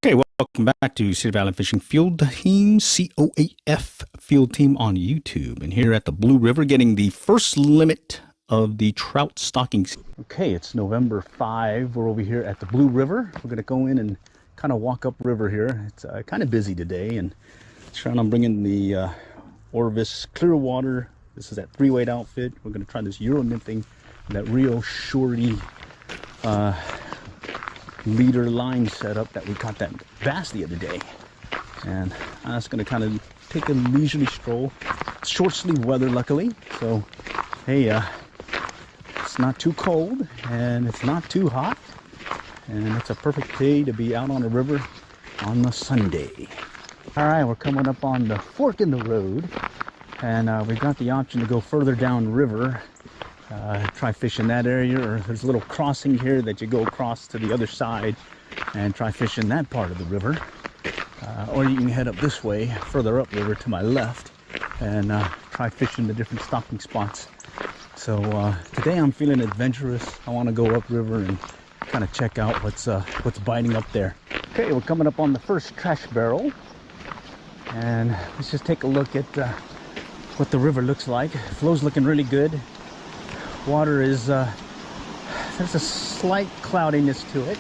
Okay, welcome back to Cedar Valley Fishing Field Team, COAF Field Team on YouTube. And here at the Blue River, getting the first limit of the trout stocking. Okay, it's November 5. We're over here at the Blue River. We're going to go in and kind of walk up river here. It's kind of busy today, and trying on bringing the Orvis Clearwater. This is that 3-weight outfit. We're going to try this Euro nymphing, that Rio Shorty leader line setup that we caught that bass the other day. And I'm just going to kind of take a leisurely stroll. It's short sleeve weather, luckily, so hey, it's not too cold and it's not too hot, and it's a perfect day to be out on the river on the Sunday. All right, we're coming up on the fork in the road, and we've got the option to go further down river, try fishing that area, or there's a little crossing here that you go across to the other side and try fishing that part of the river, or you can head up this way further up river to my left and try fishing the different stocking spots. So today I'm feeling adventurous. I want to go up river and kind of check out what's biting up there. Okay, we're coming up on the first trash barrel, and let's just take a look at what the river looks like. Flow's looking really good. Water is there's a slight cloudiness to it,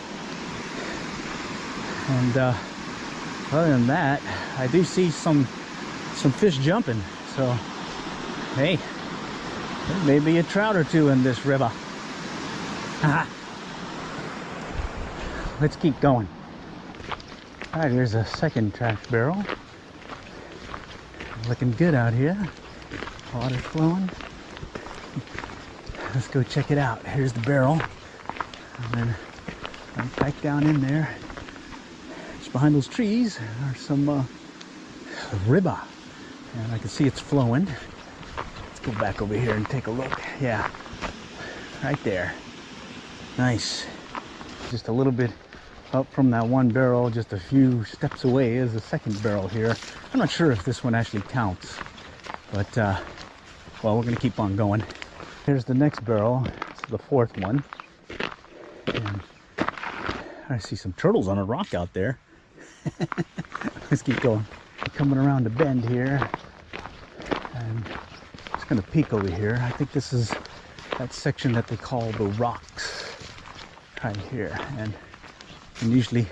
and other than that, I do see some fish jumping. So hey, there may be a trout or two in this river. Let's keep going. All right, here's a second trash barrel. Looking good out here. Water flowing. Let's go check it out. Here's the barrel, and then I'm back down in there. Just behind those trees are some riba, and I can see it's flowing. Let's go back over here and take a look. Yeah, right there. Nice. Just a little bit up from that one barrel, just a few steps away is the second barrel here. I'm not sure if this one actually counts, but well, we're gonna keep on going. Here's the next barrel. This is the fourth one. And I see some turtles on a rock out there. Let's keep going. We're coming around the bend here, and just gonna peek over here. I think this is that section that they call the rocks right here, and you can usually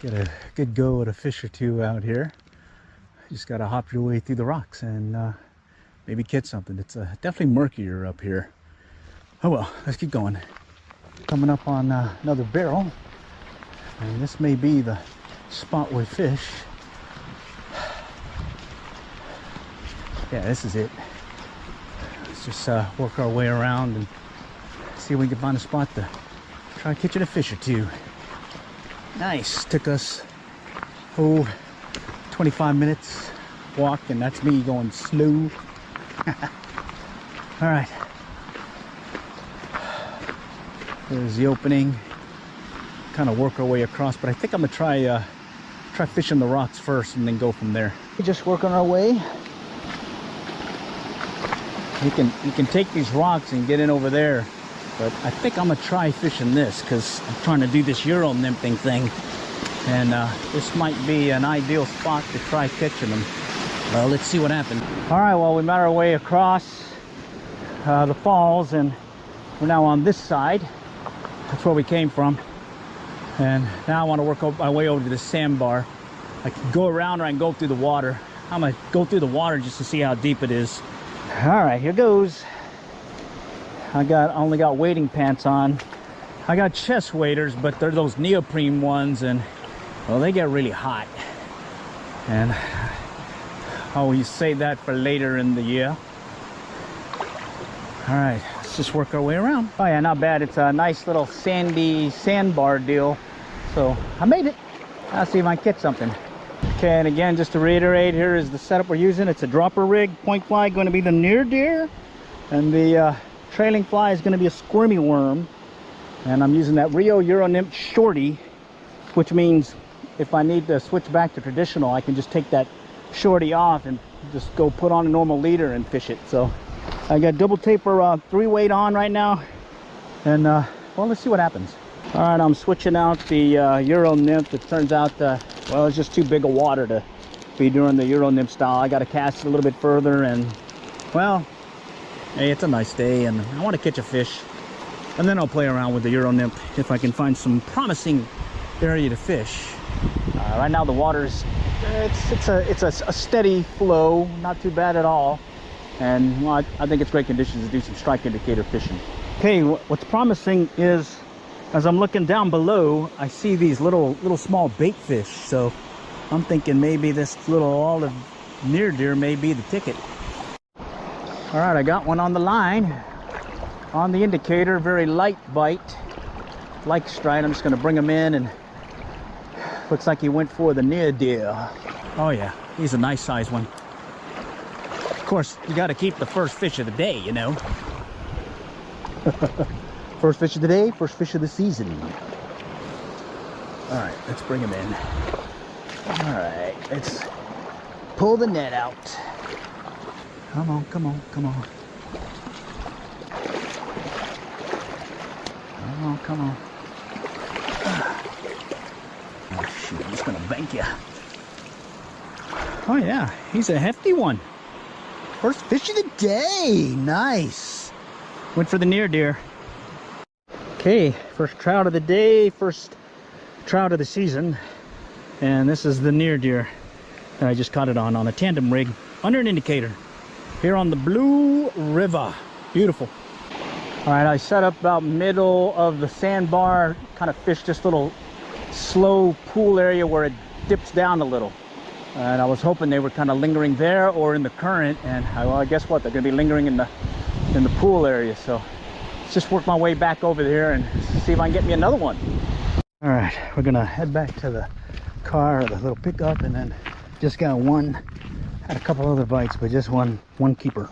get a good go at a fish or two out here. You just gotta hop your way through the rocks and maybe catch something. It's definitely murkier up here. Oh well, let's keep going. Coming up on another barrel, and this may be the spot we fish. Yeah, this is it. Let's just work our way around and see if we can find a spot to try catching a fish or two. Nice. Took us 25 minutes walk, and that's me going slow. All right, there's the opening. Kind of work our way across, but I think I'm gonna try fishing the rocks first and then go from there. We're just working our way. You can take these rocks and get in over there, but I think I'm gonna try fishing this because I'm trying to do this Euro nymphing thing, and this might be an ideal spot to try catching them. Well, let's see what happens. All right, well, we made our way across the falls, and we're now on this side. That's where we came from. And now I want to work my way over to the sandbar. I can go around, or I can go through the water. I'm gonna go through the water just to see how deep it is. All right, here goes. I only got wading pants on. I got chest waders, but they're those neoprene ones, and well, they get really hot. And I always save that for later in the year. All right, let's just work our way around. Oh yeah, not bad. It's a nice little sandy sandbar deal. So I made it. I'll see if I can catch something. Okay, and again, just to reiterate, here is the setup we're using. It's a dropper rig. Point fly going to be the near deer, and the trailing fly is going to be a squirmy worm. And I'm using that Rio Euro Nymph Shorty, which means if I need to switch back to traditional, I can just take that Shorty off and just go put on a normal leader and fish it. So I got double taper 3-weight on right now, and well, let's see what happens. All right, I'm switching out the Euro nymph. It turns out, well, it's just too big of water to be doing the Euro nymph style. I got to cast it a little bit further, and well, hey, it's a nice day, and I want to catch a fish, and then I'll play around with the Euro nymph if I can find some promising area to fish. Right now the water's it's a steady flow, not too bad at all, and well, I think it's great conditions to do some strike indicator fishing. Okay, what's promising is, as I'm looking down below, I see these little small bait fish. So I'm thinking maybe this little olive near deer may be the ticket. All right, I got one on the line, on the indicator, very light bite, like strike. I'm just gonna bring him in, and looks like he went for the near deer. Oh yeah, he's a nice size one. Of course, you got to keep the first fish of the day, you know. First fish of the day, first fish of the season. All right, let's bring him in. All right, let's pull the net out. Come on, come on, come on. Come on, come on. Oh shoot, I'm just gonna bank you. Oh yeah, he's a hefty one. First fish of the day, nice. Went for the near deer. Okay, first trout of the day, first trout of the season, and this is the near deer that I just caught it on a tandem rig under an indicator here on the Blue River. Beautiful. All right, I set up about middle of the sandbar, kind of fished this little slow pool area where it dips down a little, and I was hoping they were kind of lingering there or in the current, and well, I guess what, they're gonna be lingering in the pool area. So let's just work my way back over there and see if I can get me another one. All right, we're gonna head back to the car, or the little pickup, and then just got one. Had a couple other bites, but just one keeper.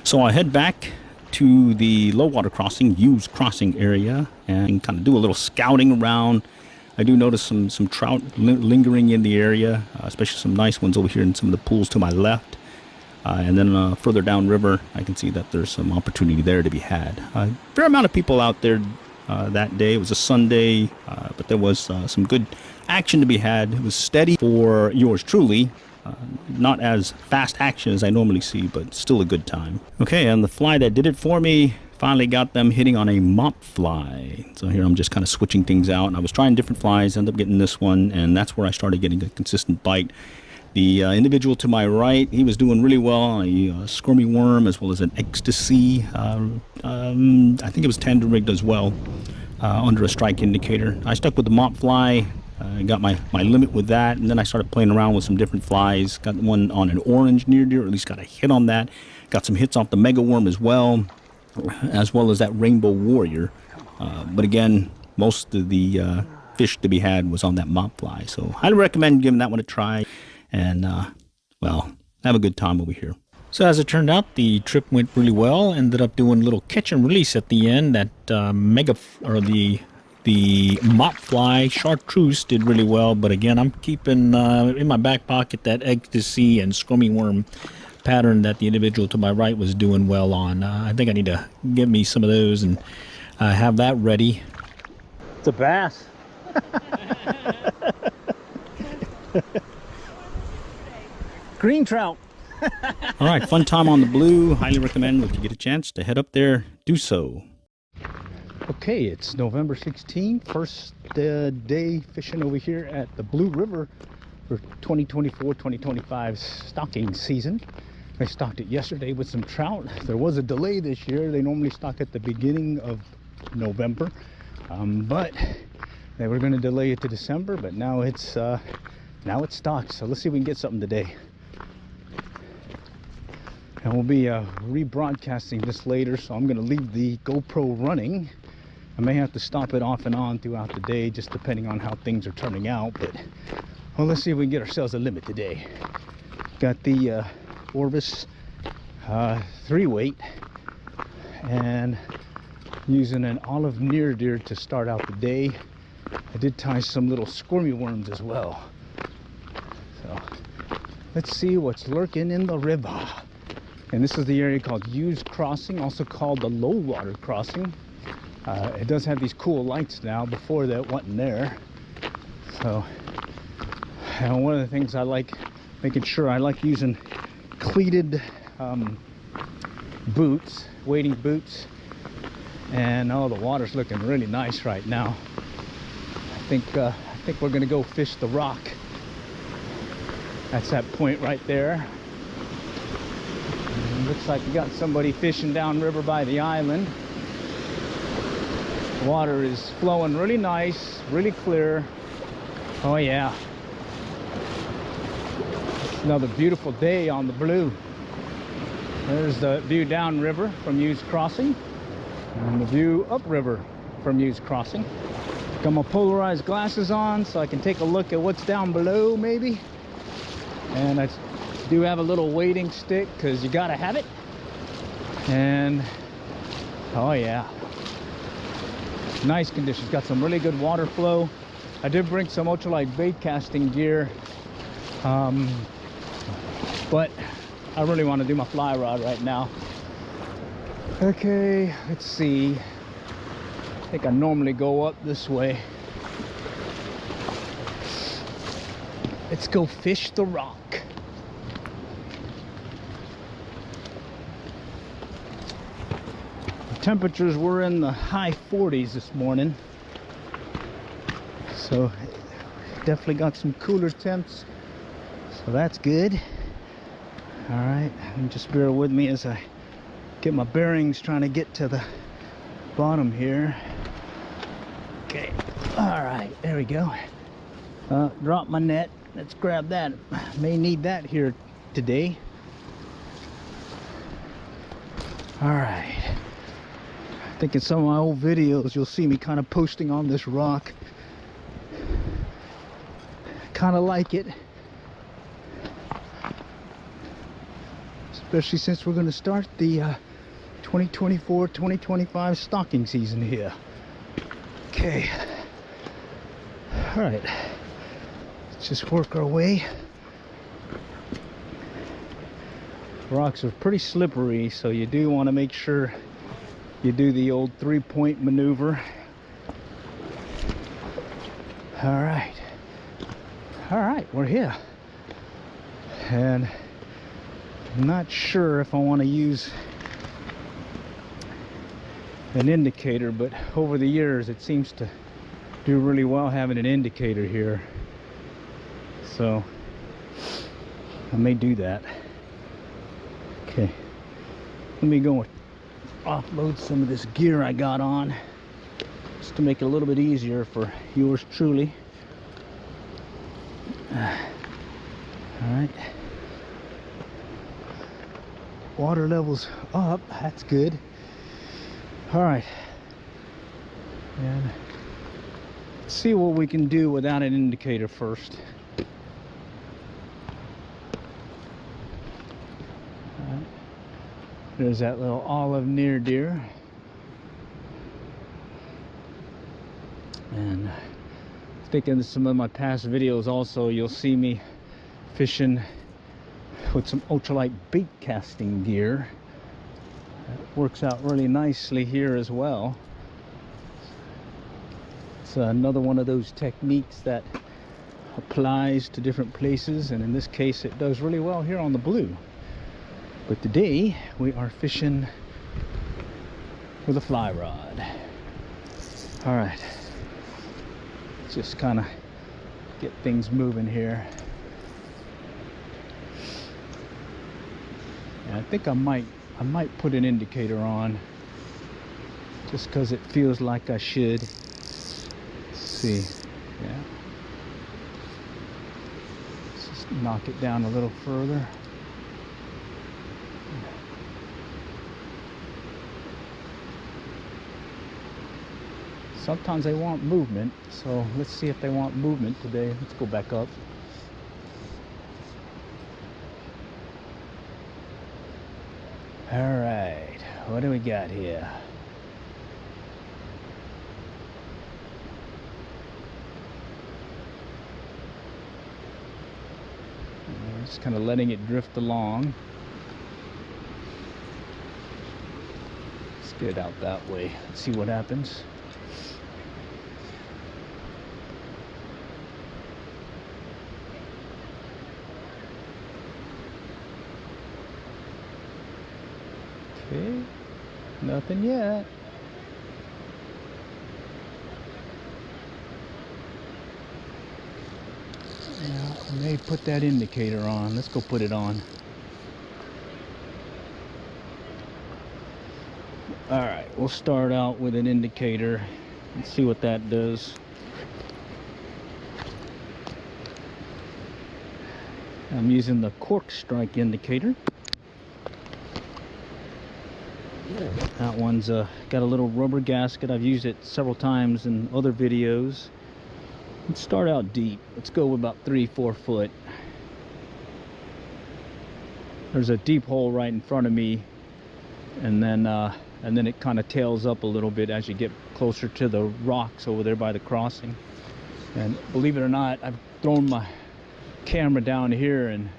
So I head back to the low water crossing, used crossing area, and kind of do a little scouting around. I do notice some trout lingering in the area, especially some nice ones over here in some of the pools to my left. And then further downriver, I can see that there's some opportunity there to be had. A fair amount of people out there that day. It was a Sunday, but there was some good action to be had. It was steady for yours truly. Not as fast action as I normally see, but still a good time. Okay, and the fly that did it for me, finally got them hitting on a mop fly. So here I'm just kind of switching things out. And I was trying different flies, ended up getting this one, and that's where I started getting a consistent bite. The individual to my right, he was doing really well, a squirmy worm as well as an ecstasy. I think it was tandem rigged as well, under a strike indicator. I stuck with the mop fly. I got my limit with that, and then I started playing around with some different flies. Got one on an orange near deer, or at least got a hit on that. Got some hits off the mega worm as well as that rainbow warrior. But again, most of the fish to be had was on that mop fly. So highly recommend giving that one a try, and well, have a good time over here. So as it turned out, the trip went really well. Ended up doing a little catch and release at the end. That the mop fly chartreuse did really well, but again, I'm keeping in my back pocket that ecstasy and squirmy worm pattern that the individual to my right was doing well on. I think I need to get me some of those and have that ready. It's a bass. Green trout. All right, fun time on the Blue. Highly recommend if you get a chance to head up there, do so. Okay, it's November 16th, first day fishing over here at the Blue River for 2024-2025 stocking season. I stocked it yesterday with some trout. There was a delay this year. They normally stock at the beginning of November, but they were going to delay it to December, but now it's stocked. So let's see if we can get something today. And we'll be rebroadcasting this later, so I'm going to leave the GoPro running. I may have to stop it off and on throughout the day, just depending on how things are turning out. But well, let's see if we can get ourselves a limit today. Got the Orvis 3-weight, and using an olive near deer to start out the day. I did tie some little squirmy worms as well. So let's see what's lurking in the river. And this is the area called Used Crossing, also called the Low Water Crossing. It does have these cool lights now. Before that wasn't there. So, and one of the things I like making sure, I like using cleated boots, wading boots. And oh, the water's looking really nice right now. I think we're gonna go fish the rock. That's that point right there. And looks like we got somebody fishing downriver by the island. The water is flowing really nice, really clear. Oh yeah. It's another beautiful day on the blue. There's the view downriver from Hughes Crossing. And the view upriver from Hughes Crossing. Got my polarized glasses on so I can take a look at what's down below maybe. And I do have a little wading stick because you gotta have it. And oh yeah, nice conditions. Got some really good water flow. I did bring some ultralight bait casting gear, but I really want to do my fly rod right now. Okay, let's see. I think I normally go up this way. Let's go fish the rock. The temperatures were in the high 40s this morning. So definitely got some cooler temps. So that's good. All right, and just bear with me as I get my bearings, trying to get to the bottom here. Okay, all right, there we go. Drop my net. Let's grab that. May need that here today. All right. I think in some of my old videos you'll see me kind of posting on this rock. Kind of like it. Especially since we're going to start the 2024-2025 stocking season here. Okay. All right. Let's just work our way. Rocks are pretty slippery, so you do want to make sure you do the old 3-point maneuver. All right. All right, we're here. And I'm not sure if I want to use an indicator, but over the years it seems to do really well having an indicator here. So I may do that. Okay, let me go offload some of this gear I got on just to make it a little bit easier for yours truly. All right, water levels up, that's good. All right, and let's see what we can do without an indicator first. All right. There's that little olive near deer, and thinking of some of my past videos also, you'll see me fishing with some ultralight bait casting gear. That works out really nicely here as well. It's another one of those techniques that applies to different places, and in this case it does really well here on the blue. But today we are fishing with a fly rod. All right, just kind of get things moving here. And I think I might put an indicator on just because it feels like I should. Let's see. Yeah. Let's just knock it down a little further. Sometimes they want movement, so let's see if they want movement today. Let's go back up. All right, what do we got here? We're just kind of letting it drift along. Just Get out that way. Let's see what happens. Okay, nothing yet. Yeah, I may put that indicator on. Let's go put it on. All right, we'll start out with an indicator and see what that does. I'm using the cork strike indicator. That one's got a little rubber gasket. I've used it several times in other videos. Let's start out deep. Let's go about 3-4 foot. There's a deep hole right in front of me, and then it kind of tails up a little bit as you get closer to the rocks over there by the crossing. And believe it or not, I've thrown my camera down here, and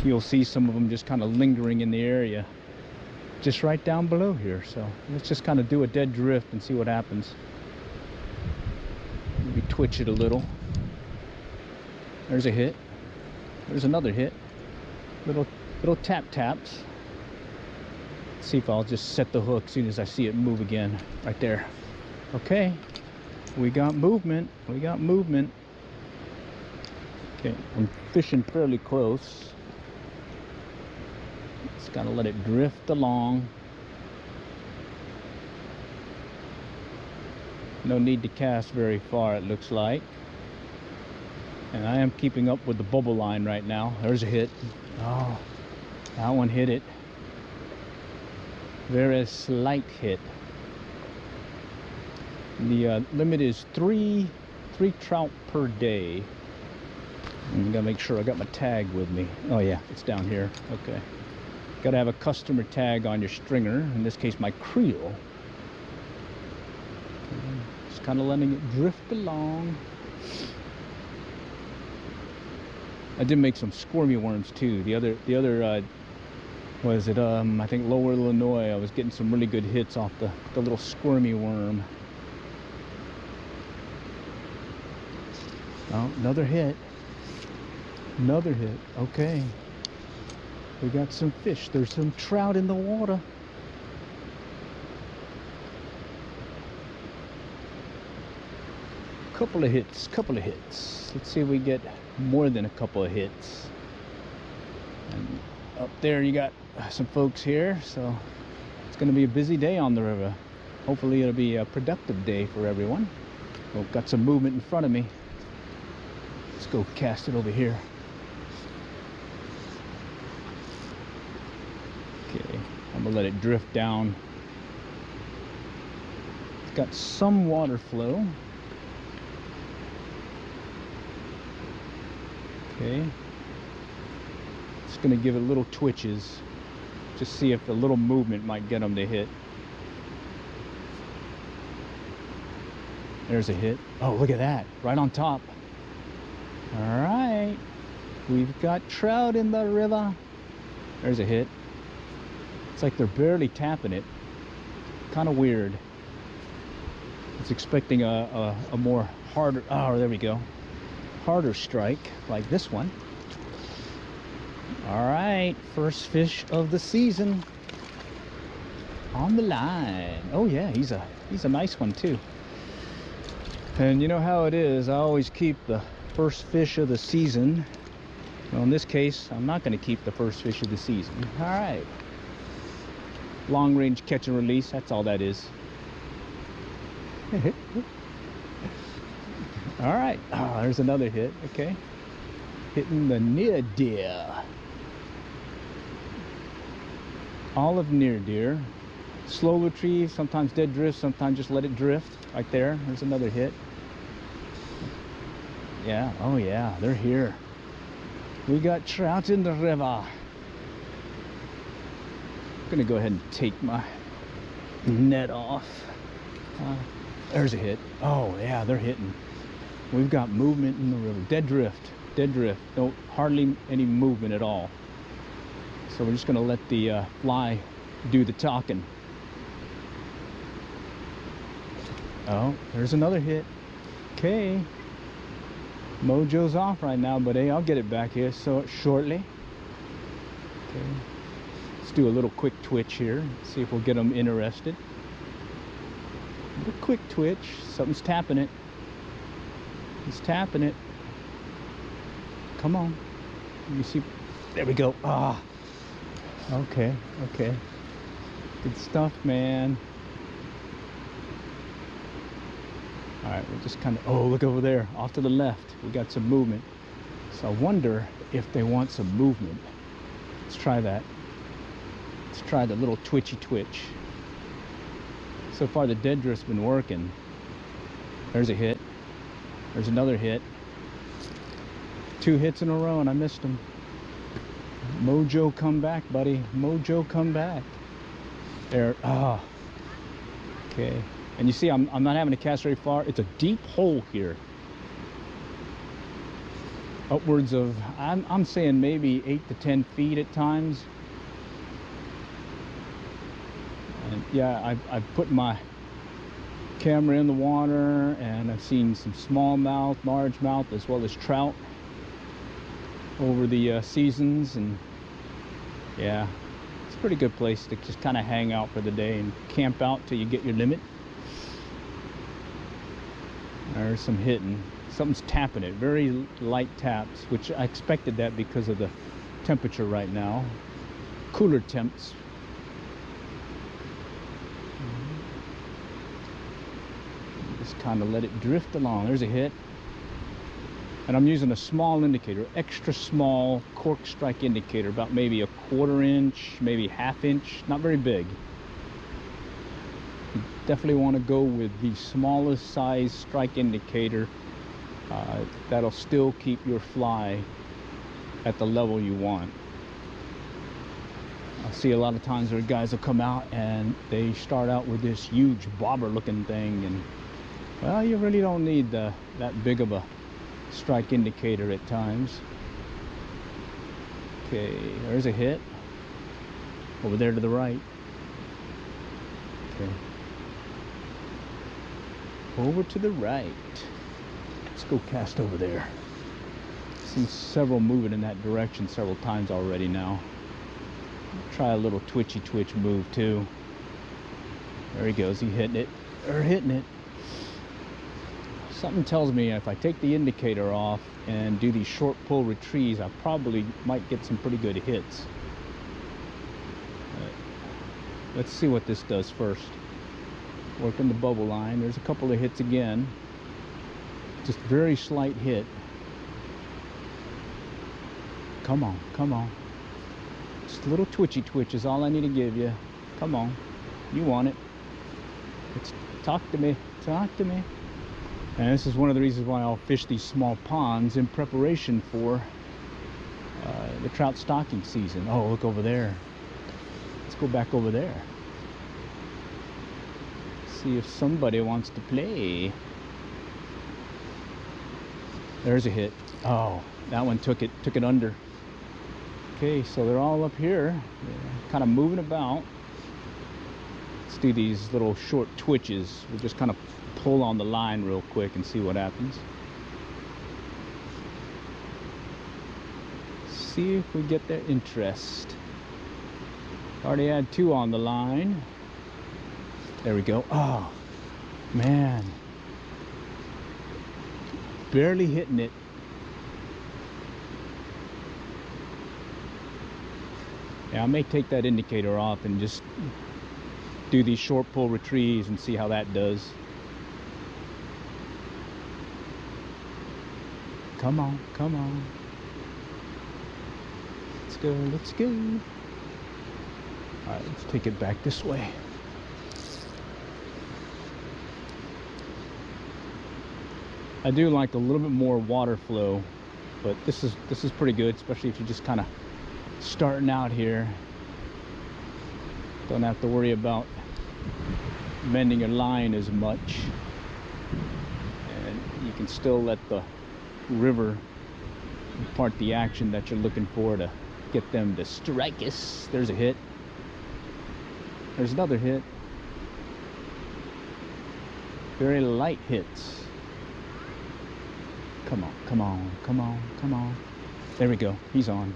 you'll see some of them just kind of lingering in the area just right down below here. So let's just kind of do a dead drift and see what happens. Maybe twitch it a little. There's a hit. There's another hit. Little tap taps. Let's see if I'll just set the hook as soon as I see it move again. Right there. Okay, we got movement. We got movement. Okay, I'm fishing fairly close. Just gotta let it drift along. No need to cast very far, it looks like. And I am keeping up with the bubble line right now. There's a hit. Oh, that one hit it. Very slight hit. The limit is three trout per day. I'm gonna make sure I got my tag with me. Oh yeah, it's down here. Okay. Gotta have a customer tag on your stringer. In this case, my creel. Just kind of letting it drift along. I did make some squirmy worms too. The other was it I think Lower Illinois, I was getting some really good hits off the little squirmy worm. Oh, another hit. Another hit. Okay, we got some fish. There's some trout in the water. Couple of hits. Let's see if we get more than a couple of hits. And up there you got some folks here, so it's going to be a busy day on the river. Hopefully it'll be a productive day for everyone. Oh, got some movement in front of me. Let's go cast it over here. Okay, I'm gonna let it drift down. It's got some water flow. Okay, just gonna give it little twitches, just see if a little movement might get them to hit. There's a hit. Oh, look at that, right on top. All right, we've got trout in the river. There's a hit. It's like they're barely tapping it. Kind of weird. It's expecting a more harder, oh, there we go. Harder strike like this one. All right, first fish of the season on the line. Oh yeah, he's a nice one too. And you know how it is, I always keep the first fish of the season. Well, in this case, I'm not going to keep the first fish of the season. All right, long range catch and release, that's all that is. All right, oh, there's another hit. Okay, hitting the near deer. Olive near deer. Slow retrieve, sometimes dead drift, sometimes just let it drift. Right there, there's another hit. Yeah, oh yeah, they're here. We got trout in the river. I'm gonna go ahead and take my net off. There's a hit. Oh yeah, they're hitting. We've got movement in the river. Dead drift, dead drift. No, hardly any movement at all. So we're just gonna let the fly do the talking. Oh, there's another hit. Okay. Mojo's off right now, but hey, I'll get it back here so shortly. Okay. Let's do a little quick twitch here. See if we'll get them interested. A quick twitch. Something's tapping it. He's tapping it. Come on. Let me see. There we go. Ah. Okay. Okay. Good stuff, man. All right, we'll just kind of, oh, look over there, off to the left. We got some movement. So I wonder if they want some movement. Let's try that. Let's try the little twitchy twitch. So far, the dead drift's been working. There's a hit. There's another hit. 2 hits in a row, and I missed them. Mojo, come back, buddy. Mojo, come back. There. Ah. Okay. And you see, I'm not having to cast very far. It's a deep hole here. Upwards of, I'm saying maybe 8 to 10 feet at times. And yeah, I've put my camera in the water, and I've seen some smallmouth, largemouth, as well as trout over the seasons. And yeah, it's a pretty good place to just kind of hang out for the day and camp out till you get your limit. There's some hitting. Something's tapping it. Very light taps, which I expected that because of the temperature right now. Cooler temps. Just kind of let it drift along. There's a hit. And I'm using a small indicator, extra small cork strike indicator, about maybe a 1/4 inch, maybe 1/2 inch, not very big. You definitely want to go with the smallest size strike indicator. That'll still keep your fly at the level you want. I see a lot of times where guys will come out and they start out with this huge bobber looking thing, and well, you really don't need that big of a strike indicator at times. Okay, there's a hit over there to the right. Okay, over to the right. Let's go cast over there. Seen several moving in that direction several times already now. Try a little twitchy twitch move too. There he goes. He's hitting it. Or hitting it. Something tells me if I take the indicator off and do these short pull retrieves, I probably might get some pretty good hits. Let's see what this does first. Working the bubble line. There's a couple of hits again. Just very slight hit. Come on, come on. Just a little twitchy twitch is all I need to give you. Come on, you want it. Talk to me, talk to me. And this is one of the reasons why I'll fish these small ponds in preparation for the trout stocking season. Oh, look over there. Let's go back over there. See if somebody wants to play. There's a hit. Oh, that one took it under. Okay, so they're all up here, kind of moving about. Let's do these little short twitches. We'll just kind of pull on the line real quick and see what happens. See if we get their interest. Already had 2 on the line. There we go. Oh, man. Barely hitting it. Yeah, I may take that indicator off and just do these short pull retrieves and see how that does. Come on, come on. Let's go, let's go. All right, let's take it back this way. I do like a little bit more water flow, but this is pretty good, especially if you're just kind of starting out here. Don't have to worry about mending your line as much, and you can still let the river impart the action that you're looking for to get them to strike us. There's a hit. There's another hit. Very light hits. Come on, come on, come on, come on. There we go. He's on.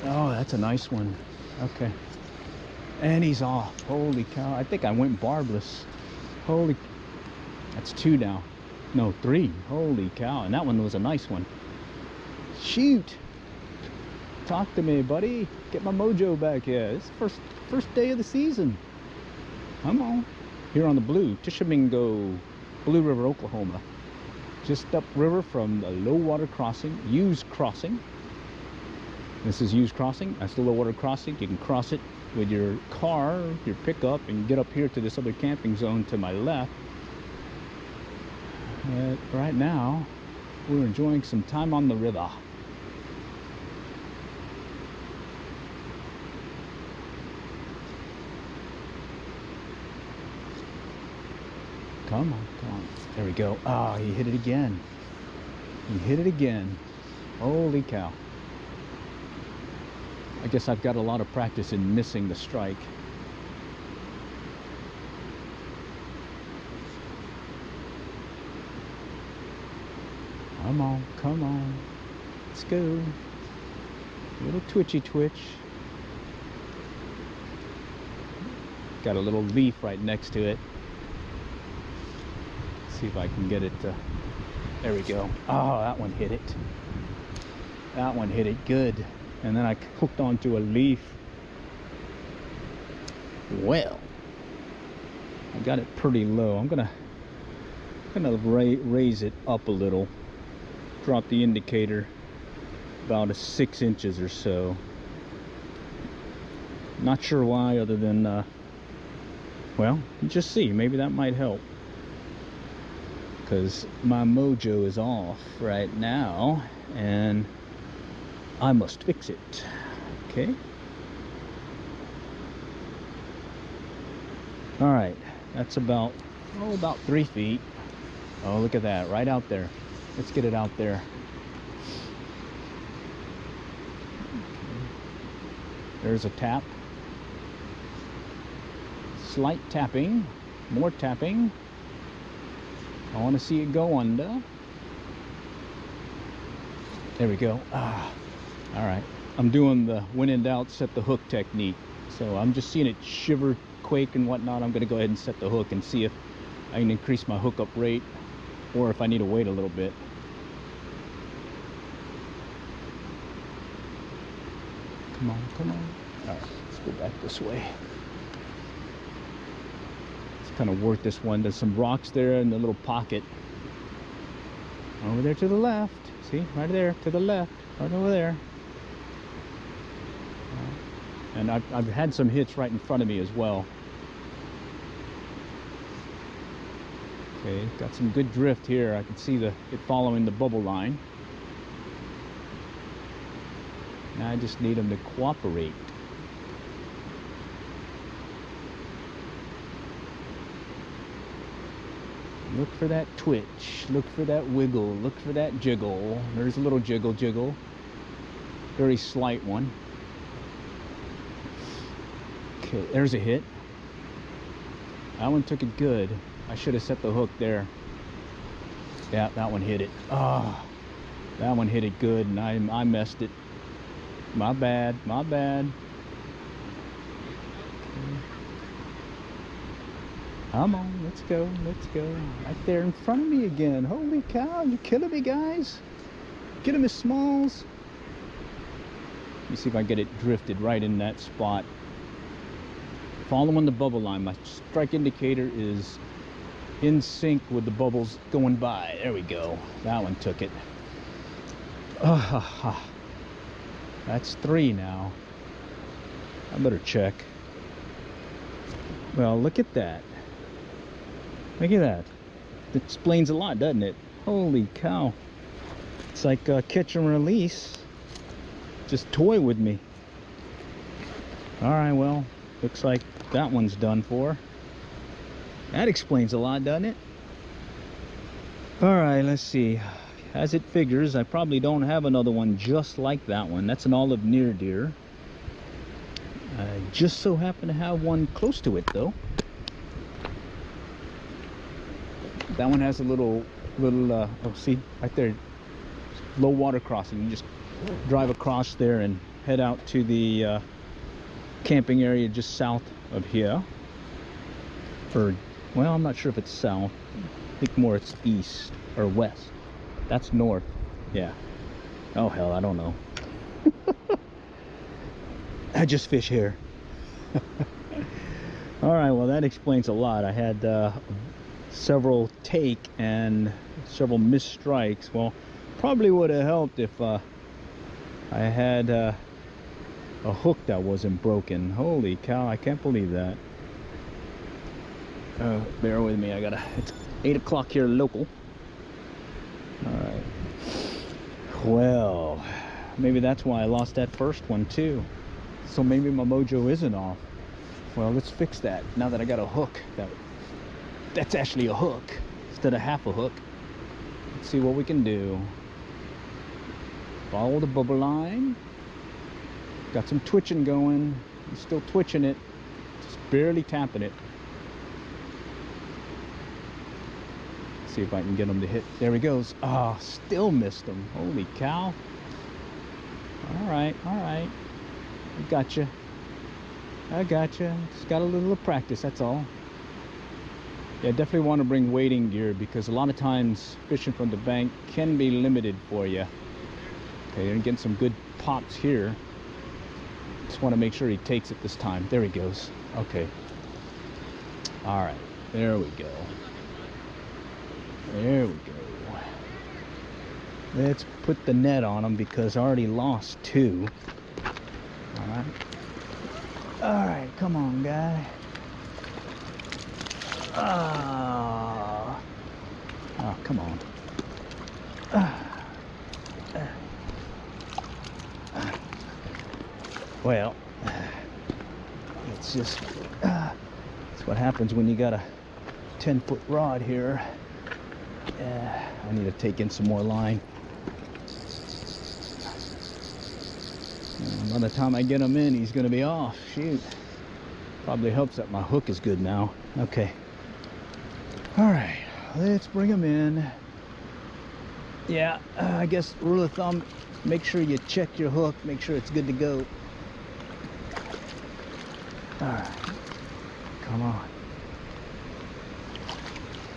Oh, that's a nice one. Okay. And he's off. Holy cow. I think I went barbless. Holy. That's 2 now. No, 3. Holy cow. And that one was a nice one. Shoot. Talk to me, buddy. Get my mojo back here. It's the first day of the season. Come on. Here on the Blue, Tishomingo, Blue River, Oklahoma. Just upriver from the low water crossing, Hughes Crossing. This is Hughes Crossing. That's the low water crossing. You can cross it with your car, your pickup, and get up here to this other camping zone to my left. But right now, we're enjoying some time on the river. Come on, come on. There we go. Ah, he hit it again. He hit it again. Holy cow. I guess I've got a lot of practice in missing the strike. Come on, come on. Let's go. A little twitchy twitch. Got a little leaf right next to it. See if I can get it to, there we go. Oh, that one hit it. That one hit it good. And then I hooked onto a leaf. Well, I got it pretty low. I'm gonna raise it up a little. Drop the indicator about 6 inches or so. Not sure why, other than well, just see, maybe that might help. Because my mojo is off right now and I must fix it. Okay. All right, that's about 3 feet. Oh, look at that, right out there. Let's get it out there. There's a tap. Slight tapping, more tapping. I want to see it go under. There we go. Ah, all right. I'm doing the when in doubt, set the hook technique. So I'm just seeing it shiver, quake, and whatnot. I'm going to go ahead and set the hook and see if I can increase my hookup rate or if I need to wait a little bit. Come on, come on. All right, let's go back this way. Kind of work this one. There's some rocks there in the little pocket over there to the left. See, right there to the left, right over there. And I've had some hits right in front of me as well. Okay, got some good drift here. I can see it following the bubble line. Now I just need them to cooperate. Look for that twitch, look for that wiggle, look for that jiggle. There's a little jiggle, jiggle. Very slight one. Okay, there's a hit. That one took it good. I should have set the hook there. Yeah, that one hit it. Ah, that one hit it good, and I messed it. My bad, my bad. Okay. Come on, let's go, let's go. Right there in front of me again. Holy cow, you're killing me, guys. Get him, Miss Smalls. Let me see if I get it drifted right in that spot. Following the bubble line. My strike indicator is in sync with the bubbles going by. There we go. That one took it. That's 3 now. I better check. Well, look at that. Look at that. It explains a lot, doesn't it? Holy cow. It's like catch and release. Just toy with me. Alright, well, looks like that one's done for. That explains a lot, doesn't it? Alright, let's see. As it figures, I probably don't have another one just like that one. That's an olive near deer. I just so happen to have one close to it, though. That one has a little, oh, see, right there, low water crossing. You just drive across there and head out to the camping area just south of here. Or, well, I'm not sure if it's south. I think more it's east or west. That's north. Yeah. Oh, hell, I don't know. I just fish here. All right, well, that explains a lot. I had several take and several missed strikes. Well, probably would have helped if I had a hook that wasn't broken. Holy cow, I can't believe that. Bear with me, it's 8 o'clock here local. All right. Well, maybe that's why I lost that first one too. So maybe my mojo isn't off. Well, let's fix that now that I got a hook. That's actually a hook instead of half a hook. Let's see what we can do. Follow the bubble line. Got some twitching going. I'm still twitching it. Just barely tapping it. See if I can get him to hit. There he goes. Ah, oh, still missed him. Holy cow. All right, all right. I gotcha. I gotcha. Just got a little practice, that's all. Yeah, definitely want to bring wading gear because a lot of times fishing from the bank can be limited for you. Okay, you're getting some good pops here. Just want to make sure he takes it this time. There he goes. Okay. All right, there we go. There we go. Let's put the net on him because I already lost 2. All right. All right, come on, guy. Oh, come on. Well, it's just that's what happens when you got a 10-foot rod here. I need to take in some more line. By the time I get him in, he's going to be off. Shoot. Probably helps that my hook is good now. Okay. All right. Let's bring him in. Yeah, I guess rule of thumb, make sure you check your hook. Make sure it's good to go. All right. Come on.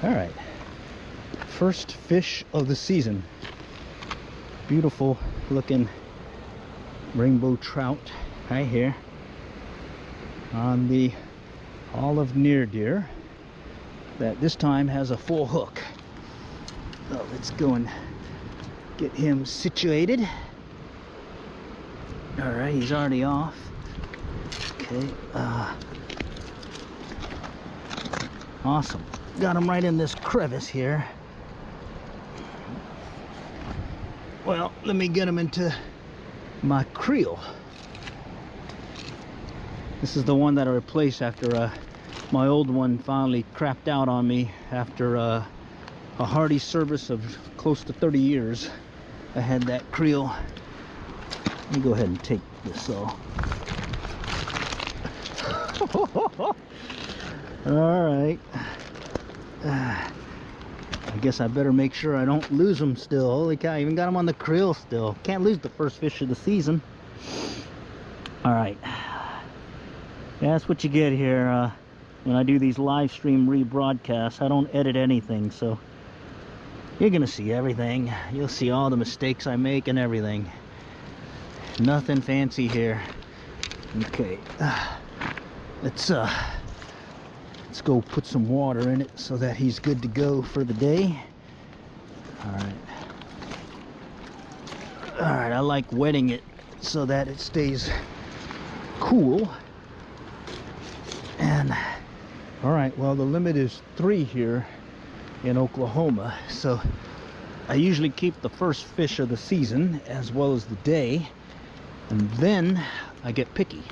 All right. First fish of the season. Beautiful looking rainbow trout right here on the olive near deer that this time has a full hook. So let's go and get him situated. All right, he's already off. Okay, awesome. Got him right in this crevice here. Well, let me get him into my creel. This is the one that I replaced after my old one finally crapped out on me after a hardy service of close to 30 years. I had that creel. Let me go ahead and take this off. All right. I guess I better make sure I don't lose them still. Holy cow, I even got them on the creel still. Can't lose the first fish of the season. All right. Yeah, that's what you get here when I do these live stream rebroadcasts. I don't edit anything, so you're gonna see everything. You'll see all the mistakes I make and everything. Nothing fancy here. Okay. Let's go put some water in it so that he's good to go for the day. All right. All right, I like wetting it so that it stays cool. And all right, well, the limit is 3 here in Oklahoma, so I usually keep the first fish of the season as well as the day, and then I get picky.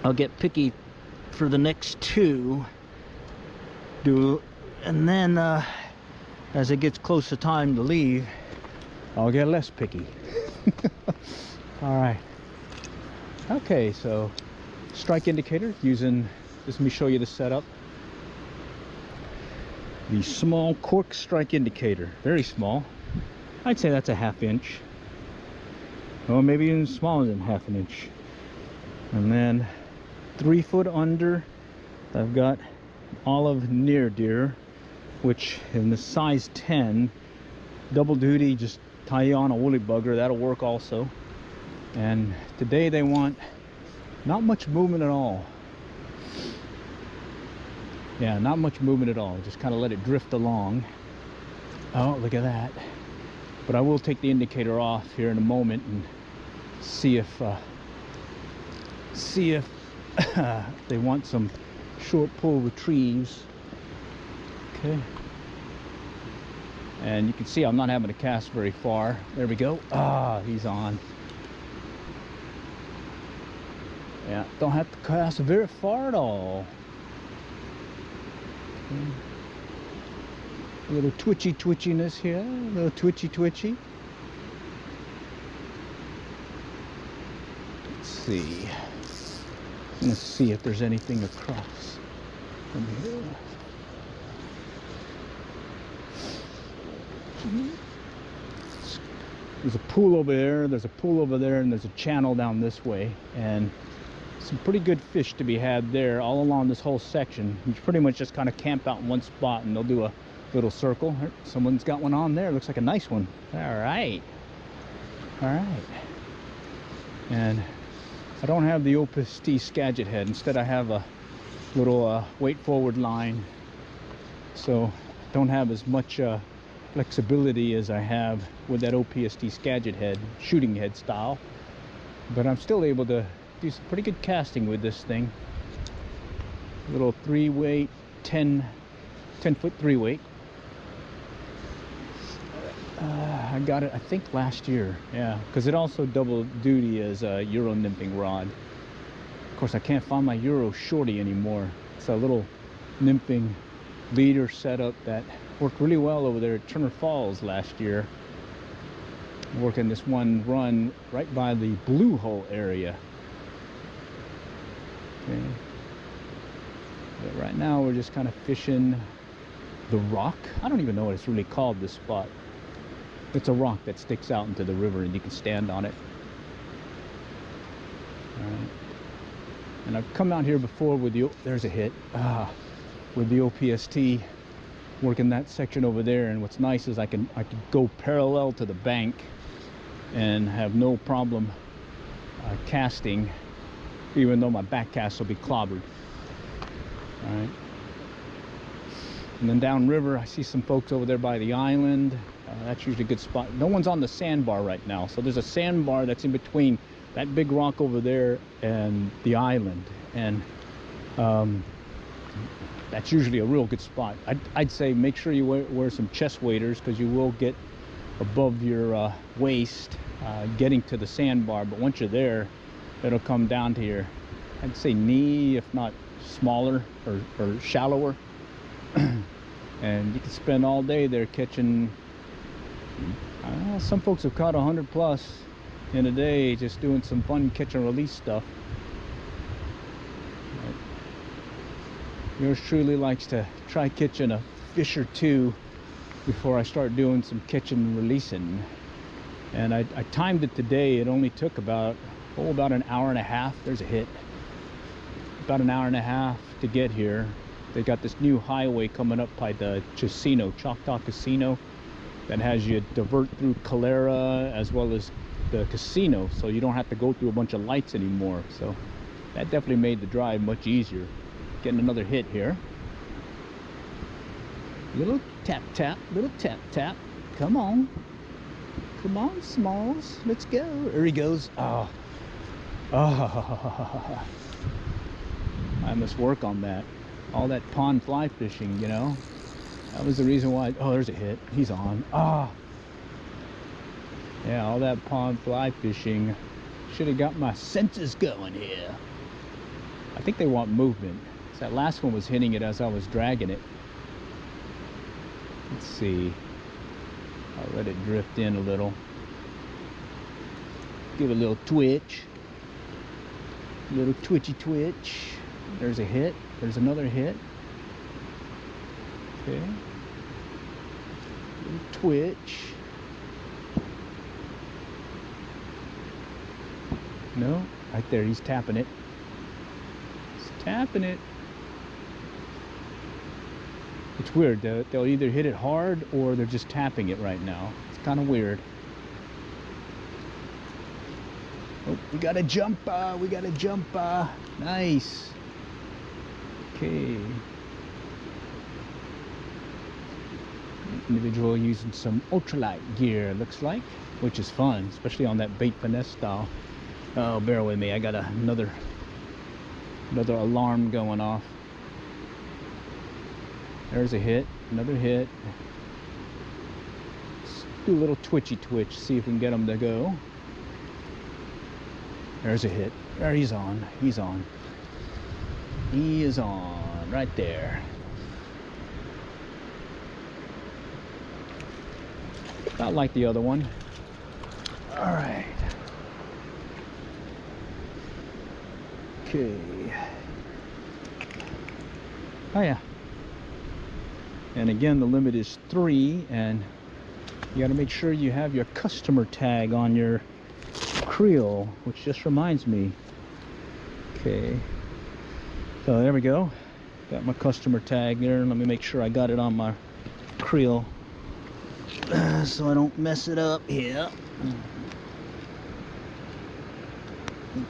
I'll get picky for the next 2, and then as it gets close to time to leave, I'll get less picky. All right. Okay, so strike indicator using, just let me show you the setup. the small cork strike indicator. Very small. I'd say that's a 1/2 inch. Or maybe even smaller than 1/2 inch. And then 3 foot under, I've got olive near deer, which in the size 10, double duty, just tie you on a woolly bugger, that'll work also. And today they want not much movement at all. Yeah, not much movement at all, just kind of let it drift along. Oh, look at that. But I will take the indicator off here in a moment and see if they want some short pull retrieves. Okay, and you can see I'm not having to cast very far. There we go. Ah, he's on. Yeah, don't have to cast very far at all. Okay. A little twitchiness here, a little twitchy. Let's see. Let's see if there's anything across from here. There's a pool over there, there's a pool over there, and there's a channel down this way, and some pretty good fish to be had there all along this whole section. You pretty much just kind of camp out in one spot and they'll do a little circle. Someone's got one on there, looks like a nice one. All right. And I don't have the Opus T Skagit head. Instead I have a little weight forward line, so don't have as much flexibility as I have with that OPST Skagit head, shooting head style. But I'm still able to do some pretty good casting with this thing. Little 3-weight, 10 foot 3-weight. I got it, I think, last year. Yeah, because it also double duty as a Euro nymphing rod. Of course, I can't find my Euro shorty anymore. It's a little nymphing leader setup that worked really well over there at Turner Falls last year. Working this one run right by the Blue Hole area. Okay. But right now we're just kind of fishing the rock. I don't even know what it's really called, this spot. It's a rock that sticks out into the river and you can stand on it. Alright. And I've come out here before with the, there's a hit, with the OPST, working that section over there. And what's nice is I can go parallel to the bank and have no problem casting, even though my back cast will be clobbered. All right. And then downriver, I see some folks over there by the island. That's usually a good spot. No one's on the sandbar right now, so there's a sandbar that's in between that big rock over there and the island, and that's usually a real good spot. I'd say make sure you wear some chest waders, because you will get above your waist getting to the sandbar, but once you're there, it'll come down to your, I'd say, knee, if not smaller or shallower. And you can spend all day there catching, some folks have caught 100 plus in a day just doing some fun catch and release stuff. Yours truly likes to try catching a fish or two before I start doing some catching and releasing. And I timed it today. It only took about an hour and a half. There's a hit. About an hour and a half to get here. They got this new highway coming up by the casino, Choctaw Casino, that has you divert through Calera as well as the casino, so you don't have to go through a bunch of lights anymore. So that definitely made the drive much easier. Getting another hit here. Little tap tap, little tap tap. Come on, Smalls, let's go. There he goes. Oh, I must work on that. All that pond fly fishing, you know, that was the reason why. Oh, there's a hit. He's on. Yeah, all that pond fly fishing should have got my senses going here. I think they want movement. So that last one was hitting it as I was dragging it. Let's see. I'll let it drift in a little. Give it a little twitch. A little twitchy twitch. There's a hit. There's another hit. Okay. twitch. No, right there, he's tapping it. He's tapping it. It's weird. They'll either hit it hard or they're just tapping it right now. It's kind of weird. Oh, we got a jumper. We got a jumper. Nice. Okay. Individual using some ultralight gear, looks like, which is fun, especially on that bait finesse style. Oh, bear with me. I got another alarm going off. There's a hit, another hit. Let's do a little twitchy twitch, see if we can get him to go. There's a hit. There, he's on. He's on. He is on right there. Not like the other one. All right. Okay. Oh yeah. And again, the limit is 3, and you got to make sure you have your customer tag on your creel, which just reminds me. Okay. So there we go. Got my customer tag there. Let me make sure I got it on my creel so I don't mess it up here.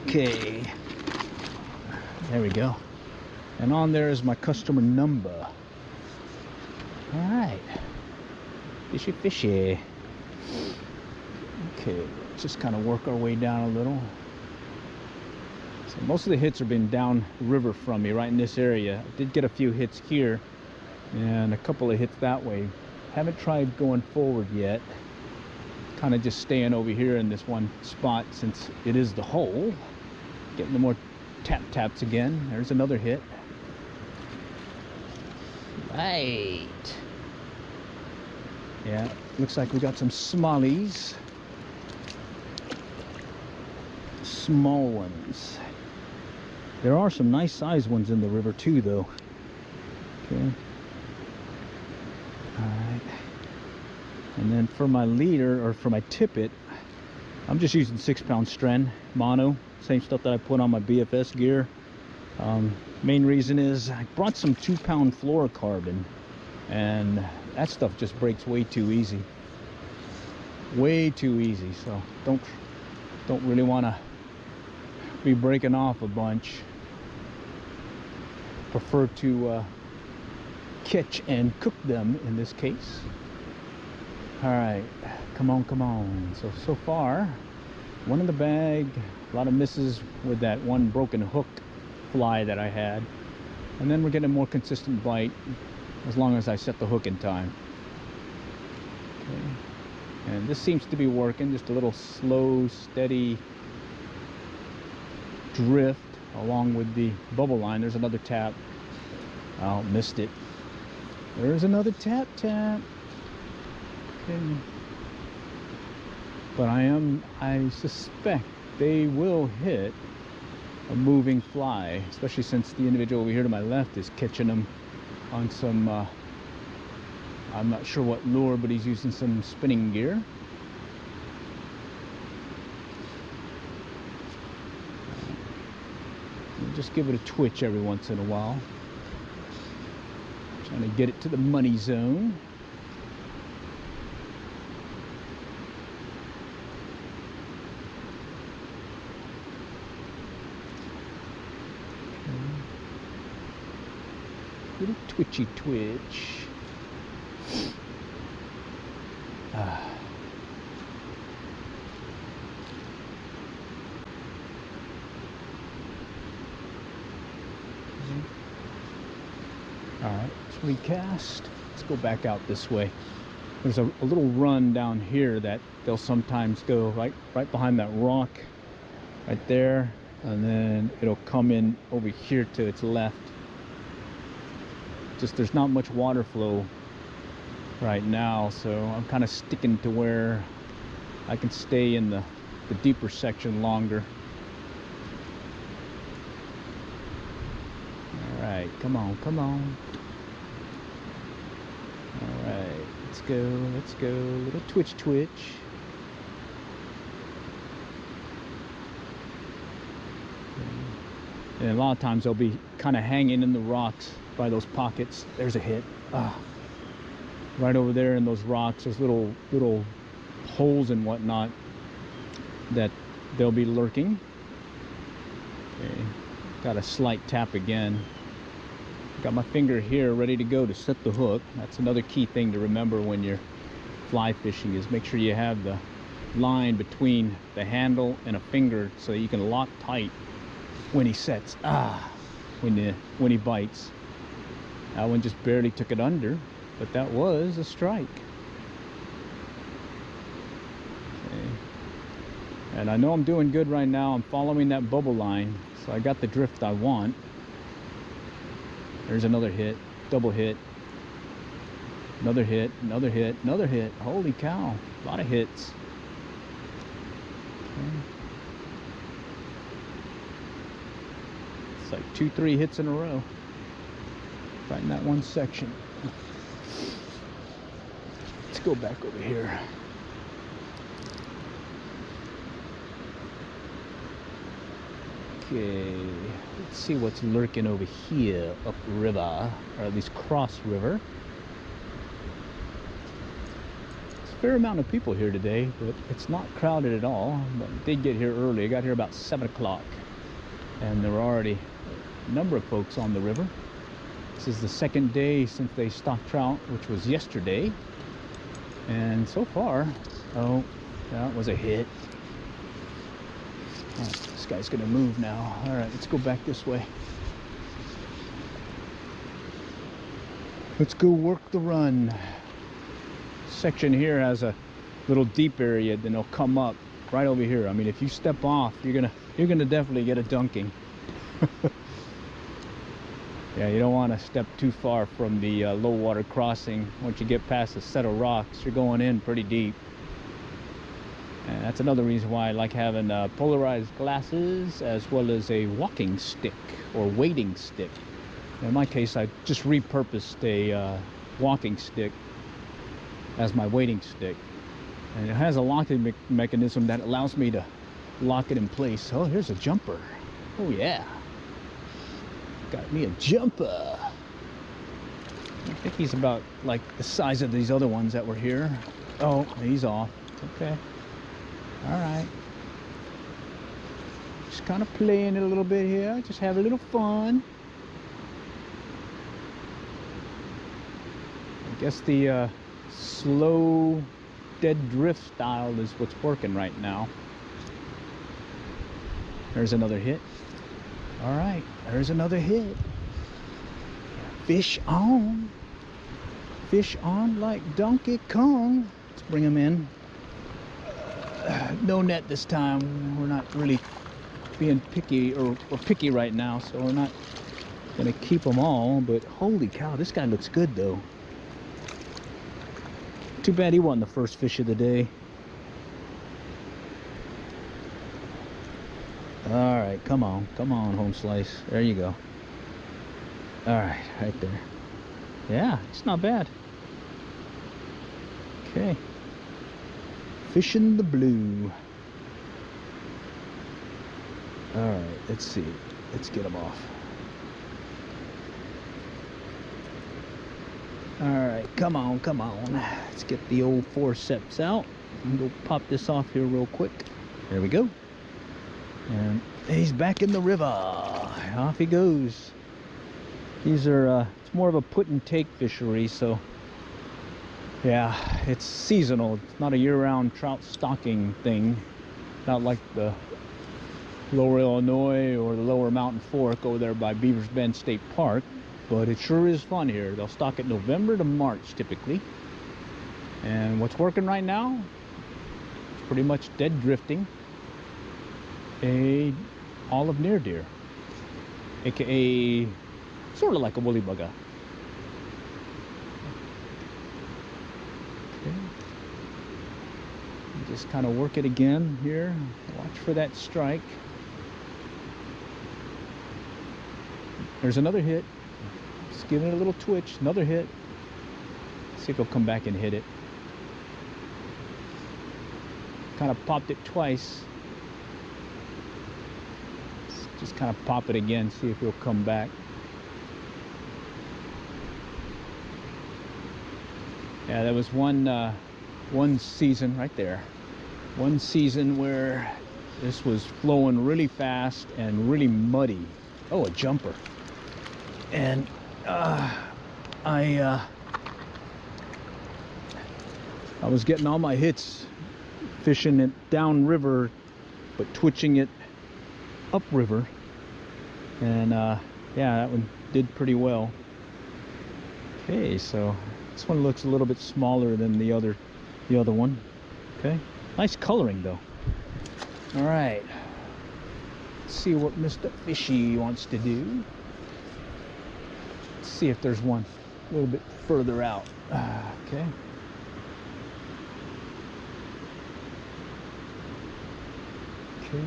Okay. There we go. And on there is my customer number. All right. Fishy, fishy. Okay, just kind of work our way down a little. So most of the hits have been down river from me, right in this area. I did get a few hits here and a couple of hits that way. Haven't tried going forward yet. Kind of just staying over here in this one spot since it is the hole. Getting the more taps again. There's another hit. Right. Yeah, looks like we got some smallies. Small ones. There are some nice sized ones in the river too, though. Okay. Alright. And then for my leader, or for my tippet, I'm just using 6-pound Stren mono. Same stuff that I put on my BFS gear. Main reason is I brought some 2-pound fluorocarbon, and that stuff just breaks way too easy. Way too easy. So don't really want to be breaking off a bunch. Prefer to catch and cook them in this case. All right, come on, come on. So far, one in the bag. A lot of misses with that one broken hook fly that I had, and then we're getting a more consistent bite as long as I set the hook in time. Okay. And this seems to be working. Just a little slow, steady drift along with the bubble line. There's another tap. Oh, missed it. There's another tap. Okay. But I suspect they will hit a moving fly, especially since the individual over here to my left is catching them on some I'm not sure what lure, but he's using some spinning gear. Just give it a twitch every once in a while, trying to get it to the money zone. Little twitchy twitch. Alright, let's recast. Let's go back out this way. There's a little run down here that they'll sometimes go right behind that rock right there, and then it'll come in over here to its left. Just there's not much water flow right now, so I'm kind of sticking to where I can stay in the deeper section longer. All right, come on, come on. All right, let's Let's go, let's go. Little twitch, twitch. And a lot of times they'll be kind of hanging in the rocks by those pockets. There's a hit. Right over there in those rocks, there's little holes and whatnot that they'll be lurking. Okay, got a slight tap again. Got my finger here ready to go to set the hook. That's another key thing to remember when you're fly fishing, is make sure you have the line between the handle and a finger so you can lock tight when he sets. When he bites. That one just barely took it under, but that was a strike. Okay. And I know I'm doing good right now. I'm following that bubble line, so I got the drift I want. There's another hit, double hit, another hit, another hit, another hit. Holy cow, a lot of hits. Okay. It's like 2-3 hits in a row right in that one section. Let's go back over here. Okay, let's see what's lurking over here upriver, or at least cross river. There's a fair amount of people here today, but it's not crowded at all. But I did get here early. I got here about 7 o'clock, and there were already a number of folks on the river. This is the second day since they stocked trout, which was yesterday. And so far, oh, that was a hit. Oh, this guy's gonna move now. All right, let's go back this way. Let's go work the run. Section here has a little deep area, then it'll come up right over here. I mean, if you step off, you're gonna definitely get a dunking. Yeah, you don't want to step too far from the low water crossing. Once you get past a set of rocks, you're going in pretty deep. And that's another reason why I like having polarized glasses as well as a walking stick or wading stick. In my case, I just repurposed a walking stick as my wading stick. And it has a locking mechanism that allows me to lock it in place. Oh, here's a jumper. Oh yeah. Got me a jumper. I think he's about like the size of these other ones that were here. Oh, he's off. Okay. All right. Just kind of playing it a little bit here. Just have a little fun. I guess the slow dead drift style is what's working right now. There's another hit. All right, there's another hit. Fish on. Fish on like Donkey Kong. Let's bring him in. No net this time. We're not really being picky or picky right now, so we're not gonna keep them all. But holy cow, this guy looks good though. Too bad he wasn't the first fish of the day. All right, come on, home slice. There you go. All right, right there. Yeah, it's not bad. Okay. Fishing the blue. All right, let's see. Let's get them off. All right, come on. Let's get the old forceps out and go pop this off here real quick. There we go. And he's back in the river. Off he goes. These are, it's more of a put and take fishery, so yeah, it's seasonal. It's not a year-round trout stocking thing. Not like the lower Illinois or the lower Mountain Fork over there by Beavers Bend State Park, but it sure is fun here. They'll stock it November to March typically. And what's working right now, it's pretty much dead drifting a olive near deer, aka sort of like a woolly bugger. Okay. Just kind of work it again here. Watch for that strike. There's another hit. Just giving it a little twitch. Another hit. See if he'll come back and hit it. Kind of popped it twice. Just kind of pop it again, see if he'll come back. Yeah, there was one season right there. One season where this was flowing really fast and really muddy. Oh, a jumper. And I was getting all my hits fishing it downriver, but twitching it upriver. And yeah, that one did pretty well. Okay, so this one looks a little bit smaller than the other one. Okay, nice coloring though. All right, let's see what Mr. Fishy wants to do. Let's see if there's one a little bit further out. Okay. Okay,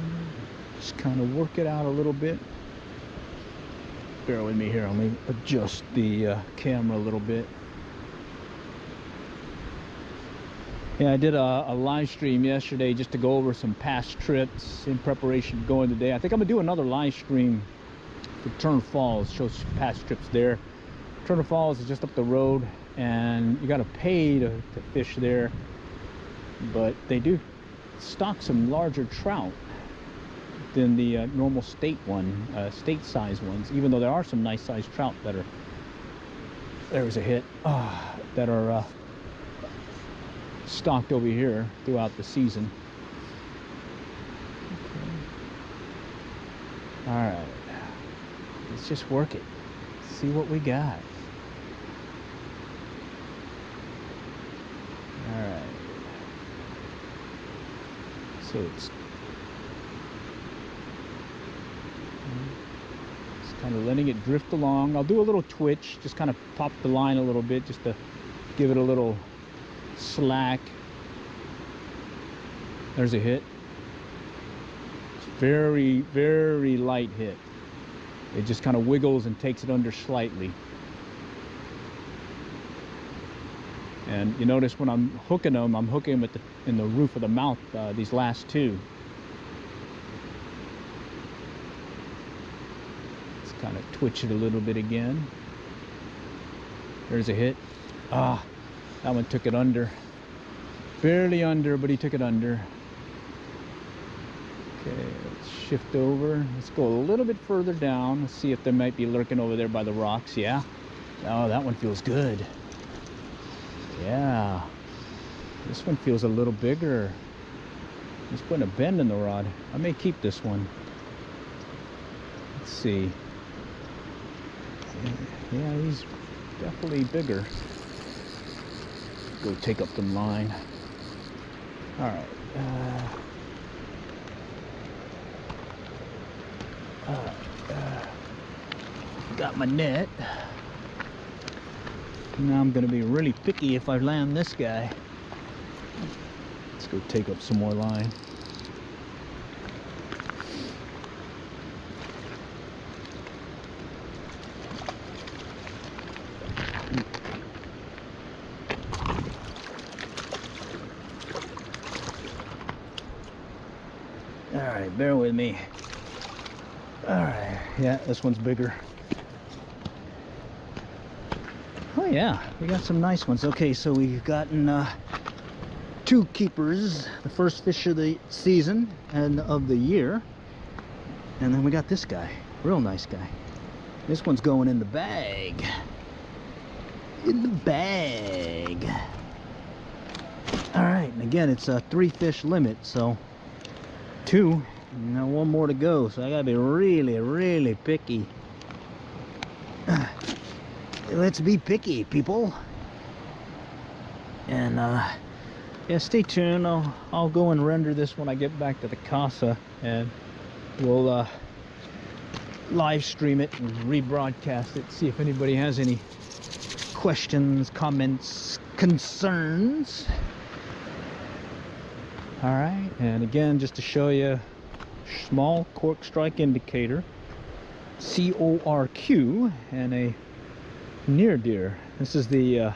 just kind of work it out a little bit. Bear with me here, let me adjust the camera a little bit. Yeah, I did a live stream yesterday just to go over some past trips in preparation to go in today. I think I'm gonna do another live stream for Turner Falls, show past trips there. Turner Falls is just up the road, and you gotta pay to fish there, but they do stock some larger trout than the normal state size ones, even though there are some nice sized trout that are, there's a hit, that are stocked over here throughout the season. Okay. All right, let's just work it, see what we got. All right, so it's kind of letting it drift along. I'll do a little twitch, just kind of pop the line a little bit, just to give it a little slack. There's a hit. It's very, very light hit. It just kind of wiggles and takes it under slightly. And you notice when I'm hooking them, I'm hooking them in the roof of the mouth, these last two. Kind of twitch it a little bit again. There's a hit. That one took it under. Barely under, but he took it under. Okay, let's shift over. Let's go a little bit further down. Let's see if they might be lurking over there by the rocks. Yeah. Oh, that one feels good. Yeah. This one feels a little bigger. He's putting a bend in the rod. I may keep this one. Let's see. Yeah, he's definitely bigger. Go take up the line. All right. Got my net. Now I'm gonna be really picky if I land this guy. Let's go take up some more line. Alright, bear with me. Alright, yeah, this one's bigger. Oh yeah, we got some nice ones. Okay, so we've gotten two keepers, the first fish of the season and of the year. And then we got this guy, real nice guy. This one's going in the bag. In the bag. Alright, and again, it's a 3 fish limit, so 2, now 1 more to go, so I gotta be really, really picky. Let's be picky, people. And yeah, stay tuned. I'll go and render this when I get back to the casa, and we'll live stream it and rebroadcast it, see if anybody has any questions, comments, concerns. All right, and again, just to show you, small cork strike indicator, CORQ, and a near deer. This is the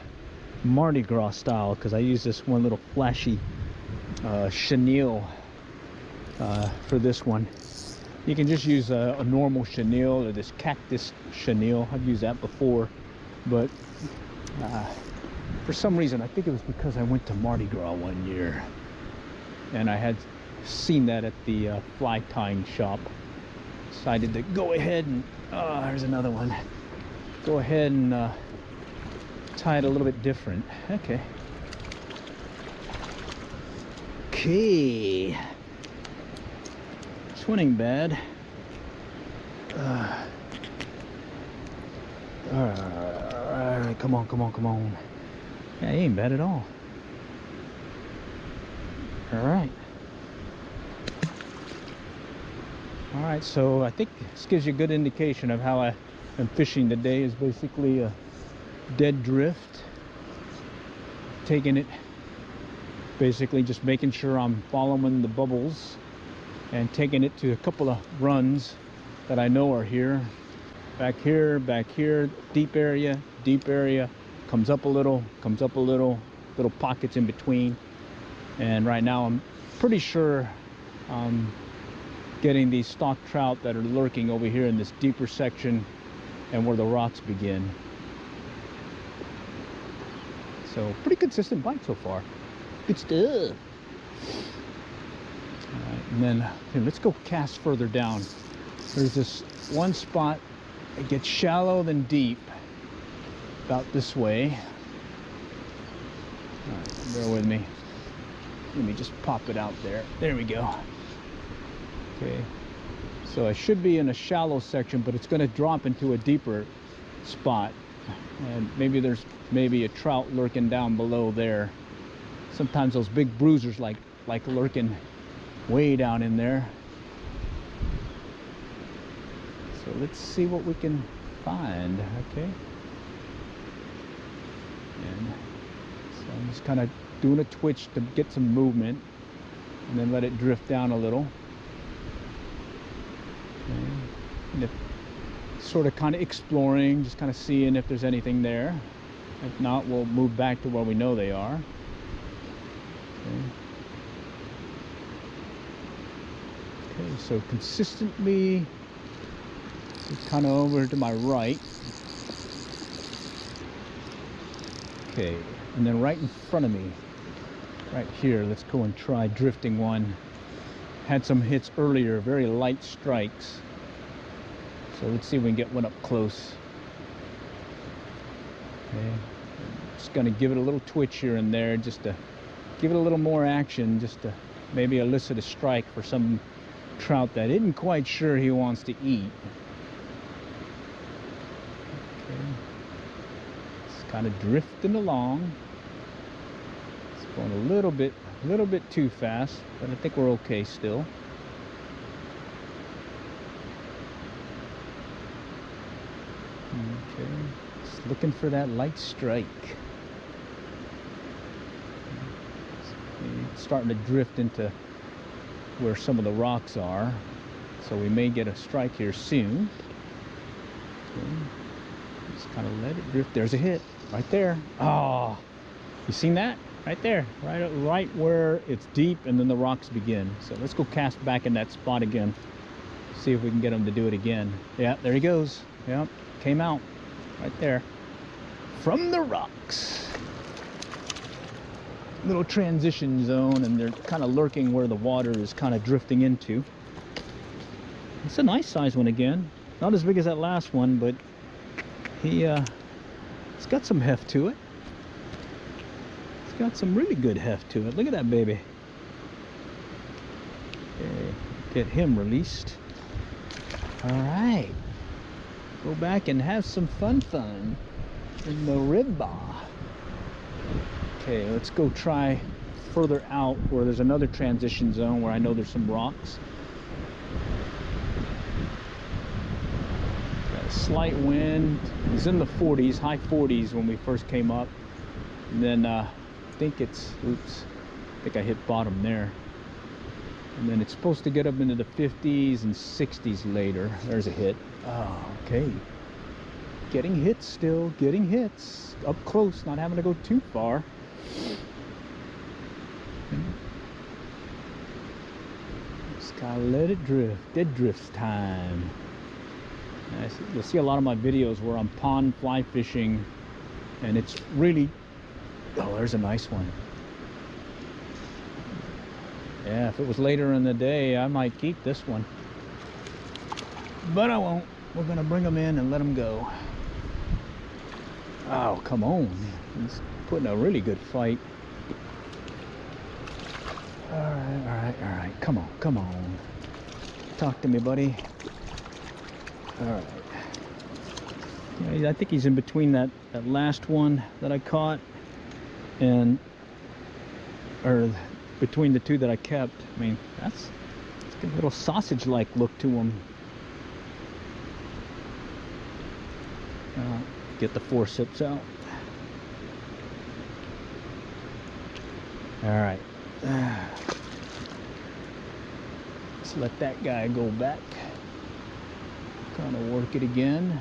Mardi Gras style, because I use this one little flashy chenille for this one. You can just use a normal chenille or this cactus chenille. I've used that before, but for some reason, I think it was because I went to Mardi Gras one year and I had seen that at the fly tying shop. Decided to go ahead and there's another one. Go ahead and tie it a little bit different. Okay. Swinning bad. Alright, come on. Yeah, he ain't bad at all. Alright, so I think this gives you a good indication of how I am fishing today. Is basically a dead drift. Taking it, basically just making sure I'm following the bubbles and taking it to a couple of runs that I know are here. Back here, deep area, comes up a little, little pockets in between. And right now I'm pretty sure I'm getting these stock trout that are lurking over here in this deeper section and where the rocks begin. So pretty consistent bite so far. Good stuff. Alright, and then okay, let's go cast further down. There's this one spot. It gets shallow then deep. About this way. Alright, bear with me. Let me just pop it out there. There we go. Okay. So I should be in a shallow section, but it's going to drop into a deeper spot. And maybe there's a trout lurking down below there. Sometimes those big bruisers like lurking way down in there. So let's see what we can find. Okay. And so I'm just kind of doing a twitch to get some movement and then let it drift down a little. Okay. And if, sort of kind of exploring, just kind of seeing if there's anything there. If not, we'll move back to where we know they are. Okay, so consistently kind of over to my right. Okay, and then right in front of me, right here, let's go and try drifting one. Had some hits earlier, very light strikes. So let's see if we can get one up close. Okay, just gonna give it a little twitch here and there, just to give it a little more action, just to maybe elicit a strike for some trout that isn't quite sure he wants to eat. Okay, it's kind of drifting along. It's going a little bit too fast, but I think we're okay still. Okay, just looking for that light strike. It's starting to drift into where some of the rocks are, so we may get a strike here soon. Okay. Just kind of let it drift. There's a hit right there. Oh, you seen that? Right there, right where it's deep and then the rocks begin. So let's go cast back in that spot again. See if we can get him to do it again. Yeah, there he goes. Yep, came out right there from the rocks. Little transition zone, and they're kind of lurking where the water is kind of drifting into. It's a nice size one again. Not as big as that last one, but it's got some heft to it. Got some really good heft to it. Look at that baby. Okay, get him released. All right, go back and have some fun in the ribba. Okay, let's go try further out where there's another transition zone where I know there's some rocks. Got a slight wind. It was in the 40s, high 40s when we first came up, and then I think I hit bottom there, and then it's supposed to get up into the 50s and 60s later. There's a hit. Oh, okay. Getting hits still, getting hits. Up close, not having to go too far. Just gotta let it drift. Dead drifts time. You'll see a lot of my videos where I'm pond fly fishing, and it's really... Oh, there's a nice one. Yeah, if it was later in the day, I might keep this one. But I won't. We're gonna bring them in and let them go. Oh, come on. He's putting a really good fight. All right. Come on. Talk to me, buddy. All right. Yeah, I think he's in between that last one that I caught or between the two that I kept. I mean, it's got a little sausage-like look to him. Get the forceps out. All right. Let's let that guy go back. Kind of work it again.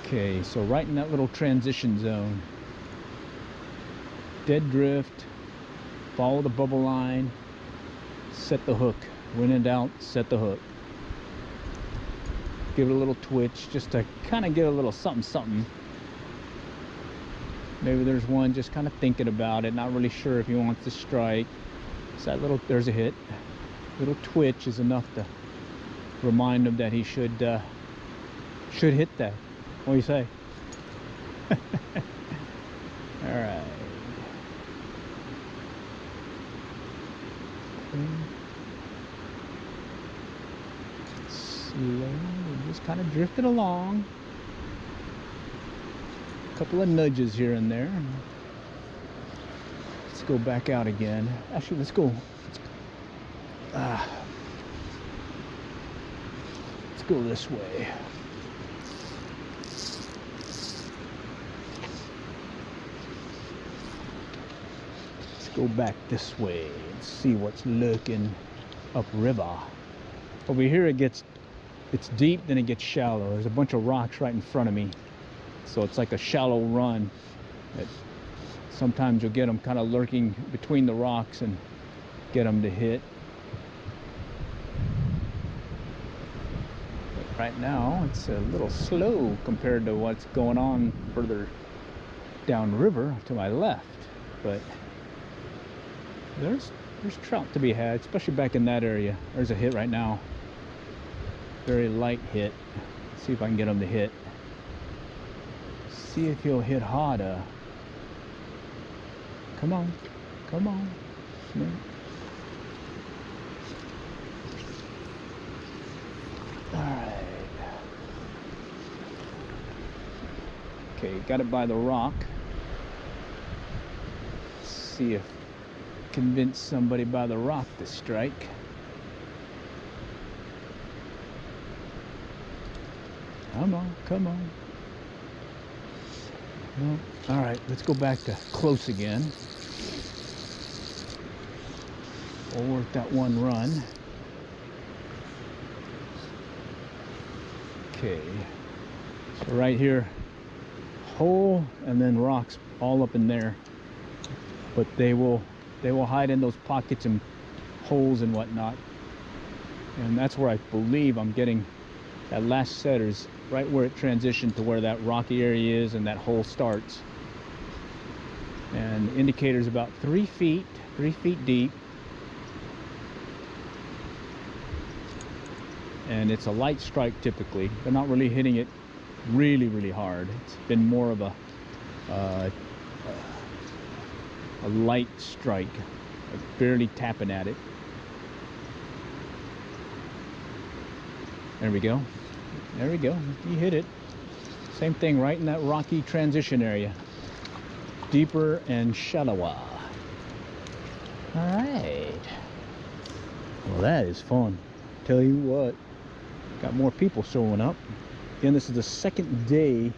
Okay, so right in that little transition zone. Dead drift. Follow the bubble line. Set the hook. When in doubt, set the hook. Give it a little twitch just to kind of get a little something. Maybe there's one just kind of thinking about it, not really sure if he wants to strike. So that little, there's a hit. Little twitch is enough to remind him that he should hit that. What do you say? All right. Slow, just kind of drifted along. A couple of nudges here and there. Let's go back out again. Actually, let's go. Let's go this way. Let's go back this way and see what's lurking upriver. Over here it's deep, then it gets shallow. There's a bunch of rocks right in front of me, so it's like a shallow run. Sometimes you'll get them kind of lurking between the rocks and get them to hit. But right now it's a little slow compared to what's going on further downriver to my left, but there's trout to be had, especially back in that area. There's a hit right now. Very light hit. Let's see if I can get him to hit. See if he'll hit harder. Come on. Alright. Okay, got it by the rock. Let's see if convince somebody by the rock to strike. Come on. No. All right, let's go back to close again. We'll work that one run. Okay, so right here, hole and then rocks all up in there, but they will hide in those pockets and holes and whatnot, and that's where I believe I'm getting that last setter's right where it transitioned to where that rocky area is and that hole starts. And the indicator's about 3 feet deep, and it's a light strike typically. They're not really hitting it really hard. It's been more of a light strike, barely tapping at it. There we go. You hit it. Same thing right in that rocky transition area. Deeper and shallower. All right. Well, that is fun. Tell you what, got more people showing up. Again, this is the second day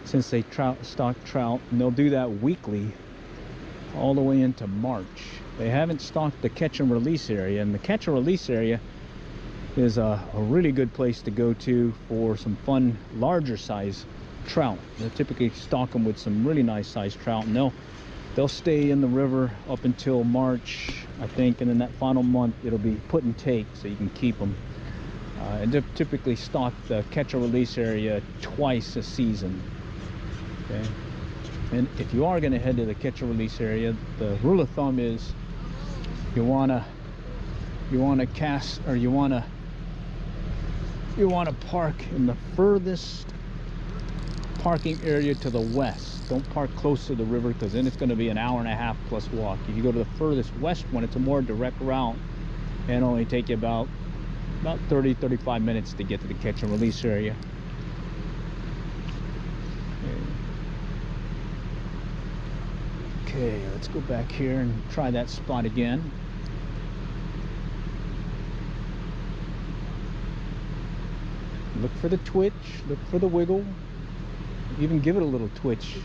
since they stocked trout, and they'll do that weekly all the way into March. They haven't stocked the catch and release area, and the catch and release area is a really good place to go to for some fun, larger size trout. They'll typically stock them with some really nice sized trout, and they'll stay in the river up until March, I think, and then that final month it'll be put and take, so you can keep them. And they typically stock the catch and release area twice a season. Okay, and if you are going to head to the catch and release area, the rule of thumb is you want to cast, or you want to park in the furthest parking area to the west. Don't park close to the river, because then it's going to be an hour and a half plus walk. If you go to the furthest west one, it's a more direct route and only take you about 30-35 minutes to get to the catch and release area. Okay, let's go back here and try that spot again. Look for the twitch, look for the wiggle, even give it a little twitch.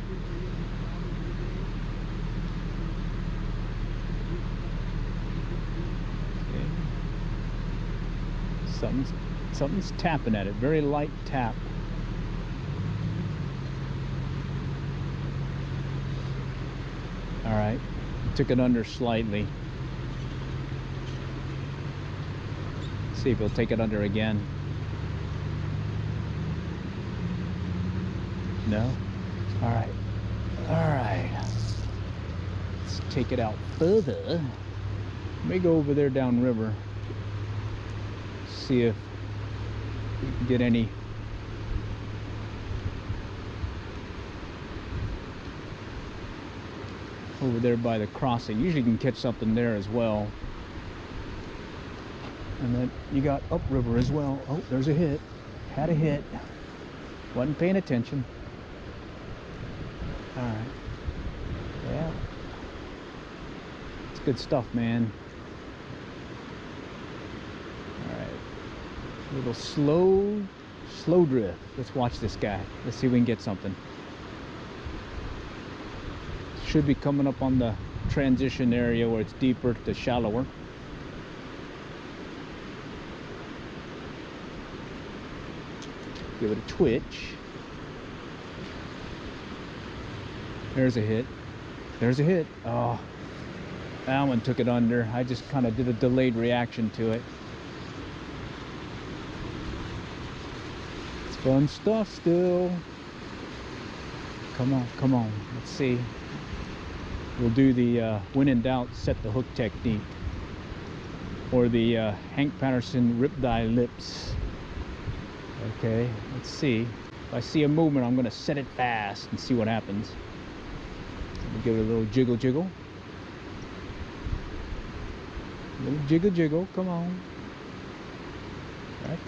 Okay. Something's tapping at it, very light tap. All right, took it under slightly. See if he'll take it under again. No? All right. Let's take it out further. Let me go over there downriver. See if we can get any. Over there by the crossing. Usually you can catch something there as well. And then you got upriver as well. Oh, there's a hit. Had a hit. Wasn't paying attention. All right. Yeah. It's good stuff, man. All right. A little slow drift. Let's watch this guy. Let's see if we can get something. Should be coming up on the transition area where it's deeper to shallower. Give it a twitch. There's a hit. There's a hit. Oh, that one took it under. I just kind of did a delayed reaction to it. It's fun stuff still. Come on. Let's see. We'll do the when in doubt, set the hook technique, or the Hank Patterson rip dye lips. Okay, let's see. If I see a movement, I'm gonna set it fast and see what happens. We'll give it a little jiggle. A little jiggle, come on. Right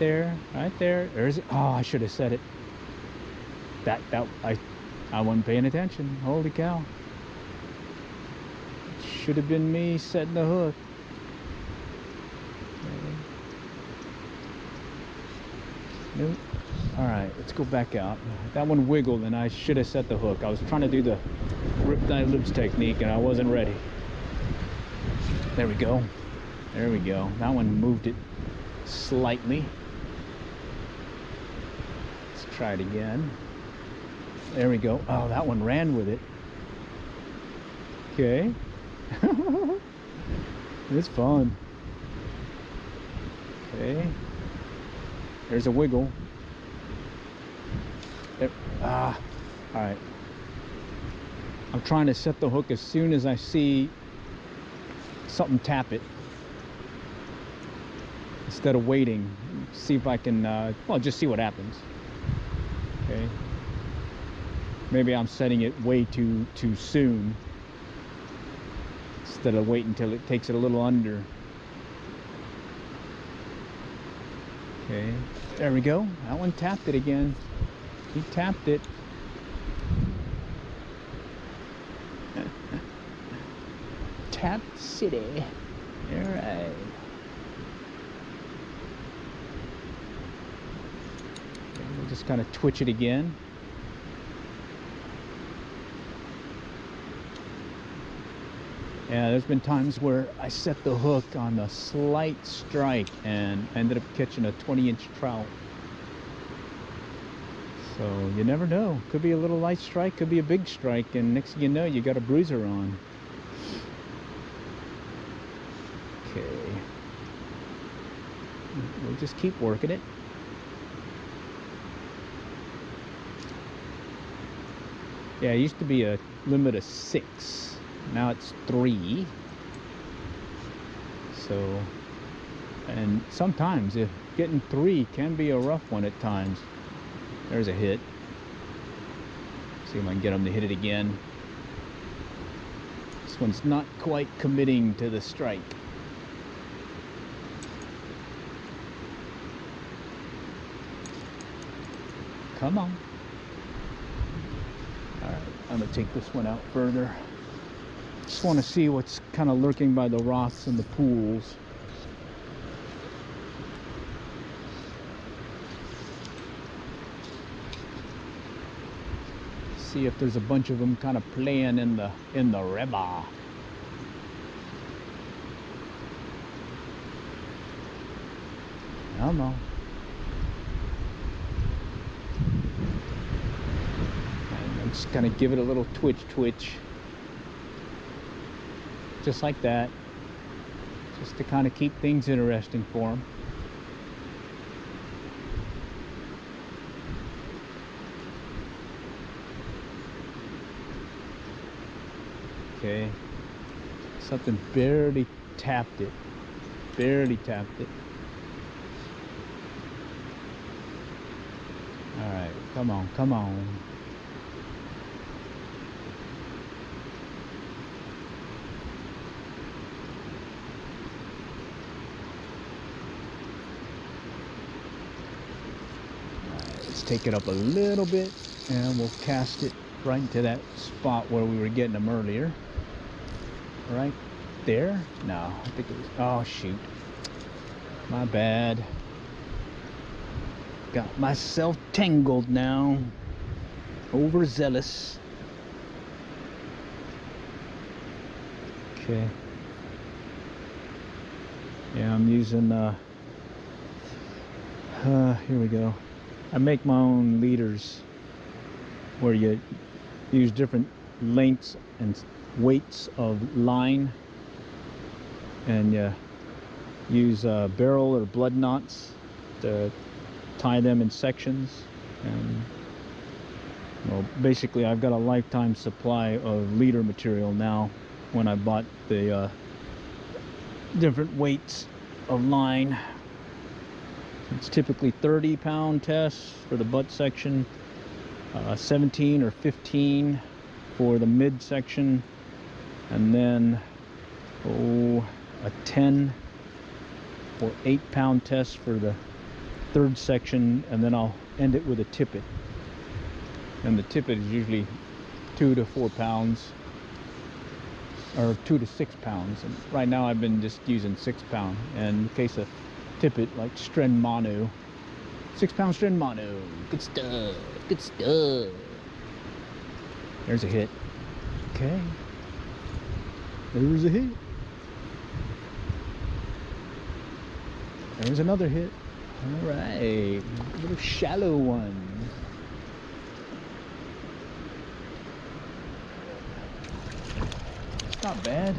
there. There's it. Oh, I should have set it. I wasn't paying attention. Holy cow. Should have been me setting the hook. Nope. All right, let's go back out. That one wiggled and I should have set the hook. I was trying to do the rip dye lips technique and I wasn't ready. There we go. That one moved it slightly. Let's try it again. There we go. Oh, that one ran with it. Okay. It's fun. Okay. There's a wiggle. There. All right. I'm trying to set the hook as soon as I see something tap it, instead of waiting. See if I can, well, just see what happens. Okay. Maybe I'm setting it way too soon, instead of waiting until it takes it a little under. Okay, there we go. That one tapped it again. He tapped it. Tap City. All right. Okay, we'll just kind of twitch it again. Yeah, there's been times where I set the hook on a slight strike and ended up catching a 20-inch trout. So you never know. Could be a little light strike, could be a big strike, and next thing you know, you got a bruiser on. Okay. We'll just keep working it. Yeah, it used to be a limit of 6. Now it's 3. So, and sometimes if getting 3 can be a rough one at times. There's a hit. See if I can get him to hit it again. This one's not quite committing to the strike. Come on. Alright, I'm going to take this one out further. Just want to see what's kind of lurking by the rocks and the pools. See if there's a bunch of them kind of playing in the river. Come on. And I'm just gonna give it a little twitch. Just like that. Just to kind of keep things interesting for them. Okay. Something barely tapped it. Barely tapped it. Alright, come on, come on. Let's take it up a little bit and we'll cast it right into that spot where we were getting them earlier. Right there? No, I think it was, oh shoot. My bad. Got myself tangled now. Overzealous. Okay. Yeah, I'm using here we go. I make my own leaders where you use different lengths and weights of line, and you use barrel or blood knots to tie them in sections. And well, basically I've got a lifetime supply of leader material now when I bought the different weights of line. It's typically 30-pound tests for the butt section, 17 or 15 for the mid section, and then a 10 or 8-pound test for the third section, and then I'll end it with a tippet. And the tippet is usually 2 to 4 pounds, or 2 to 6 pounds. And right now I've been just using 6-pound. And in case of tippet, like Stren Mono, 6-pound Stren Mono. Good stuff. Good stuff. There's a hit. Okay. There's a hit. There's another hit. All right. A little shallow one. It's not bad.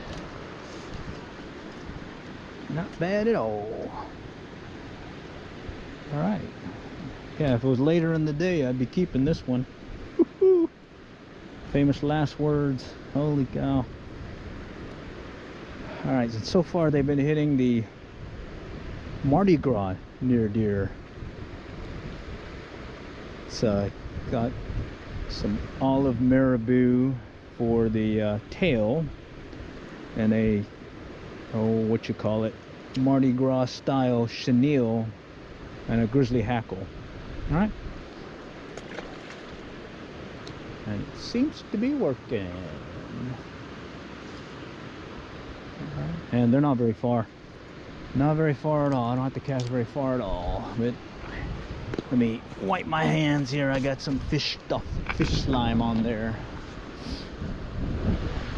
Not bad at all. All right. Yeah, if it was later in the day, I'd be keeping this one. Woo-hoo. Famous last words. Holy cow. All right, so far they've been hitting the Mardi Gras near deer. So got some olive marabou for the tail, and a what you call it, Mardi Gras style chenille, and a grizzly hackle. All right, and it seems to be working. Right. And they're not very far. Not very far at all. I don't have to cast very far at all. But let me wipe my hands here. I got some fish stuff, fish slime on there.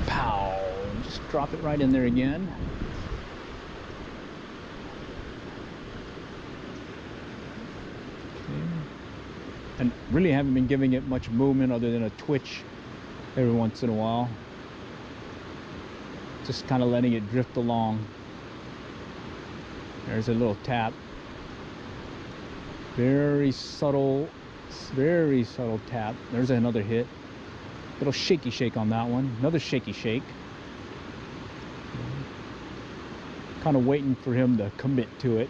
Pow! Just drop it right in there again. Okay. And really haven't been giving it much movement other than a twitch every once in a while. Just kind of letting it drift along. There's a little tap. Very subtle tap. There's another hit. Little shaky shake on that one. Another shaky shake. Kind of waiting for him to commit to it.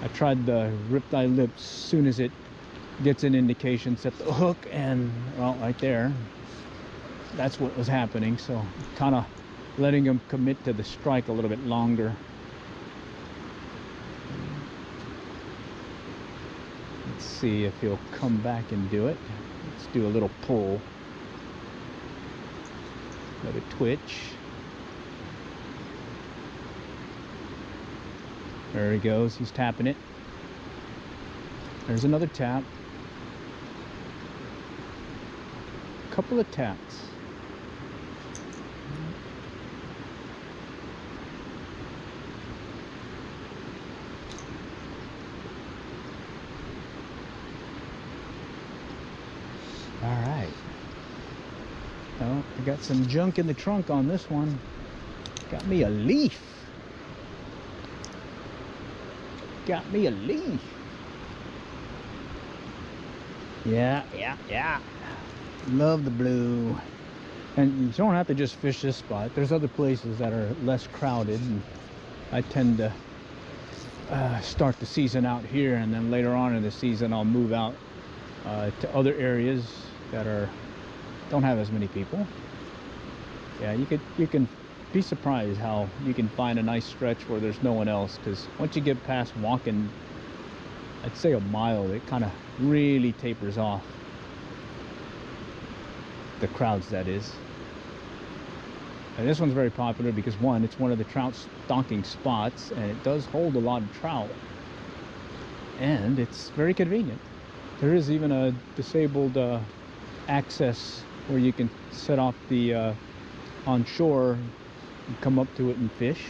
I tried the riptide lip as soon as it gets an indication, set the hook, and well, right there, that's what was happening. So kind of letting him commit to the strike a little bit longer. Let's see if he'll come back and do it. Let's do a little pull. Let it twitch. There he goes. He's tapping it. There's another tap. Couple of taps. All right. Oh, I got some junk in the trunk on this one. Got me a leaf. Got me a leaf. Yeah. Love the blue. And you don't have to just fish this spot. There's other places that are less crowded, and I tend to start the season out here, and then later on in the season I'll move out to other areas that don't have as many people. Yeah, you can be surprised how you can find a nice stretch where there's no one else, because once you get past walking, I'd say a mile, it kind of really tapers off. The crowds, that is. And this one's very popular because, one, it's one of the trout stonking spots, and it does hold a lot of trout, and it's very convenient. There is even a disabled access where you can set off the on shore and come up to it and fish.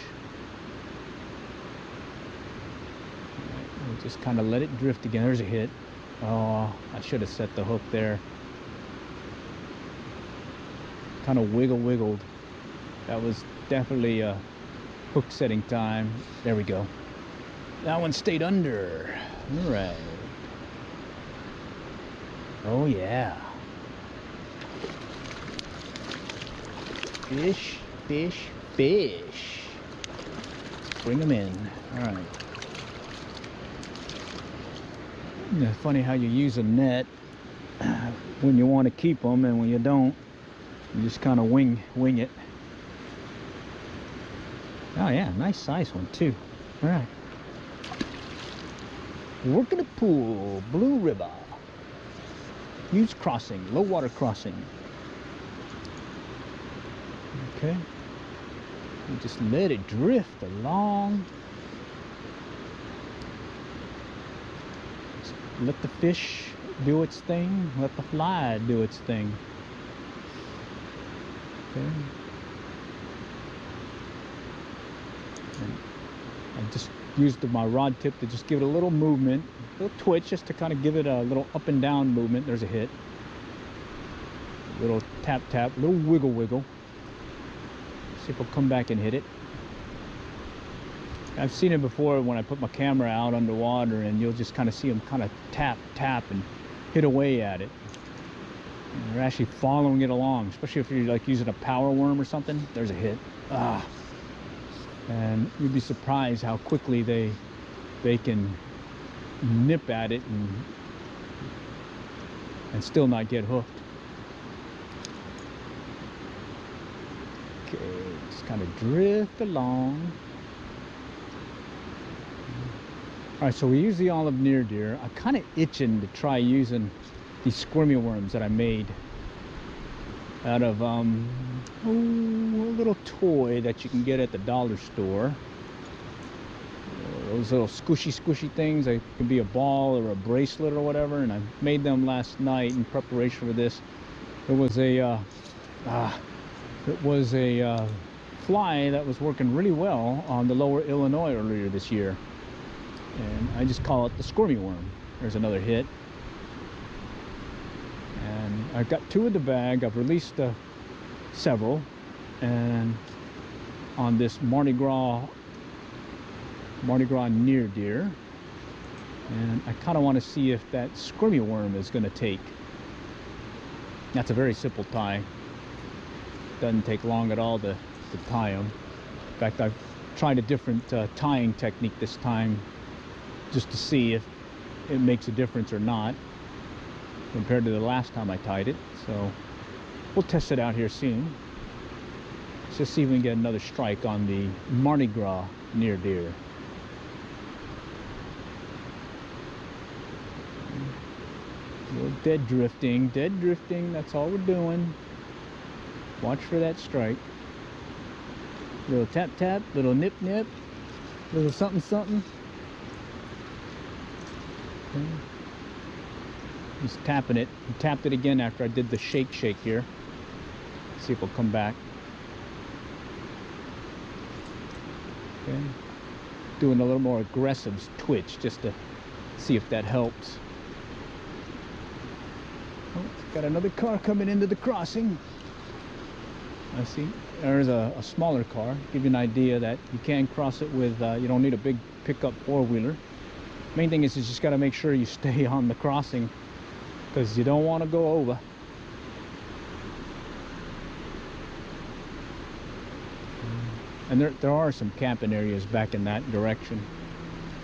We'll just kind of let it drift again. There's a hit. Oh, I should have set the hook there. Kind of wiggled. That was definitely a hook setting time. There we go. That one stayed under. All right. Oh yeah. Fish. Let's bring them in. All right. It's funny how you use a net when you want to keep them, and when you don't, you just kind of wing it. Oh yeah, nice size one too. All right. Working a pool, blue ribba. Huge crossing, low water crossing. Okay. You just let it drift along. Just let the fish do its thing. Let the fly do its thing. Okay. And I just used my rod tip to just give it a little movement, a little twitch, just to kind of give it a little up and down movement. There's a hit. A little tap, a little wiggle. See if I'll come back and hit it. I've seen it before when I put my camera out underwater, and you'll just kind of see them kind of tap and hit away at it. And they're actually following it along, especially if you're like using a power worm or something. There's a hit. And you'd be surprised how quickly they can nip at it and still not get hooked. Okay, just kind of drift along. All right, so we use the olive near deer. I'm kind of itching to try using these squirmy worms that I made out of a little toy that you can get at the dollar store. Those little squishy things. They can be a ball or a bracelet or whatever, and I made them last night in preparation for this. It was a It was a fly that was working really well on the lower Illinois earlier this year. And I just call it the squirmy worm. There's another hit. And I've got 2 in the bag. I've released several. And on this Mardi Gras near deer. And I kind of want to see if that squirmy worm is going to take. That's a very simple tie. Doesn't take long at all to tie them. In fact, I've tried a different tying technique this time just to see if it makes a difference or not compared to the last time I tied it. So we'll test it out here soon. Let's just see if we can get another strike on the Mardi Gras near deer. A little dead drifting, that's all we're doing. Watch for that strike. Little tap tap, little nip nip, little something something. Okay. Just tapping it. I tapped it again after I did the shake here. See if it'll come back. Okay. Doing a little more aggressive twitch just to see if that helps. Oh, got another car coming into the crossing. I see there's a smaller car. Give you an idea that you can cross it with, you don't need a big pickup 4-wheeler. Main thing is you just got to make sure you stay on the crossing because you don't want to go over. And there are some camping areas back in that direction.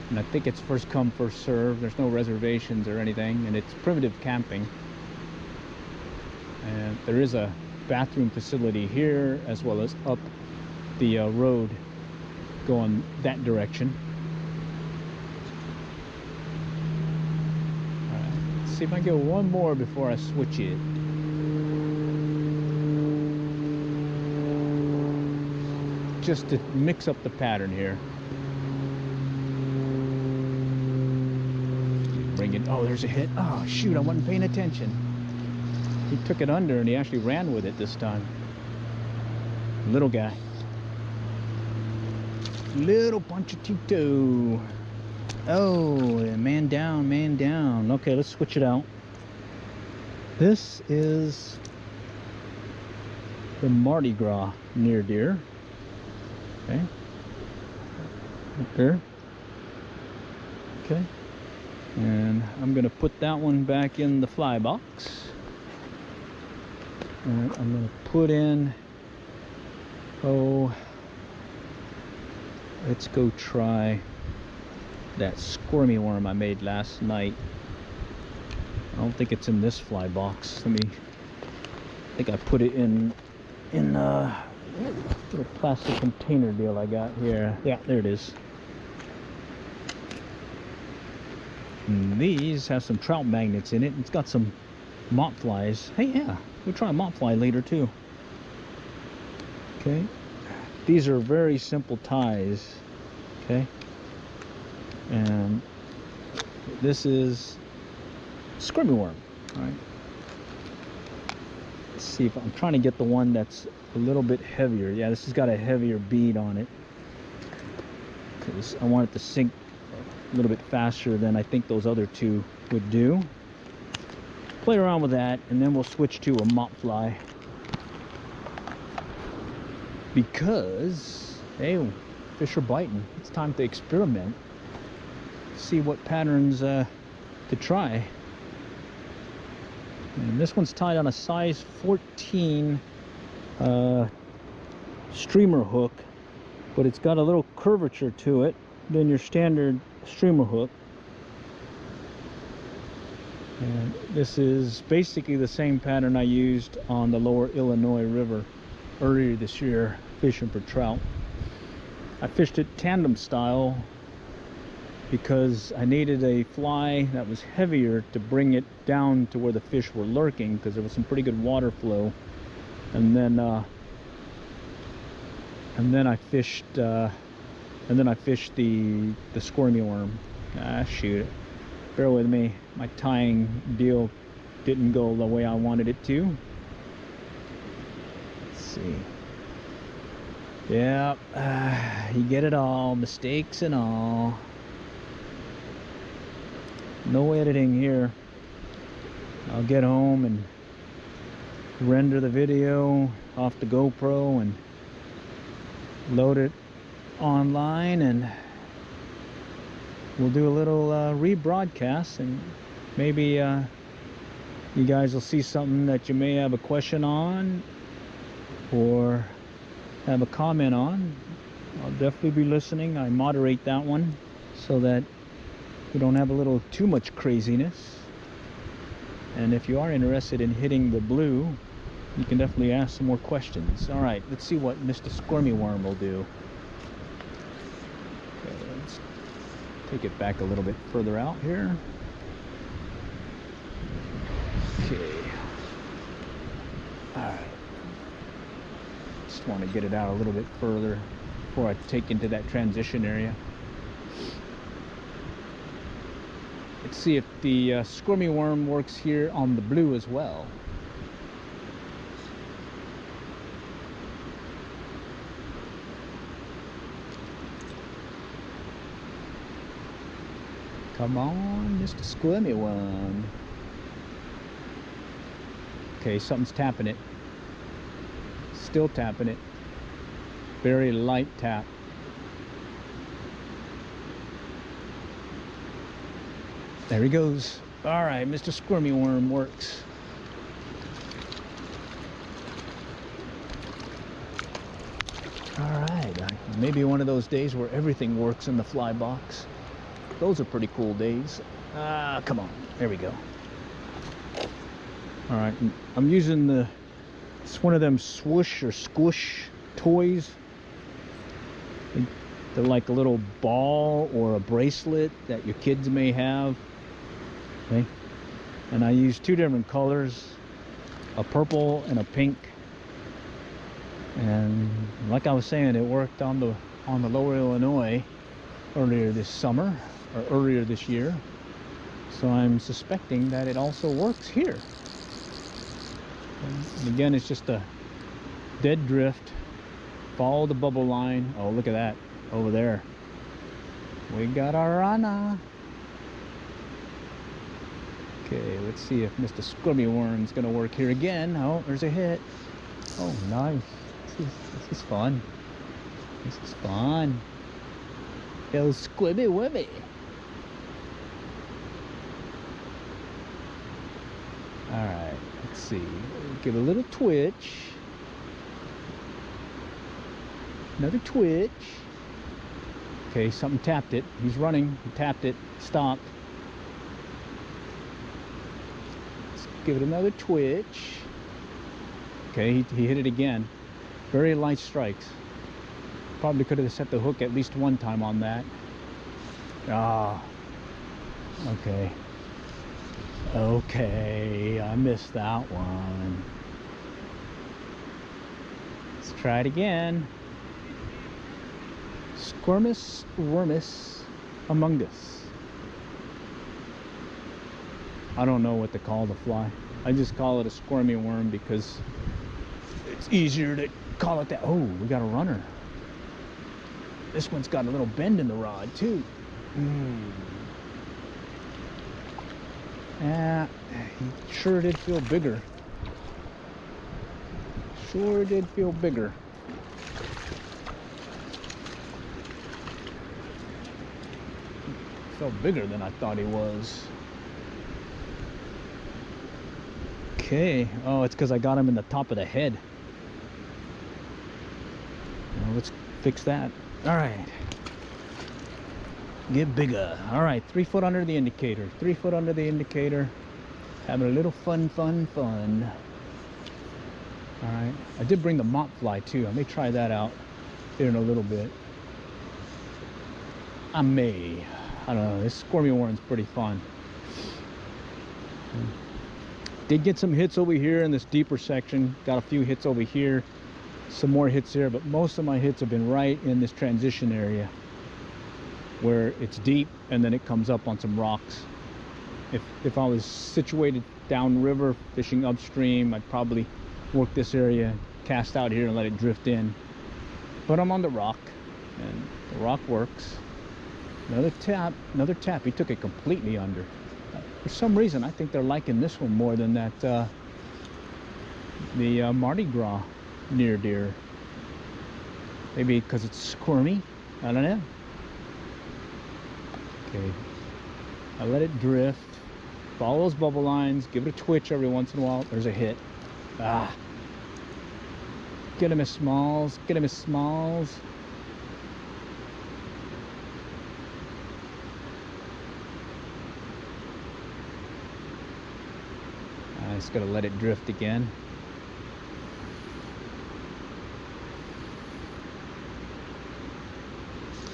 And I think it's first come, first serve. There's no reservations or anything, and it's primitive camping. And there is a bathroom facility here as well as up the road going that direction. All right, let's see if I can get one more before I switch it. Just to mix up the pattern here. Bring it. Oh, there's a hit. Oh shoot, I wasn't paying attention. He took it under and he actually ran with it this time. Little guy. Little Ponchitito. Oh, man down, man down. Okay, let's switch it out. This is the Mardi Gras near deer. Okay. Right there. Okay. And I'm going to put that one back in the fly box. And I'm going to put in, let's go try that squirmy worm I made last night. I don't think it's in this fly box. I think I put it in a little plastic container deal I got here. Yeah, there it is. And these have some trout magnets in it. It's got some mop flies. Hey, yeah. We'll try a mop fly later too. Okay, these are very simple ties. Okay, and this is squirmy worm. All right, let's see if I'm trying to get the one that's a little bit heavier. Yeah, this has got a heavier bead on it because I want it to sink a little bit faster than I think those other two would do. Play around with that, and then we'll switch to a mop fly because hey, fish are biting. It's time to experiment, see what patterns to try. And this one's tied on a size 14 streamer hook, but it's got a little curvature to it than your standard streamer hook. And this is basically the same pattern I used on the lower Illinois River earlier this year fishing for trout. I fished it tandem style because I needed a fly that was heavier to bring it down to where the fish were lurking because there was some pretty good water flow. And then I fished the squirmy worm. Ah, shoot it. Bear with me, my tying deal didn't go the way I wanted it to. Let's see. Yeah, you get it all, mistakes and all. No editing here. I'll get home and render the video off the GoPro and load it online, and we'll do a little rebroadcast, and maybe you guys will see something that you may have a question on or have a comment on. I'll definitely be listening. I moderate that one so that we don't have a little too much craziness. And if you are interested in hitting the blue, you can definitely ask some more questions. All right, let's see what Mr. Squirmy Worm will do. Okay, let's take it back a little bit further out here. Okay. All right. Just want to get it out a little bit further before I take into that transition area. Let's see if the squirmy worm works here on the blue as well. Come on, Mr. Squirmy Worm. Okay, something's tapping it. Still tapping it. Very light tap. There he goes. All right, Mr. Squirmy Worm works. All right, maybe one of those days where everything works in the fly box. Those are pretty cool days. Come on, there we go. All right, I'm using it's one of them swoosh or squish toys. They're like a little ball or a bracelet that your kids may have. Okay, and I use two different colors, a purple and a pink. And like I was saying, it worked on the Lower Illinois earlier this summer or earlier this year. So I'm suspecting that it also works here. And again, it's just a dead drift. Follow the bubble line. Oh, look at that over there. We got our Rana. Okay, let's see if Mr. Squirmy Worm's gonna work here again. Oh, there's a hit. Oh, nice. This is fun. This is fun. Yo, Squirmy Wormy. Alright, let's see. Give it a little twitch. Another twitch. Okay, something tapped it. He's running. He tapped it. Stopped. Let's give it another twitch. Okay, he hit it again. Very light strikes. Probably could have set the hook at least one time on that. Ah. Okay. Okay, I missed that one. Let's try it again. Squirmus wormus among us. I don't know what to call the fly. I just call it a squirmy worm because it's easier to call it that. Oh, we got a runner. This one's got a little bend in the rod too. Yeah, he sure did feel bigger. Sure did feel bigger. Felt bigger than I thought he was. Okay. Oh, it's because I got him in the top of the head. Well, let's fix that. All right. Get bigger. All right, 3 foot under the indicator. 3 foot under the indicator. Having a little fun. All right. I did bring the mop fly too. I may try that out here in a little bit. I don't know. This squirmy worm's pretty fun. Did get some hits over here in this deeper section. Got a few hits over here. Some more hits here, but most of my hits have been right in this transition area where it's deep and then it comes up on some rocks. If I was situated downriver fishing upstream, I'd probably work this area, cast out here and let it drift in. But I'm on the rock, and the rock works. Another tap, another tap. He took it completely under. For some reason, I think they're liking this one more than that, the Mardi Gras near deer. Maybe because it's squirmy. I don't know. Okay. I let it drift. Follow those bubble lines. Give it a twitch every once in a while. There's a hit. Ah. Get him, Miss Smalls. Get him, Miss Smalls. I just gotta let it drift again.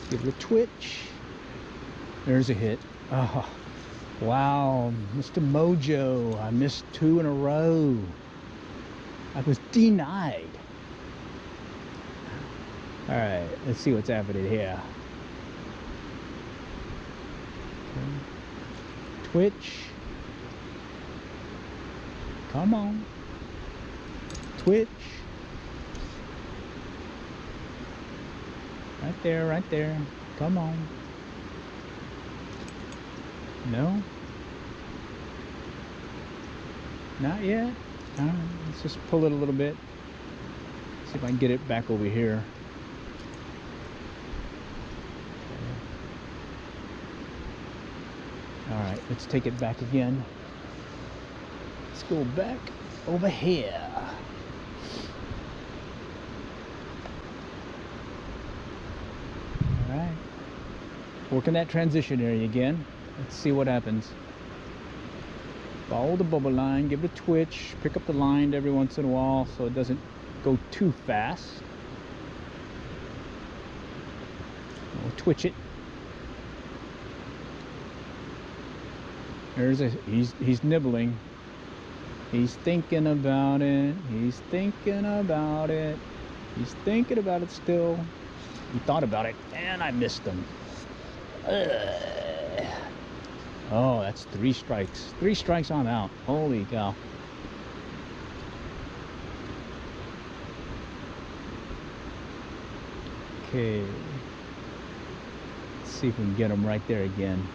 Give it a twitch. There's a hit. Oh, wow, Mr. Mojo. I missed 2 in a row. I was denied. All right, let's see what's happening here. Okay. Twitch. Come on. Twitch. Right there, right there. Come on. No? Not yet. All right, let's just pull it a little bit. See if I can get it back over here. All right, let's take it back again. Let's go back over here. All right. Working that transition area again. Let's see what happens. Follow the bubble line, give it a twitch, pick up the line every once in a while so it doesn't go too fast. We'll twitch it. There's a he's nibbling. He's thinking about it. He's thinking about it. He's thinking about it still. He thought about it and I missed him. Oh, that's 3 strikes. 3 strikes, I'm out. Holy cow. Okay. Let's see if we can get him right there again.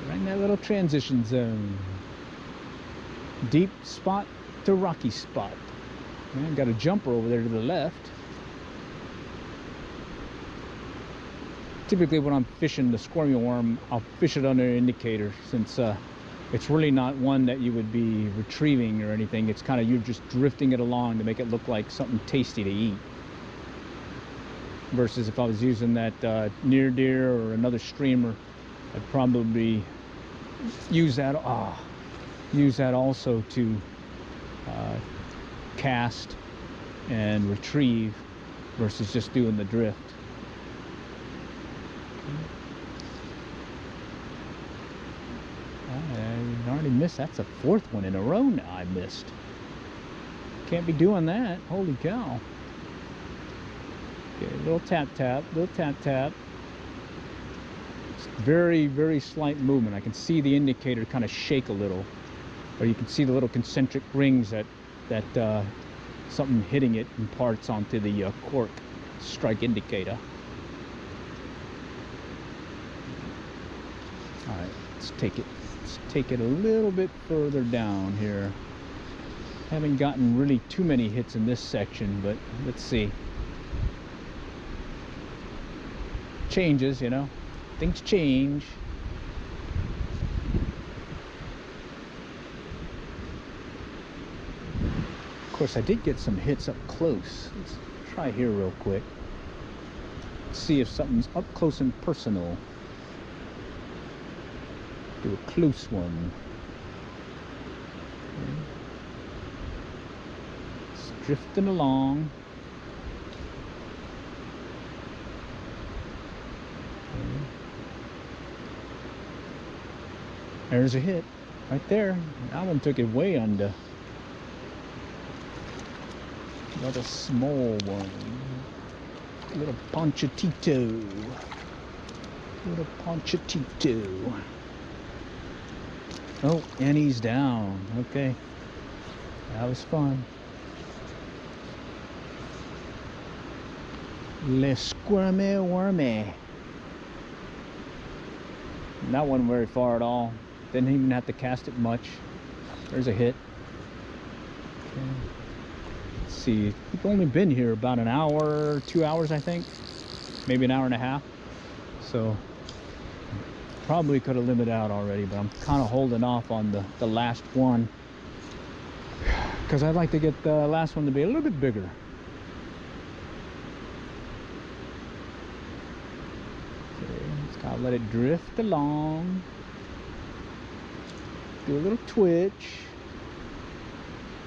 Right in that little transition zone. Deep spot to rocky spot. And got a jumper over there to the left. Typically when I'm fishing the squirmy worm, I'll fish it under an indicator since it's really not one that you would be retrieving or anything. It's kind of, you're just drifting it along to make it look like something tasty to eat. Versus if I was using that near deer or another streamer, I'd probably use that also to cast and retrieve versus just doing the drift. I already missed. That's the 4th one in a row now I missed. Can't be doing that. Holy cow. Okay, little tap tap, little tap tap. It's very, very slight movement. I can see the indicator kind of shake a little. Or you can see the little concentric rings that something hitting it imparts onto the cork strike indicator. All right, let's take it a little bit further down here. Haven't gotten really too many hits in this section, but let's see. Changes, you know, things change. Of course, I did get some hits up close. Let's try here real quick. See if something's up close and personal. Do a close one. Okay. It's drifting along. Okay. There's a hit right there. That one took it way under. Another small one. A little ponchatito. Little ponchatito. Oh, and he's down. Okay. That was fun. Le squirmy wormy. Not one very far at all. Didn't even have to cast it much. There's a hit. Okay. Let's see. We've only been here about an hour, 2 hours, I think. Maybe an hour and a half. So probably could have limited out already, but I'm kind of holding off on the last one because I'd like to get the last one to be a little bit bigger. Okay, just gotta let it drift along. Do a little twitch.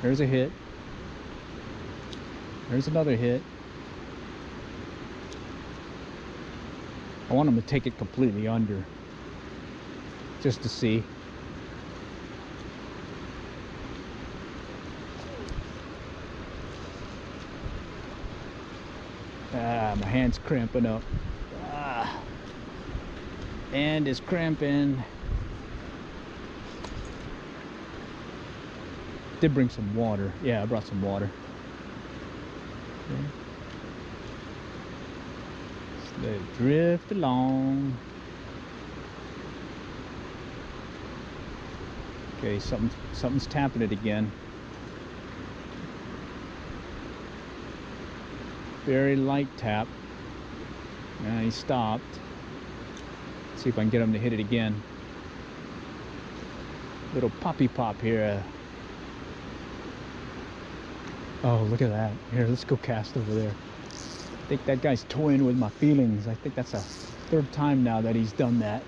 There's a hit. There's another hit. I want him to take it completely under, just to see. My hand's cramping up. And is cramping. Did bring some water. Yeah, I brought some water. Okay. Let it drift along. Okay, something's tapping it again. Very light tap. And he stopped. Let's see if I can get him to hit it again. Little poppy pop here. Oh, look at that. Here, let's go cast over there. I think that guy's toying with my feelings. I think that's the third time now that he's done that.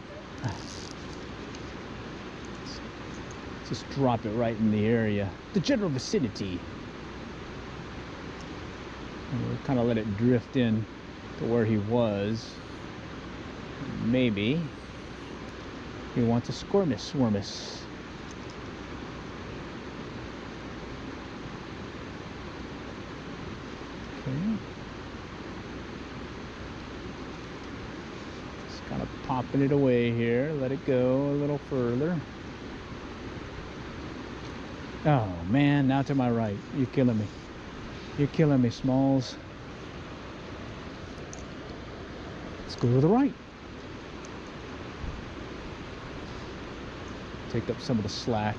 Just drop it right in the area, the general vicinity. And we'll kind of let it drift in to where he was. Maybe he wants a squirmus. Okay. Just kind of popping it away here. Let it go a little further. Oh man, now to my right. You're killing me. You're killing me, Smalls. Let's go to the right. Take up some of the slack.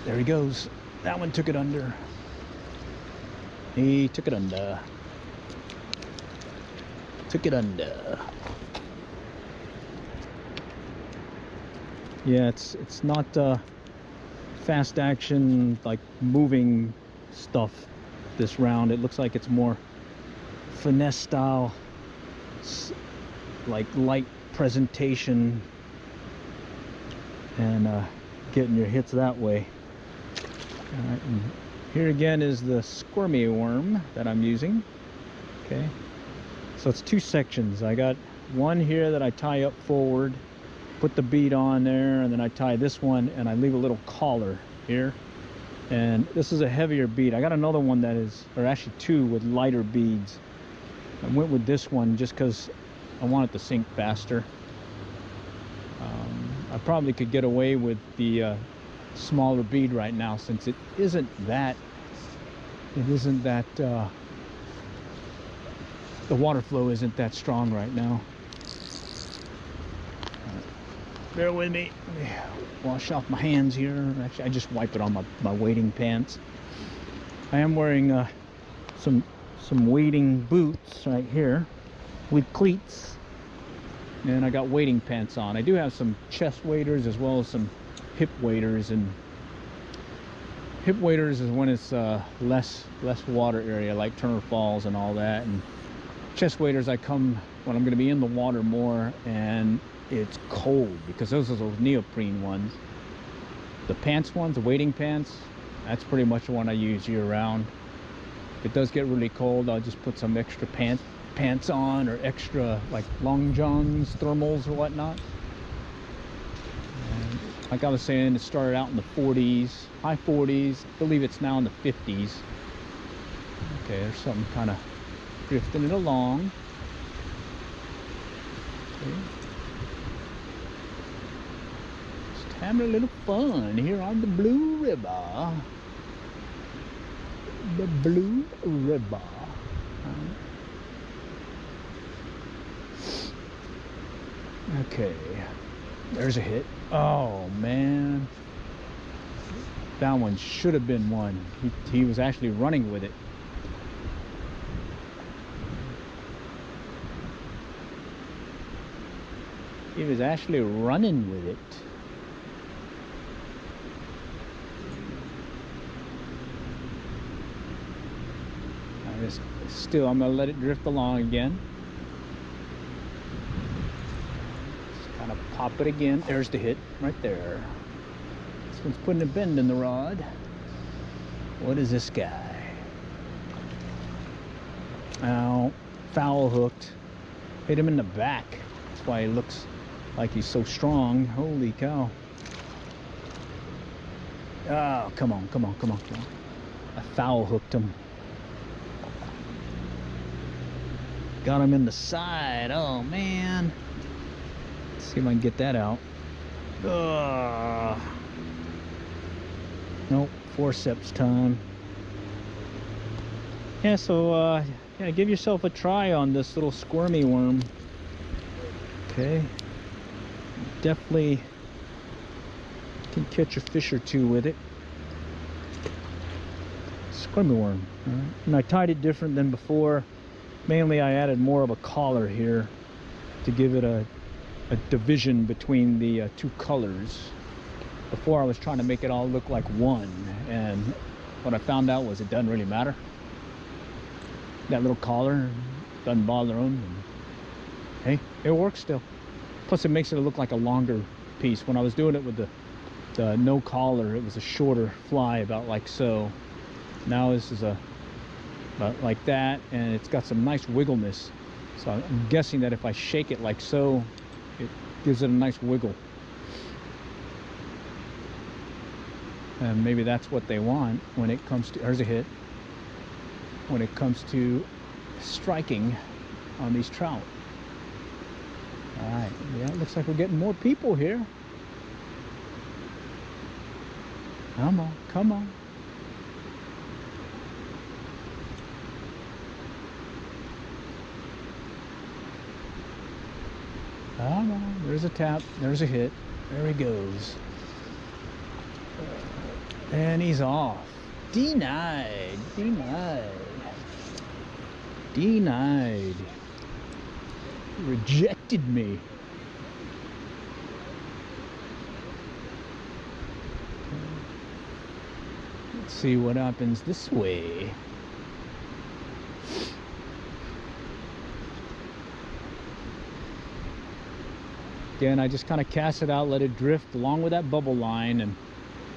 There he goes. That one took it under. He took it under. Took it under. Yeah, it's not fast action, like moving stuff this round. It looks like it's more finesse style, like light presentation and getting your hits that way. All right, and here again is the squirmy worm that I'm using. Okay, so it's two sections. I got one here that I tie up forward, put the bead on there, and then I tie this one and I leave a little collar here. And this is a heavier bead. I got another one that is, or actually two with lighter beads. I went with this one just because I want it to sink faster. I probably could get away with the smaller bead right now, since it isn't that the water flow isn't that strong right now. Bear with me. Let me wash off my hands here. Actually, I just wipe it on my wading pants. I am wearing some wading boots right here with cleats, and I got wading pants on. I do have some chest waders as well as some hip waders, and hip waders is when it's less water area, like Turner Falls and all that, and chest waders I come when I'm going to be in the water more and it's cold, because those are those neoprene ones. The pants ones, the wading pants, that's pretty much the one I use year round. If it does get really cold, I'll just put some extra pants on, or extra like long johns, thermals or whatnot. And like I was saying, it started out in the 40s, high 40s. I believe it's now in the 50s. Okay, there's something kind of drifting it along. Okay. Just Having a little fun here on the Blue River. The Blue River. Okay, there's a hit. Oh man, that one should have been one. He was actually running with it. He was actually running with it. Still, I'm gonna let it drift along again. Just kind of pop it again. There's the hit right there. This one's putting a bend in the rod. What is this guy? Oh, foul hooked. Hit him in the back. That's why he looks like he's so strong. Holy cow. Oh, come on, come on, come on, come on. I foul hooked him. Got him in the side. Oh man. Let's see if I can get that out. Nope, forceps time. Yeah, so yeah, give yourself a try on this little squirmy worm. Okay. Definitely can catch a fish or two with it. Squirmy worm. And I tied it different than before. Mainly I added more of a collar here to give it a division between the two colors. Before I was trying to make it all look like one, and what I found out was it doesn't really matter. That little collar doesn't bother them. And, hey, it works still. Plus it makes it look like a longer piece. When I was doing it with the no collar, it was a shorter fly, about like so. Now this is about like that, and it's got some nice wiggleness. So I'm guessing that if I shake it like so, it gives it a nice wiggle. And maybe that's what they want when it comes to, there's a hit, when it comes to striking on these trout. All right, yeah, it looks like we're getting more people here. Come on, come on. Come on, there's a tap, there's a hit, there he goes. And he's off. Denied, denied, denied. Rejected me. Let's see what happens this way. Again, I just kind of cast it out, let it drift along with that bubble line, and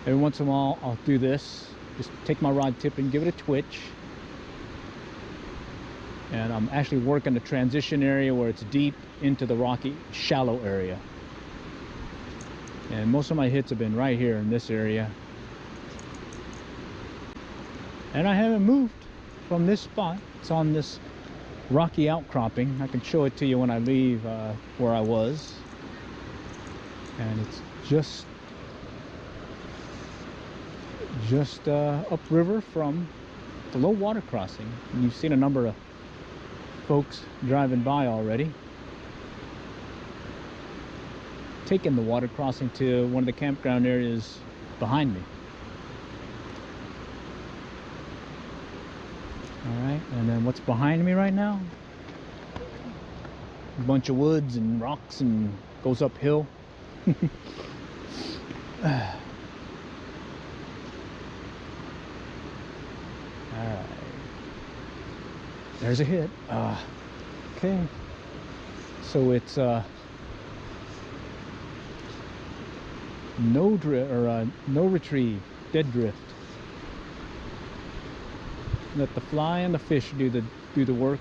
every once in a while I'll do this. Just take my rod tip and give it a twitch. And I'm actually working the transition area where it's deep into the rocky, shallow area. And most of my hits have been right here in this area. And I haven't moved from this spot. It's on this rocky outcropping. I can show it to you when I leave where I was. And it's just upriver from the low water crossing. And you've seen a number of folks driving by already, taking the water crossing to one of the campground areas behind me. All right, and then what's behind me right now? A bunch of woods and rocks, and goes uphill. Alright, there's a hit. Okay, so it's no drift, or no retrieve, dead drift. Let the fly and the fish do the work.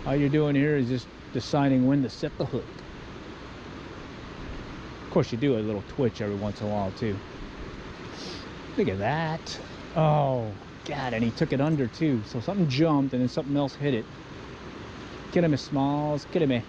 All you're doing here is just deciding when to set the hook. Of course, you do a little twitch every once in a while too. Look at that. Oh God, and he took it under too. So something jumped and then something else hit it. Get him, Smalls. Get him.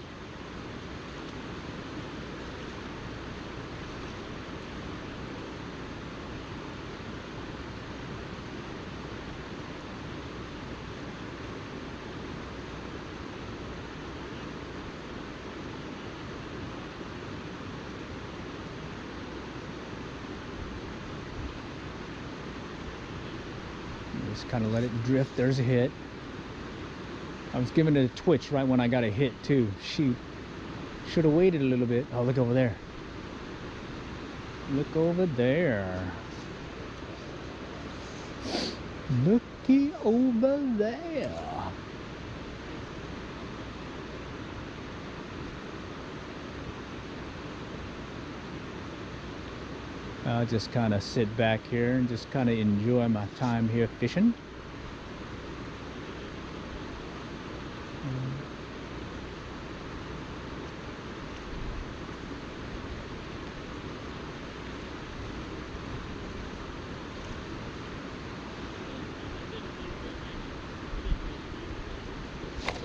Just kind of let it drift. There's a hit. I was giving it a twitch right when I got a hit too. Shoot. Should have waited a little bit. Oh, look over there. Look over there. Looky over there. I'll just kind of sit back here and just kind of enjoy my time here fishing.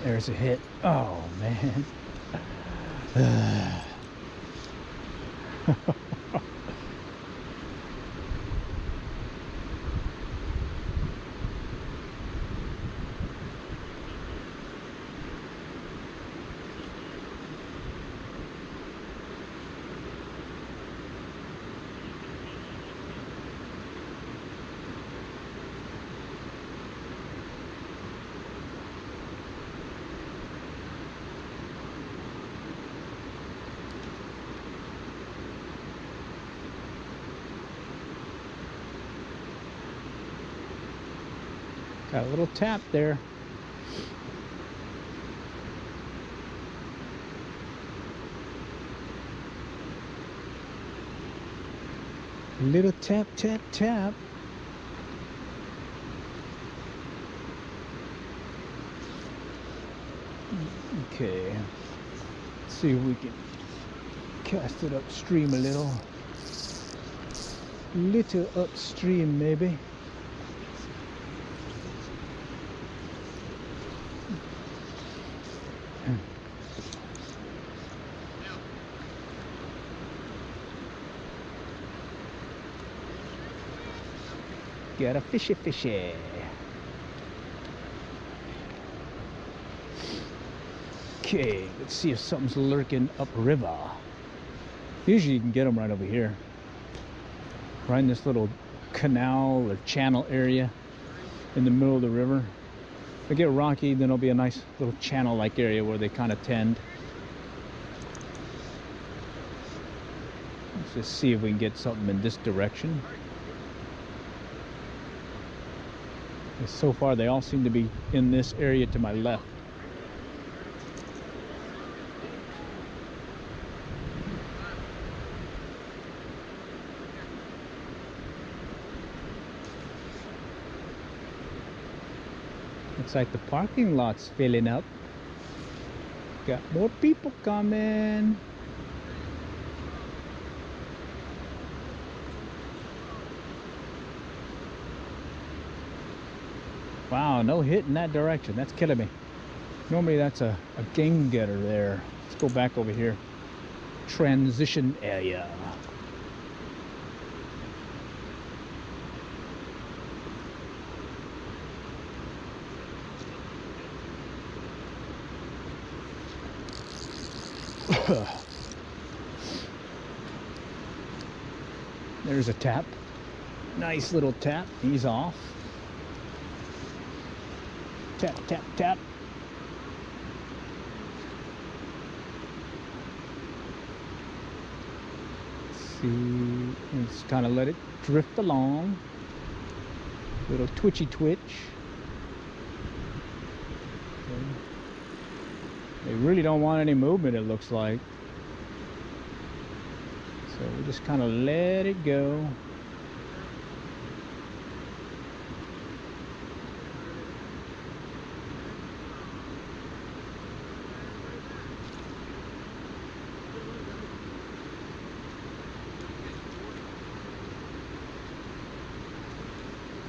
There's a hit. Oh, man. Got a little tap there. Little tap, tap, tap. Okay. Let's see if we can cast it upstream a little. Little upstream, maybe. Got a fishy fishy. Okay, let's see if something's lurking upriver. Usually you can get them right over here. Right in this little canal or channel area in the middle of the river. If they get rocky, then it'll be a nice little channel-like area where they kind of tend. Let's just see if we can get something in this direction. So far they all seem to be in this area to my left. Looks like the parking lot's filling up. Got more people coming. Wow, no hit in that direction. That's killing me. Normally that's a game getter there. Let's go back over here. Transition area. There's a tap. Nice little tap. He's off. Tap, tap, tap. Let's see. Just kind of let it drift along. Little twitchy twitch. Okay. They really don't want any movement, it looks like. So we just kind of let it go.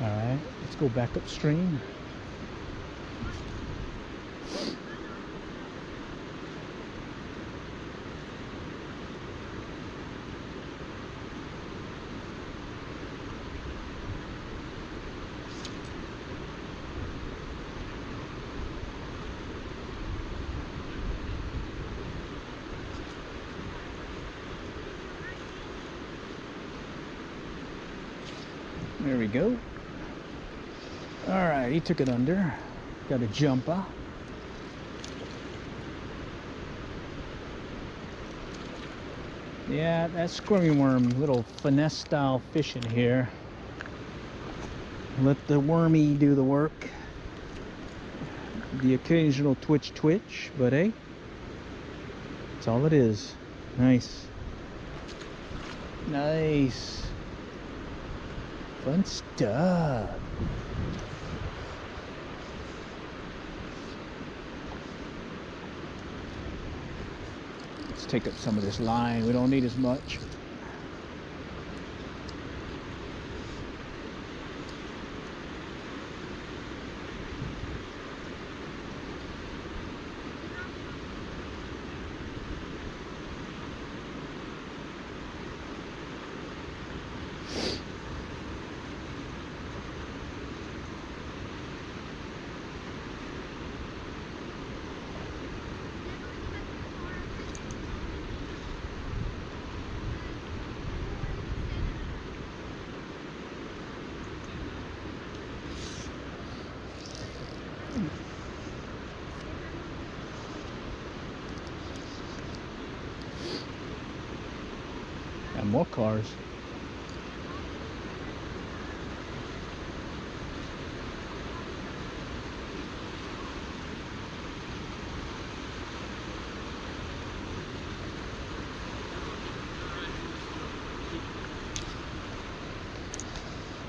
All right, let's go back upstream. There we go. All right, he took it under. Got a jumper. Yeah, that squirmy worm, little finesse style fishing here. Let the wormy do the work. The occasional twitch, but hey, that's all it is. Nice. Nice. Fun stuff. Let's take up some of this line. We don't need as much. Got more cars.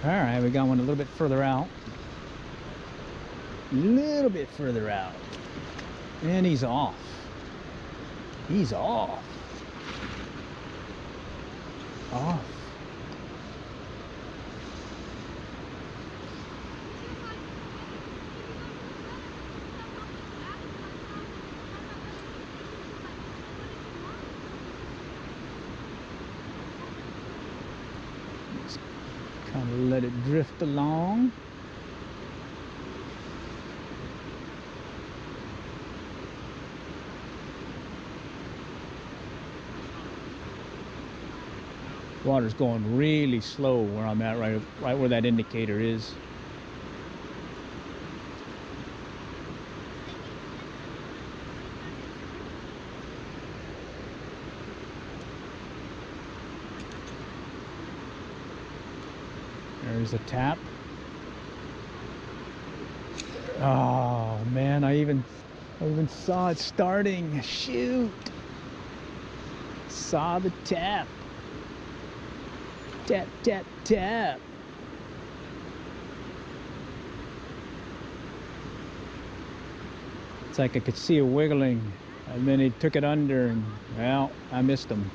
All right, we got one a little bit further out. A little bit further out. And he's off. He's off. Off. Just kind of let it drift along. Water's going really slow where I'm at, right where that indicator is. There's a tap. Oh man, I even saw it starting. Shoot! Saw the tap. Tap, tap, tap. It's like I could see it wiggling, and then he took it under, and well, I missed him.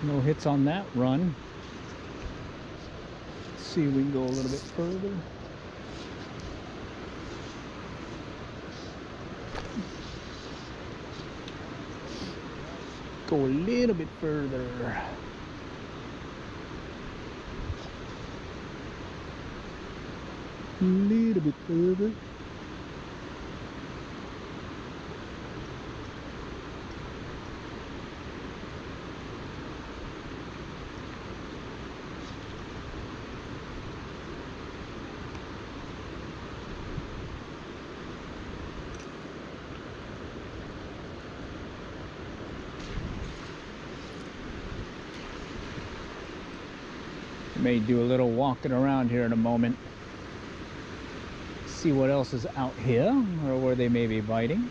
No hits on that run. Let's see if we can go a little bit further. Go a little bit further. A little bit further. May do a little walking around here in a moment. See what else is out here or where they may be biting.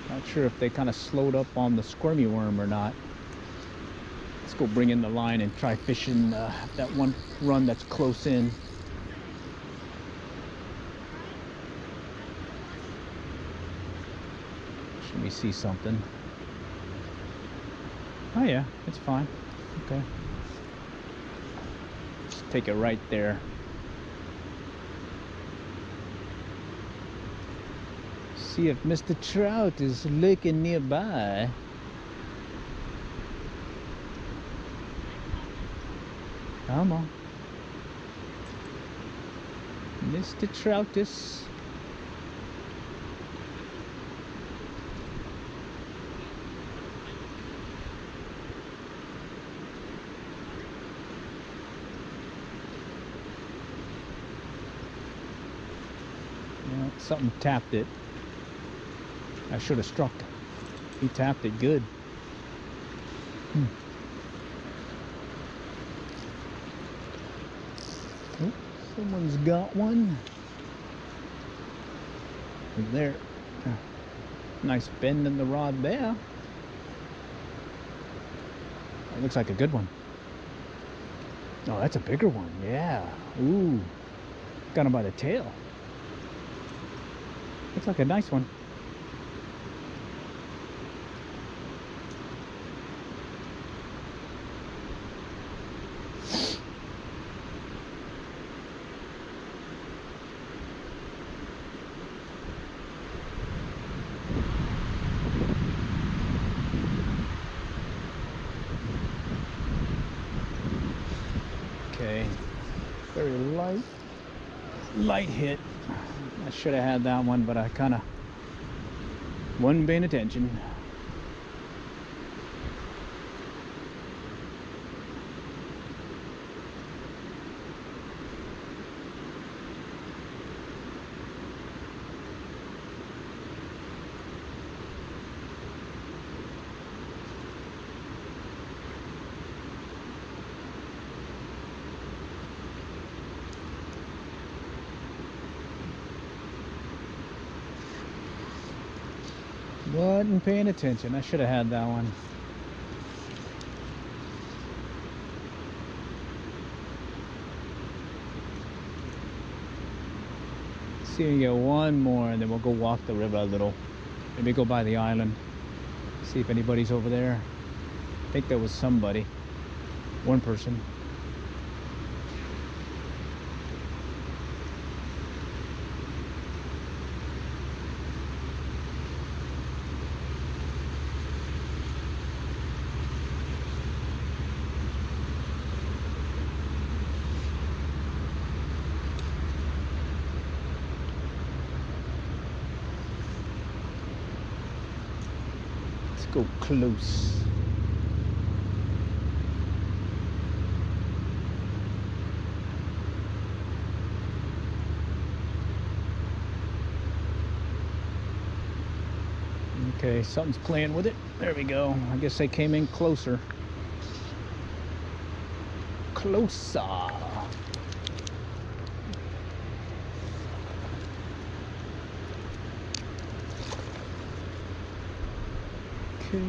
Not sure if they kind of slowed up on the squirmy worm or not. Let's go bring in the line and try fishing that one run that's close in. Should we see something? Oh yeah, it's fine. Okay. Just take it right there. See if Mr. Trout is lurking nearby. Come on. Mr. Troutus. Something tapped it. I should have struck. He tapped it good. Oh, someone's got one. There. Nice bend in the rod there. It looks like a good one. Oh, that's a bigger one. Yeah. Ooh. Got him by the tail. Looks like a nice one. Okay. Very light hit. I should have had that one, but I kind of wasn't paying attention. Wasn't paying attention. I should have had that one. See if we get one more and then we'll go walk the river a little. Maybe go by the island. See if anybody's over there. I think there was somebody. One person. Go close. Okay, something's playing with it. There we go. I guess they came in closer. Closer. Okay,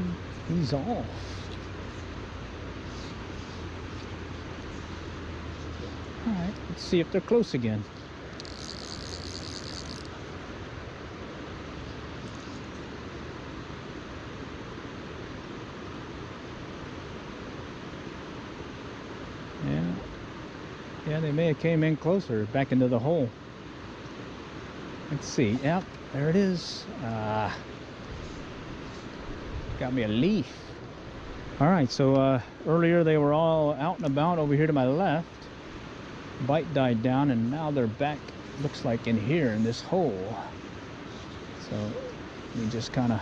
he's off. Alright, let's see if they're close again. Yeah, they may have came in closer, back into the hole. Let's see. Yep, there it is. Got me a leaf. All right, so earlier they were all out and about over here to my left. Bite died down, and now they're back, looks like in here in this hole. So we just kind of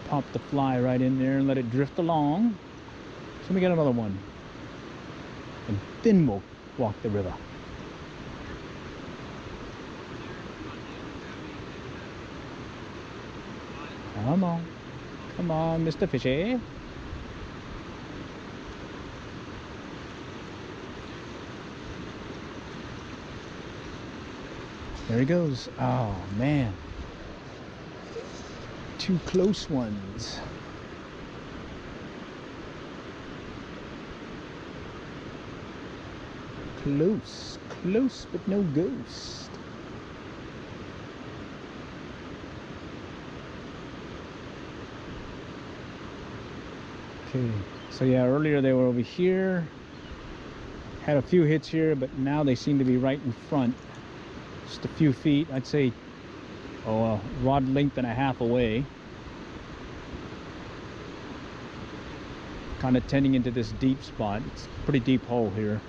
pop the fly right in there and let it drift along. So let me get another one, and then we'll walk the river. Come on, come on, Mr. Fishy. There he goes. Oh man, two close ones. Close, close, but no ghost. Okay, so yeah, earlier they were over here. Had a few hits here, but now they seem to be right in front. Just a few feet, I'd say, a rod length and a half away. Kind of tending into this deep spot. It's a pretty deep hole here.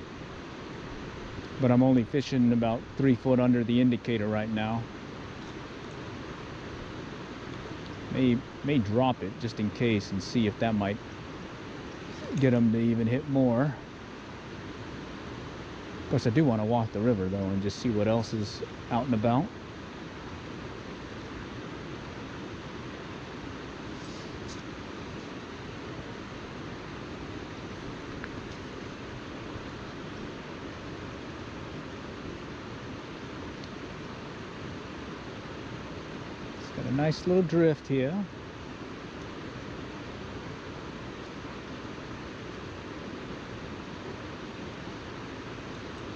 But I'm only fishing about 3 foot under the indicator right now. May drop it just in case and see if that might get them to even hit more. Of course, I do want to walk the river though and just see what else is out and about. It's got a nice little drift here.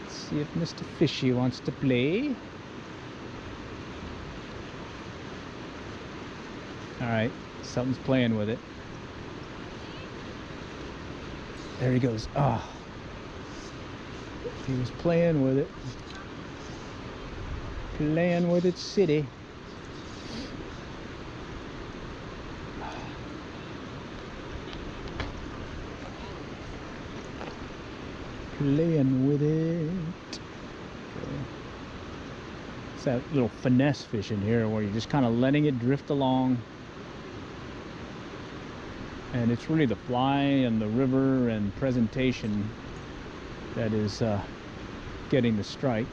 See if Mr. Fishy wants to play. Alright, something's playing with it. There he goes. Ah, he was playing with it. Playing with its city. Playing with it. Okay. It's that little finesse fishing here where you're just kind of letting it drift along, and it's really the fly and the river and presentation that is getting the strike.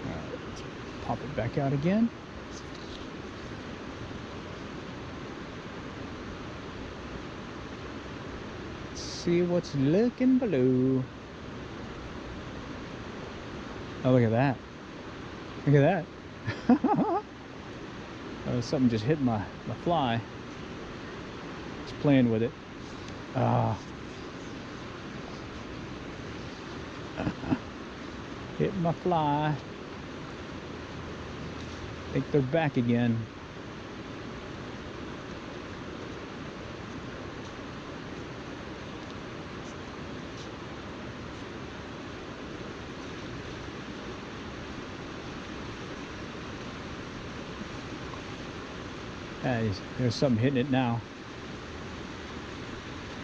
All right, let's pop it back out again. See what's lurking below. Oh, look at that. Look at that. Something just hit my fly. It's playing with it. Hit my fly. I think they're back again. There's something hitting it now.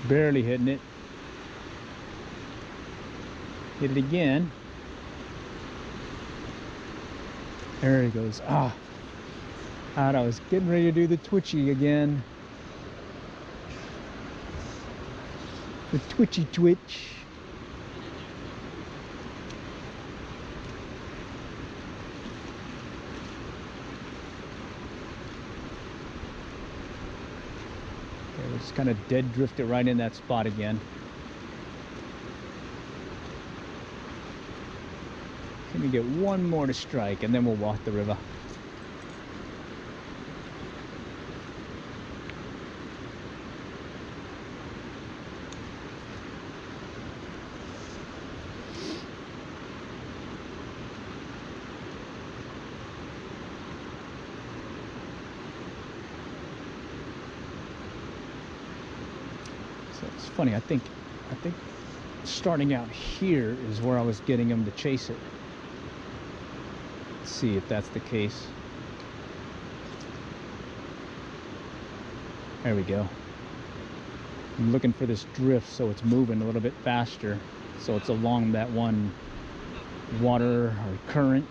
Barely hitting it. Hit it again. There he goes. Ah, I was getting ready to do the twitchy again. The twitchy twitch. Just kind of dead drift it right in that spot again. Let me get one more to strike and then we'll walk the river. So it's funny. I think starting out here is where I was getting him to chase it. Let's see if that's the case. There we go. I'm looking for this drift so it's moving a little bit faster, so it's along that one water or current.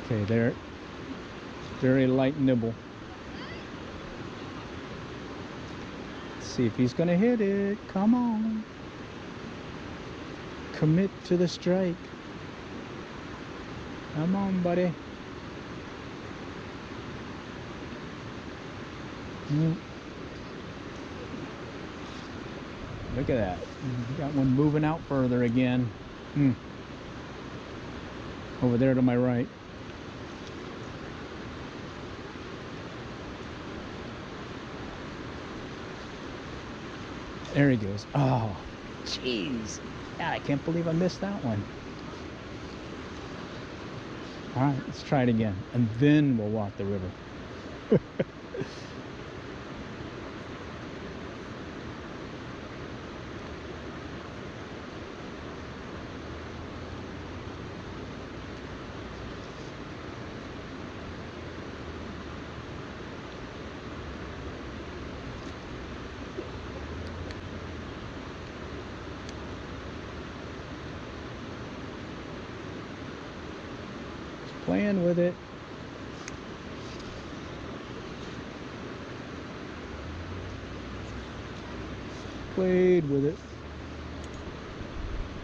Okay, there. Very light nibble. Let's see if he's gonna hit it. Come on. Commit to the strike. Come on, buddy. Look at that. Got one moving out further again. Over there to my right. There he goes. Oh, jeez. God, I can't believe I missed that one. All right, let's try it again. And then we'll walk the river. Playing with it. Played with it.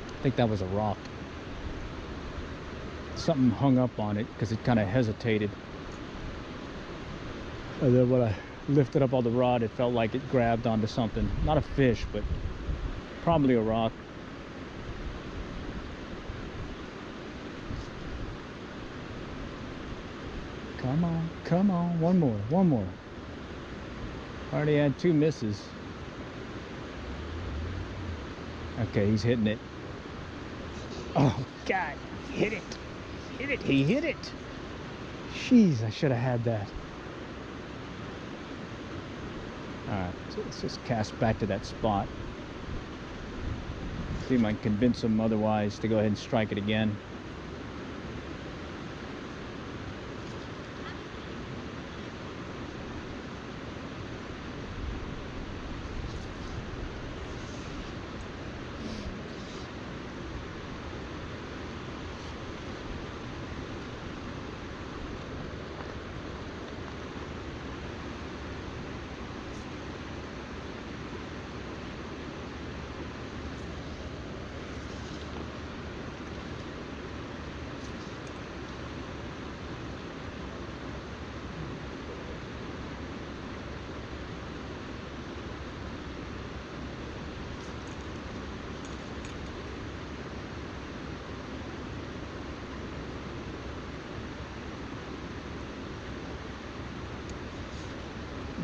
I think that was a rock. Something hung up on it because it kind of hesitated. And then when I lifted up on the rod, it felt like it grabbed onto something. Not a fish, but probably a rock. Come on, come on, one more. Already had 2 misses. Okay, he's hitting it. Oh, God, hit it. Hit it, he hit it. Jeez, I should have had that. All right, so let's just cast back to that spot. See if I can convince him otherwise to go ahead and strike it again.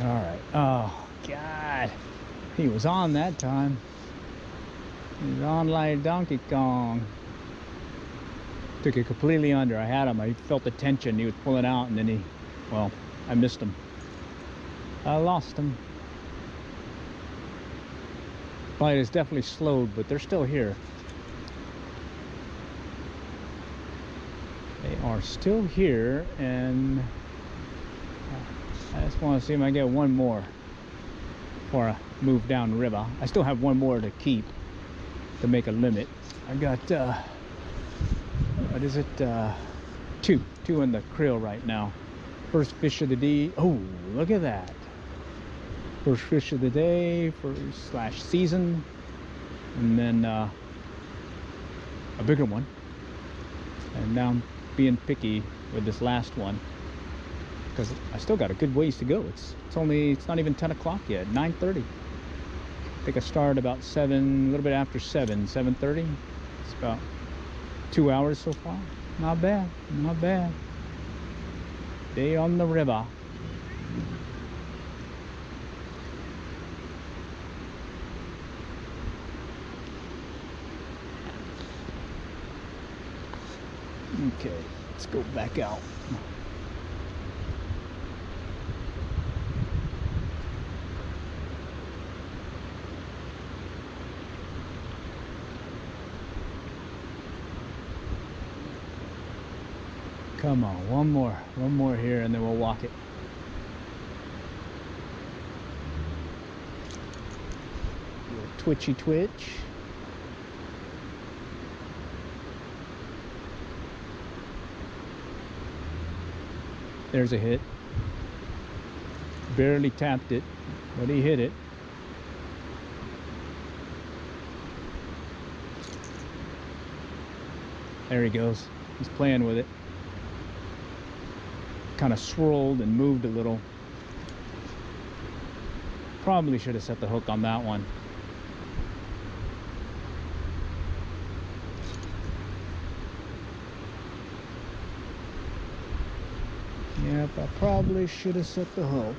All right. Oh, God. He was on that time. He was on like Donkey Kong. Took it completely under. I had him. I felt the tension. He was pulling out, and then well, I missed him. I lost him. Bite is definitely slowed, but they're still here. They are still here, and I just want to see if I can get one more before I move down the river. I still have one more to keep to make a limit. I got what is it? Two in the krill right now. First fish of the day. Oh, look at that! First fish of the day, / season, and then a bigger one. And now I'm being picky with this last one, because I still got a good ways to go. It's not even 10 o'clock yet. 9:30. I think I started about 7, a little bit after 7:30. It's about 2 hours so far. Not bad, not bad. Day on the river. Okay. Let's go back out. Come on, one more here, and then we'll walk it. Little twitchy twitch. There's a hit. Barely tapped it, but he hit it. There he goes. He's playing with it. Kind of swirled and moved a little. Probably should have set the hook on that one. Yep, I probably should have set the hook.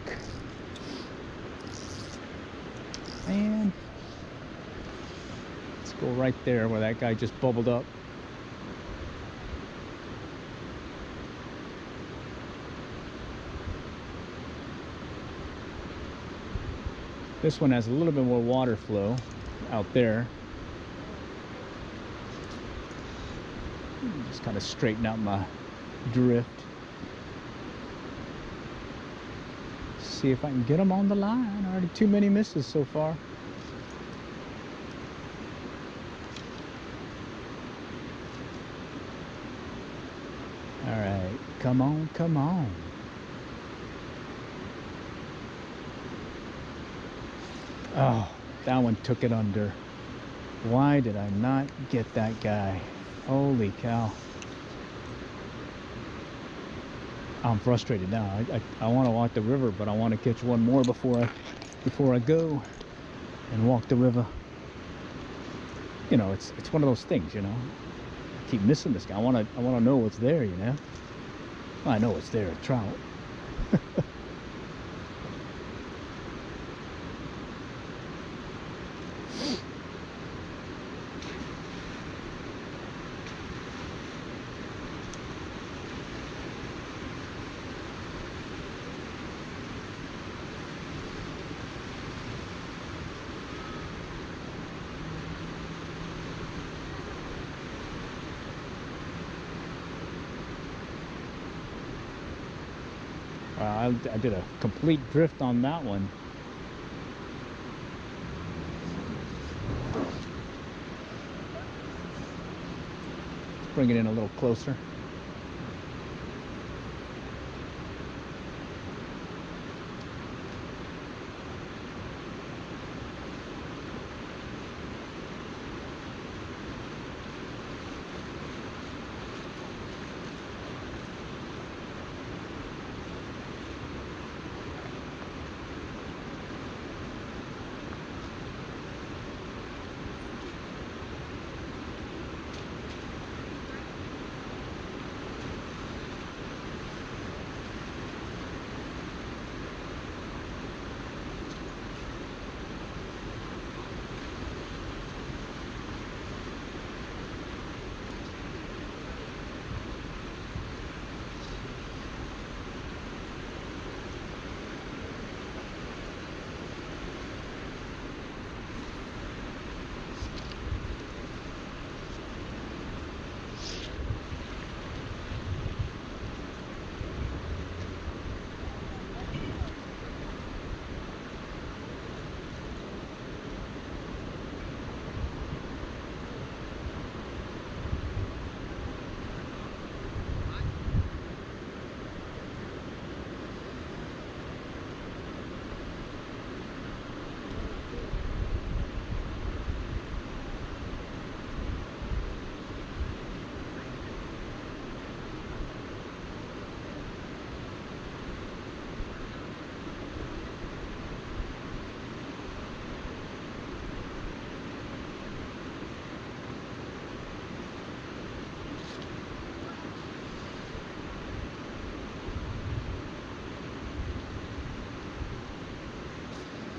And let's go right there where that guy just bubbled up. This one has a little bit more water flow out there. Just kind of straighten out my drift. See if I can get them on the line. Already too many misses so far. All right, come on, come on. Oh, that one took it under. Why did I not get that guy? Holy cow. I'm frustrated now. I want to walk the river, but I want to catch one more before I go and walk the river. You know, it's one of those things, you know. I keep missing this guy. I want to know what's there, you know. Well, I know it's there, a trout. I did a complete drift on that one. Let's bring it in a little closer.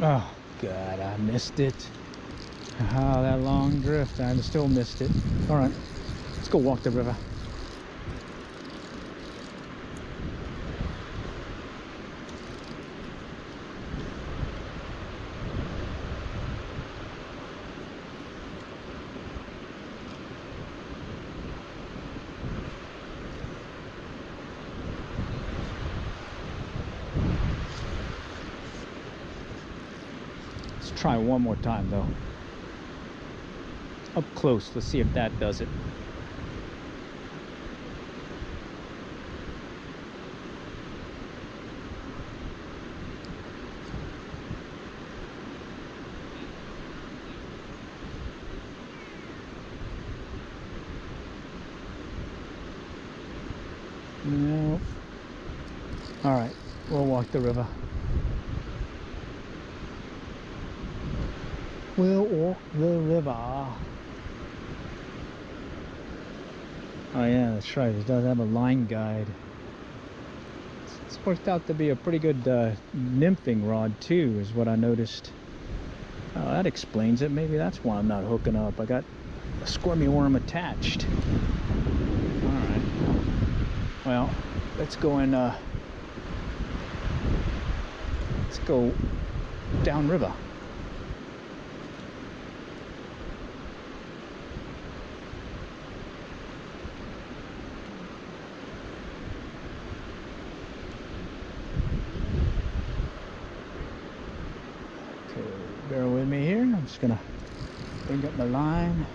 Oh God, I missed it. Oh, that long drift, I still missed it. All right, let's go walk the river. try one more time though. Up close, let's see if that does it. No. All right, we'll walk the river. We'll walk the river. Oh yeah, that's right. It does have a line guide. It's worked out to be a pretty good nymphing rod too, is what I noticed. Oh, that explains it. Maybe that's why I'm not hooking up. I got a squirmy worm attached. All right. Well, let's go and let's go downriver. Okay, bear with me here. I'm just gonna bring up my line.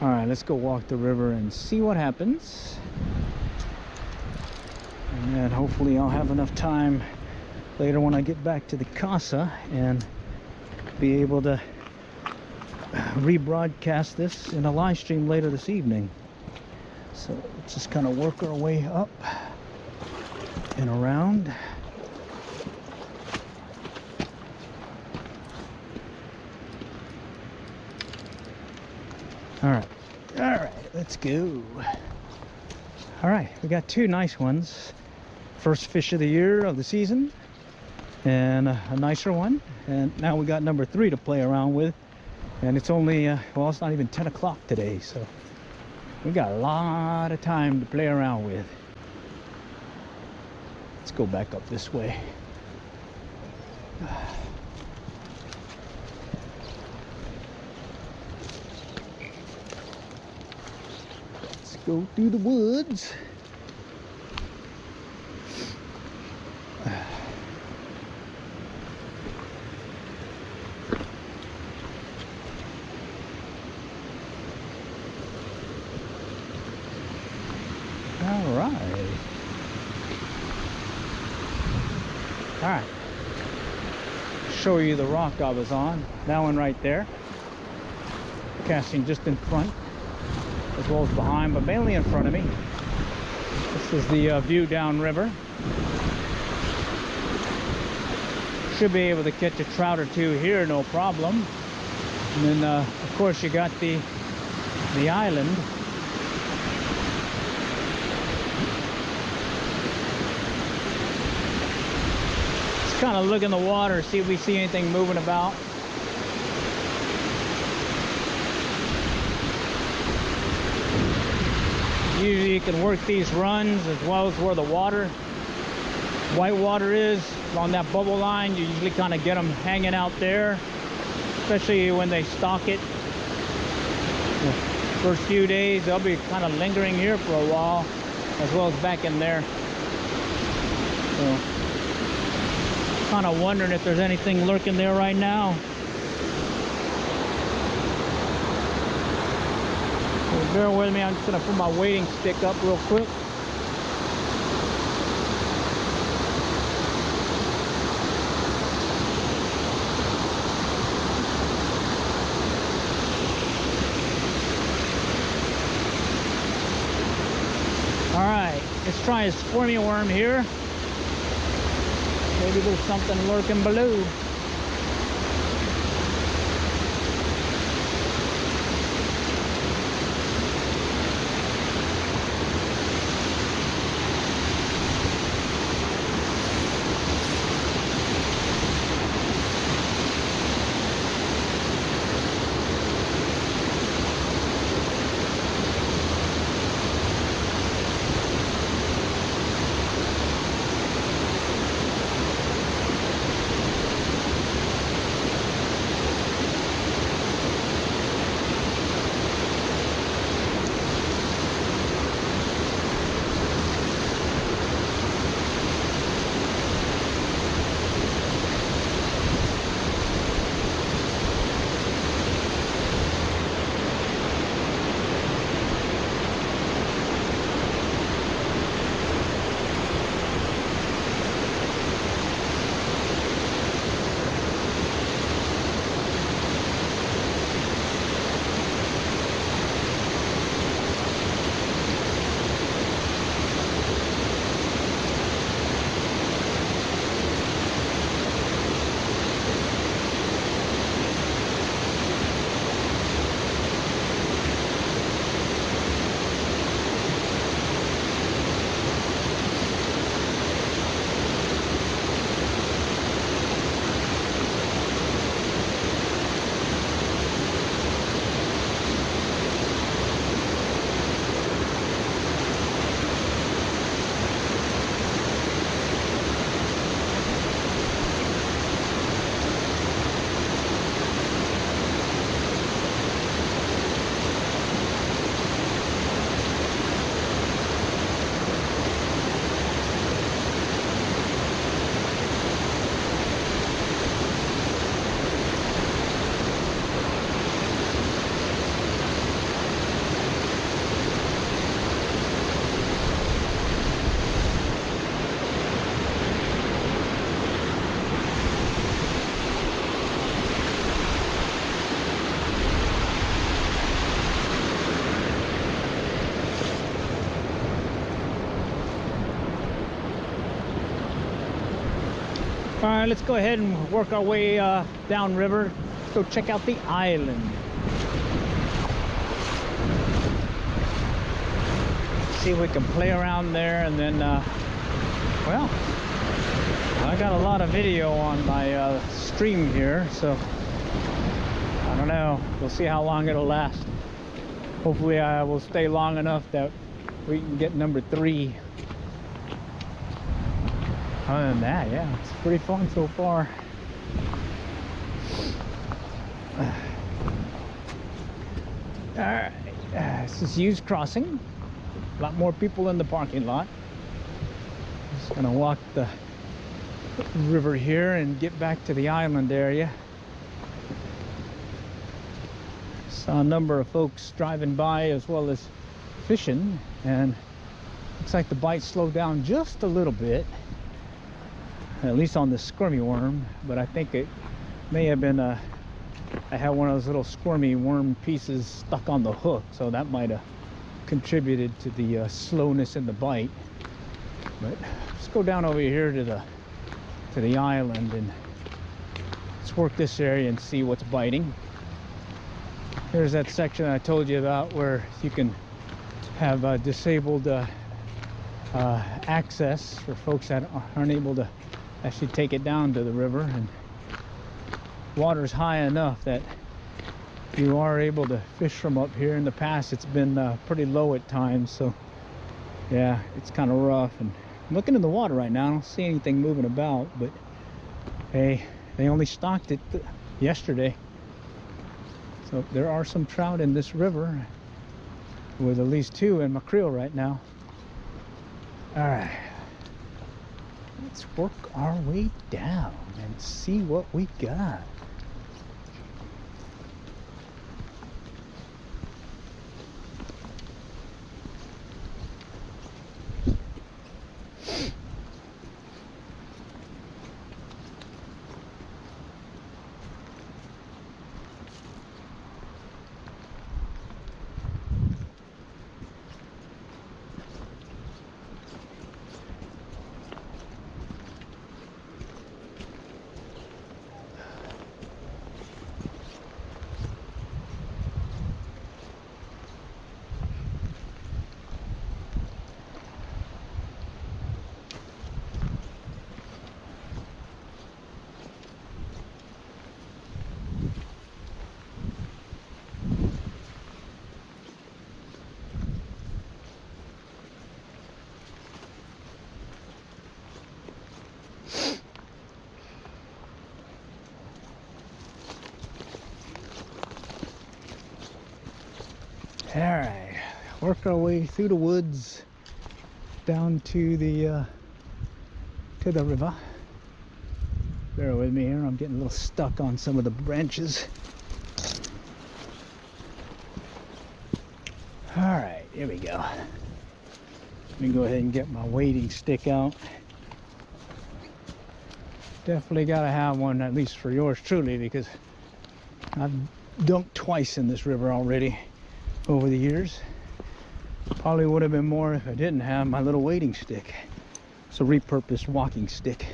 All right, let's go walk the river and see what happens. And then hopefully I'll have enough time later when I get back to the casa and be able to rebroadcast this in a live stream later this evening. So let's just kind of work our way up and around. All right, let's go. All right, we got two nice ones. First fish of the year, of the season, and a nicer one. And now we got number 3 to play around with. And it's only, well, it's not even 10 o'clock today, so we got a lot of time to play around with. Let's go back up this way. Go through the woods. All right. Show you the rock I was on. That one right there. Casting just in front, as well as behind, but mainly in front of me. This is the view downriver. Should be able to catch a trout or two here, no problem. And then, of course, you got the island. Just kind of look in the water, see if we see anything moving about. Usually you can work these runs as well as where the white water is on that bubble line. You usually kind of get them hanging out there, especially when they stock it. The first few days they'll be kind of lingering here for a while, as well as back in there. So kind of wondering if there's anything lurking there right now. Bear with me, I'm just going to put my wading stick up real quick. Let's try a squirmy worm here. Maybe there's something lurking below. All right, let's go ahead and work our way down river. Let's go check out the island. See if we can play around there, and then, well, I got a lot of video on my stream here, so I don't know. We'll see how long it'll last. Hopefully I will stay long enough that we can get number 3. Other than that, yeah, it's pretty fun so far. Alright, this is Hughes Crossing. A lot more people in the parking lot. Just gonna walk the river here and get back to the island area. Saw a number of folks driving by as well as fishing, and looks like the bite slowed down just a little bit, at least on the squirmy worm. But I think it may have been I had one of those little squirmy worm pieces stuck on the hook, so that might have contributed to the slowness in the bite. But let's go down over here to the island and let's work this area and see what's biting. Here's that section I told you about where you can have disabled access for folks that aren't able to actually take it down to the river, and water's high enough that you are able to fish from up here. In the past it's been pretty low at times, so yeah, it's kind of rough. And I'm looking in the water right now, I don't see anything moving about, but hey, they only stocked it yesterday, so there are some trout in this river, with at least 2 in mackerel right now. All right, let's work our way down and see what we got. All right, work our way through the woods down to the river. Bear with me here, I'm getting a little stuck on some of the branches. All right, here we go. Let me go ahead and get my wading stick out. Definitely gotta have one, at least for yours truly, because I've dunked twice in this river already over the years. Probably would have been more if I didn't have my little wading stick. It's a repurposed walking stick.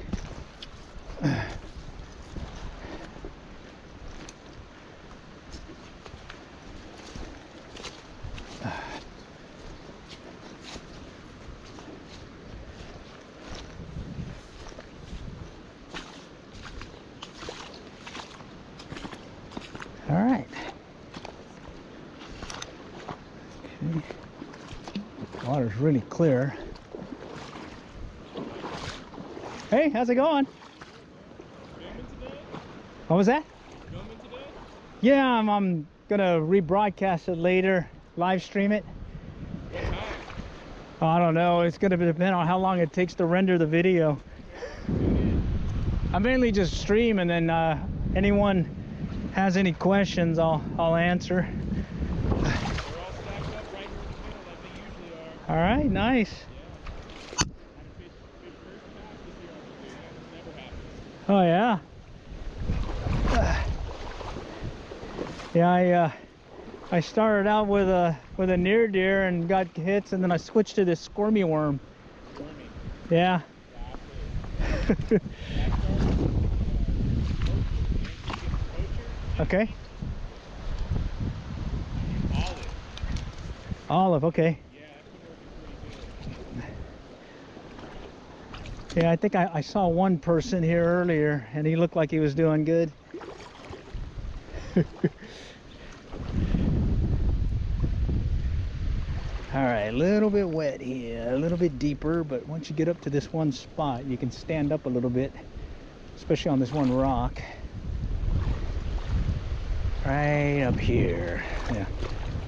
All right. Okay. Water's really clear. Hey, how's it going? Filming today? What was that? Filming today? Yeah, I'm gonna rebroadcast it later, live stream it. What time? I don't know. It's gonna depend on how long it takes to render the video. I mainly just stream, and then anyone has any questions, I'll answer. They're all stacked up right here in the middle like they usually are. All right, nice. Yeah. Fish first cast this year on the pier. This never happens. Oh yeah. Yeah, I started out with a near deer and got hits, and then I switched to this squirmy worm. Squirmy. Yeah. Gotcha. Okay. Olive. Olive, okay. Yeah, that's been working pretty good. Yeah, I think I saw one person here earlier, and he looked like he was doing good. All right, a little bit wet here, a little bit deeper, but once you get up to this one spot, you can stand up a little bit, especially on this one rock. Right up here. Yeah.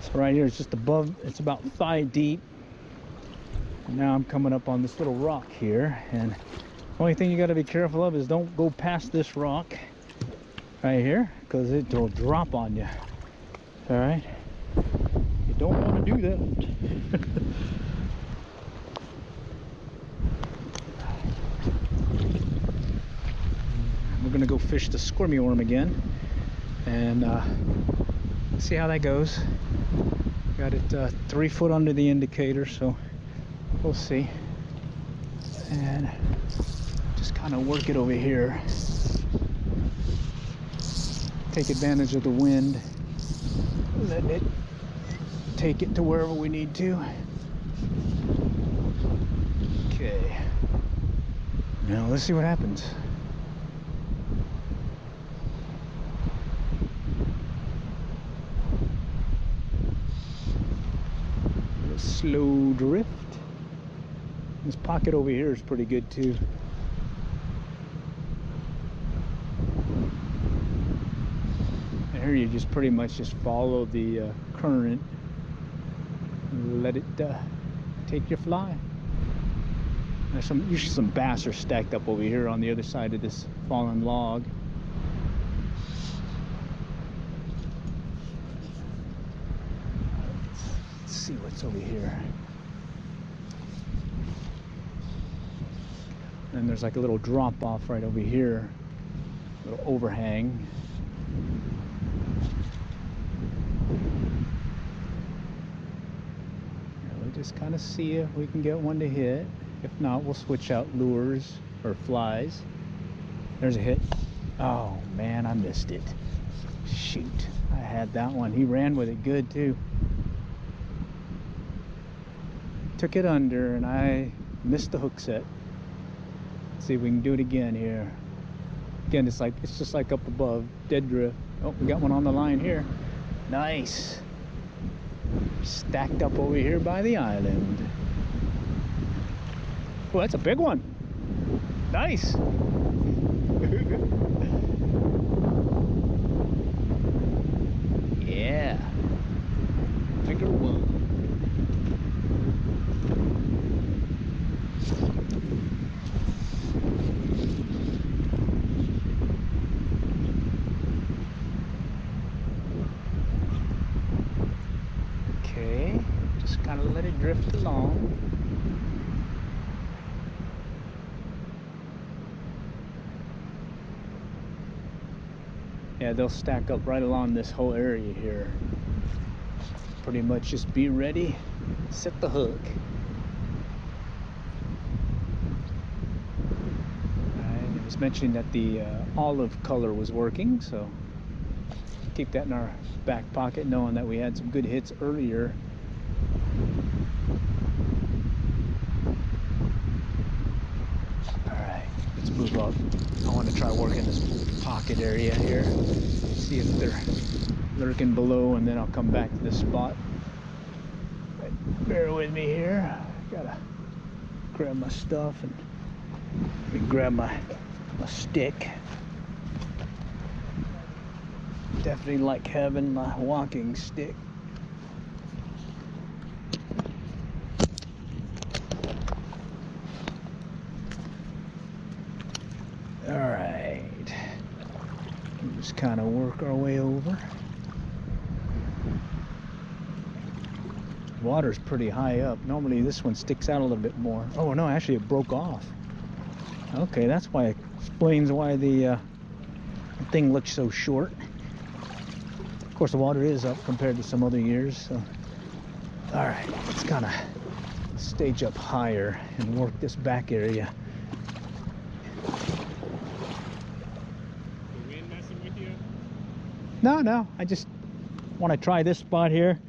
So right here is just above, it's about thigh deep. And now I'm coming up on this little rock here, and the only thing you got to be careful of is don't go past this rock right here, because it will drop on you. All right, you don't want to do that. We're gonna go fish the squirmy worm again and see how that goes. Got it 3 foot under the indicator, so we'll see. And just kind of work it over here. Take advantage of the wind. Let it take it to wherever we need to. Okay. Now let's see what happens. A slow drift. This pocket over here is pretty good too. And here you just pretty much just follow the current and let it take your fly. There's usually some bass are stacked up over here on the other side of this fallen log. Let's see what's over here. And there's like a little drop off right over here, a little overhang. We'll just kind of see if we can get one to hit. If not, we'll switch out lures or flies. There's a hit. Oh man, I missed it. Shoot, I had that one. He ran with it good too. Took it under and I missed the hook set. Let's see if we can do it again here. Again, it's just like up above, dead drift. Oh, we got one on the line here. Nice. Stacked up over here by the island. Oh, that's a big one. Nice. Yeah. Chapter 1. Okay, just kind of let it drift along. Yeah, they'll stack up right along this whole area here. Pretty much just be ready, set the hook. I was mentioning that the olive color was working, so keep that in our back pocket, knowing that we had some good hits earlier. Alright, let's move up. I want to try working this pocket area here, see if they're lurking below, and then I'll come back to this spot. But bear with me here. Gotta grab my stuff and let me grab my stick. Definitely like having my walking stick. All right, just kind of work our way over. Water's pretty high up. Normally this one sticks out a little bit more. Oh no, actually it broke off. Okay, that's why it explains why the thing looks so short. Of course, the water is up compared to some other years. So, all right, let's kind of stage up higher and work this back area. The wind messing with you? No, I just want to try this spot here.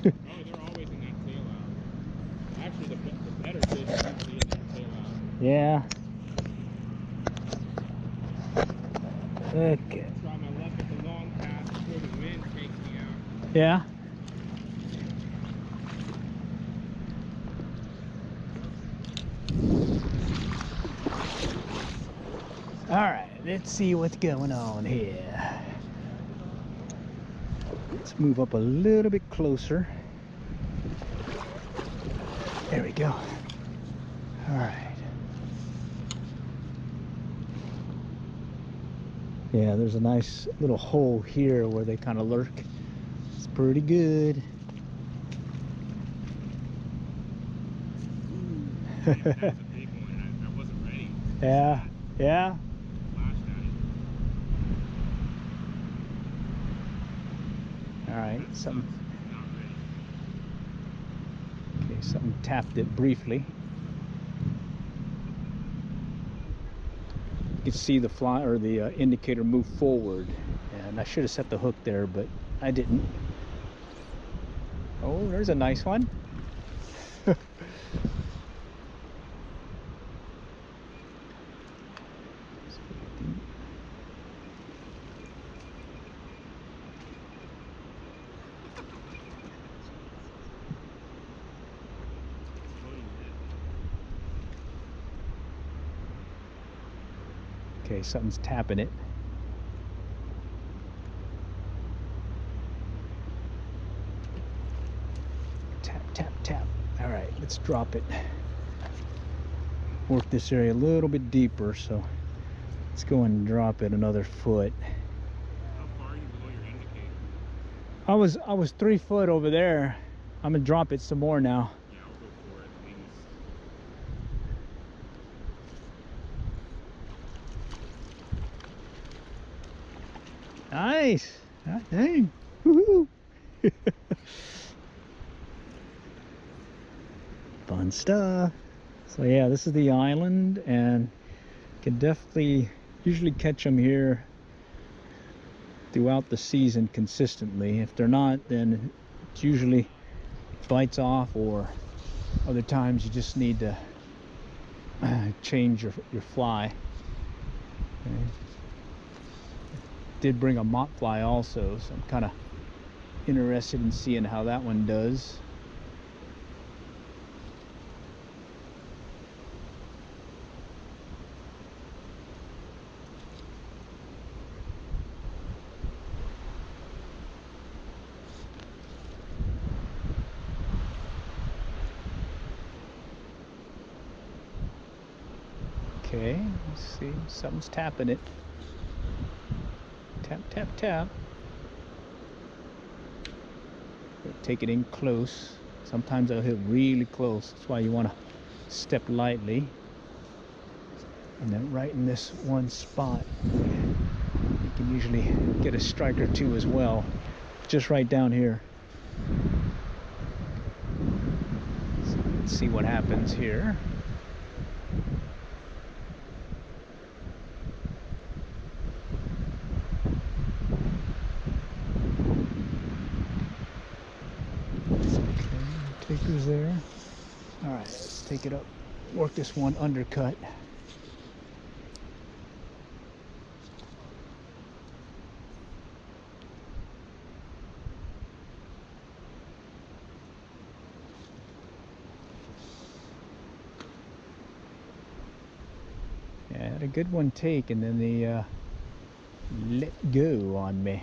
Yeah. Oh, they're always in that tail out. Actually, the better fish usually in that tail out. Yeah. Okay. Try my luck with the long cast before the wind takes me out. Yeah. All right, let's see what's going on here. Let's move up a little bit closer. There we go. All right. Yeah, there's a nice little hole here where they kind of lurk. It's pretty good. That's a big one. I wasn't ready. Yeah, yeah. Flashed at it. All right, That something. sucks. Not ready. Okay, something tapped it briefly. You can see the fly or the indicator move forward, and I should have set the hook there, but I didn't. Oh, there's a nice one. Okay, something's tapping it. Tap, tap, tap. All right, let's drop it. Work this area a little bit deeper, so let's go and drop it another foot. How far are you below your indicator? I was 3 foot over there. I'm gonna drop it some more now. Yeah, I'll go for it at least. Nice. Ah, dang. Woohoo. Fun stuff. So yeah, this is the island, and can definitely usually catch them here throughout the season consistently. If they're not, then it's usually bites off, or other times you just need to change your fly. Okay. Did bring a mop fly also, so I'm kind of interested in seeing how that one does. Okay, let's see. Something's tapping it. Tap, tap, tap. Take it in close. Sometimes I'll hit really close. That's why you want to step lightly. And then right in this one spot, you can usually get a strike or two as well. Just right down here. So let's see what happens here. Takers there. All right, let's take it up. Work this one undercut. Yeah, I had a good one take, and then they let go on me.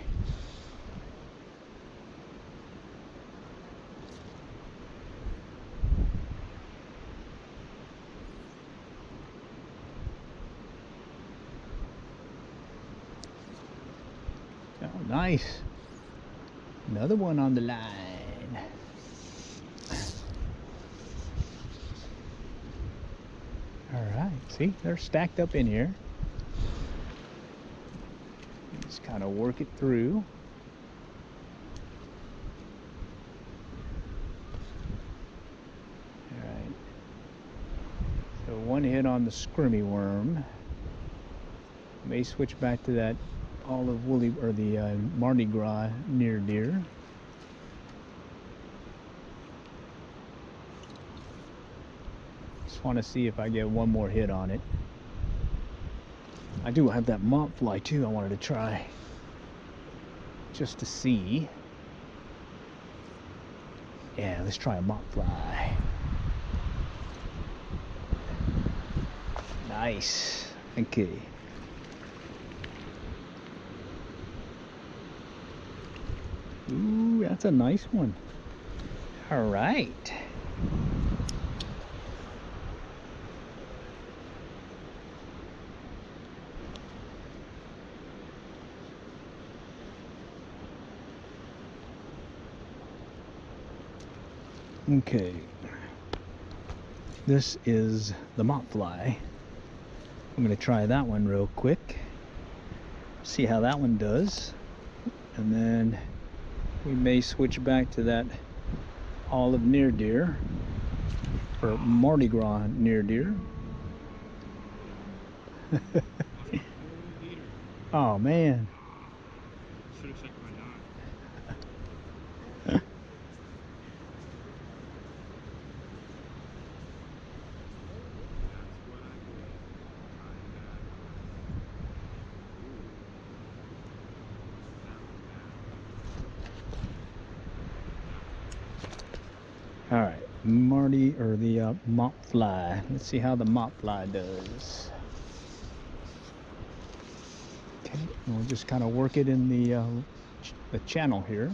Oh, nice. Another one on the line. All right, see, they're stacked up in here. Just kind of work it through. All right. So one hit on the squirmy worm. May switch back to that olive woolly or the Mardi Gras near deer. Just want to see if I get one more hit on it. I do have that mop fly too I wanted to try just to see. Yeah, let's try a mop fly. Nice. Okay. Ooh, that's a nice one. All right. Okay. This is the mop fly. I'm going to try that one real quick. See how that one does. And then we may switch back to that olive near deer or Mardi Gras near deer. Oh man. Should have checked my knot. All right, Marty or the mop fly. Let's see how the mop fly does. Okay, and we'll just kind of work it in the channel here.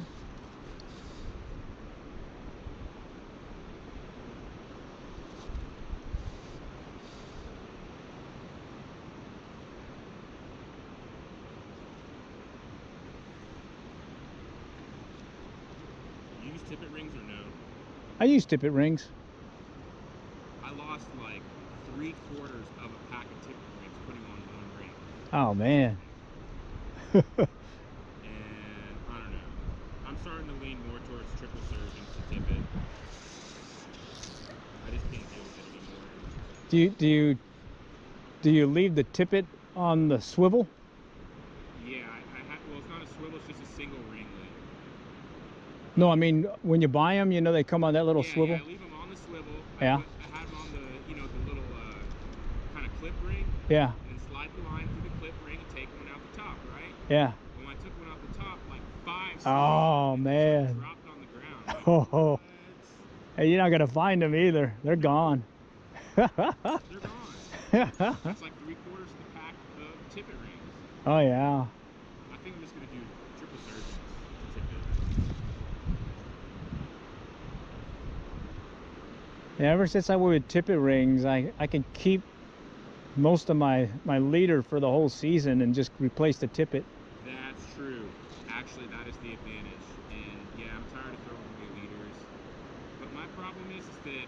You use tippet rings or no? I use tippet rings. I lost like 3/4 of a pack of tippet rings putting on one ring. Oh man. And I don't know. I'm starting to lean more towards triple surgeons to tippet. I just can't deal with it anymore. Do you leave the tippet on the swivel? Yeah, well, it's not a swivel, it's just a single ringlet. No, I mean when you buy them, you know they come on that little swivel. Yeah, I leave them on the swivel. Yeah. I had them on the, the little kind of clip ring. Yeah. And slide the line through the clip ring and take one out the top, right? Yeah. When I took one out the top, like 5 Oh and man. dropped on the ground. Like, Oh. Hey, you're not gonna find them either. They're gone. They're gone. That's like 3/4 of the pack of tippet rings. Oh yeah. I think I'm just gonna do triple surgeons to tippet. Yeah, ever since I went with tippet rings, I can keep most of my leader for the whole season and just replace the tippet. That's true. Actually, that is the advantage. And yeah, I'm tired of throwing away leaders. But my problem is that,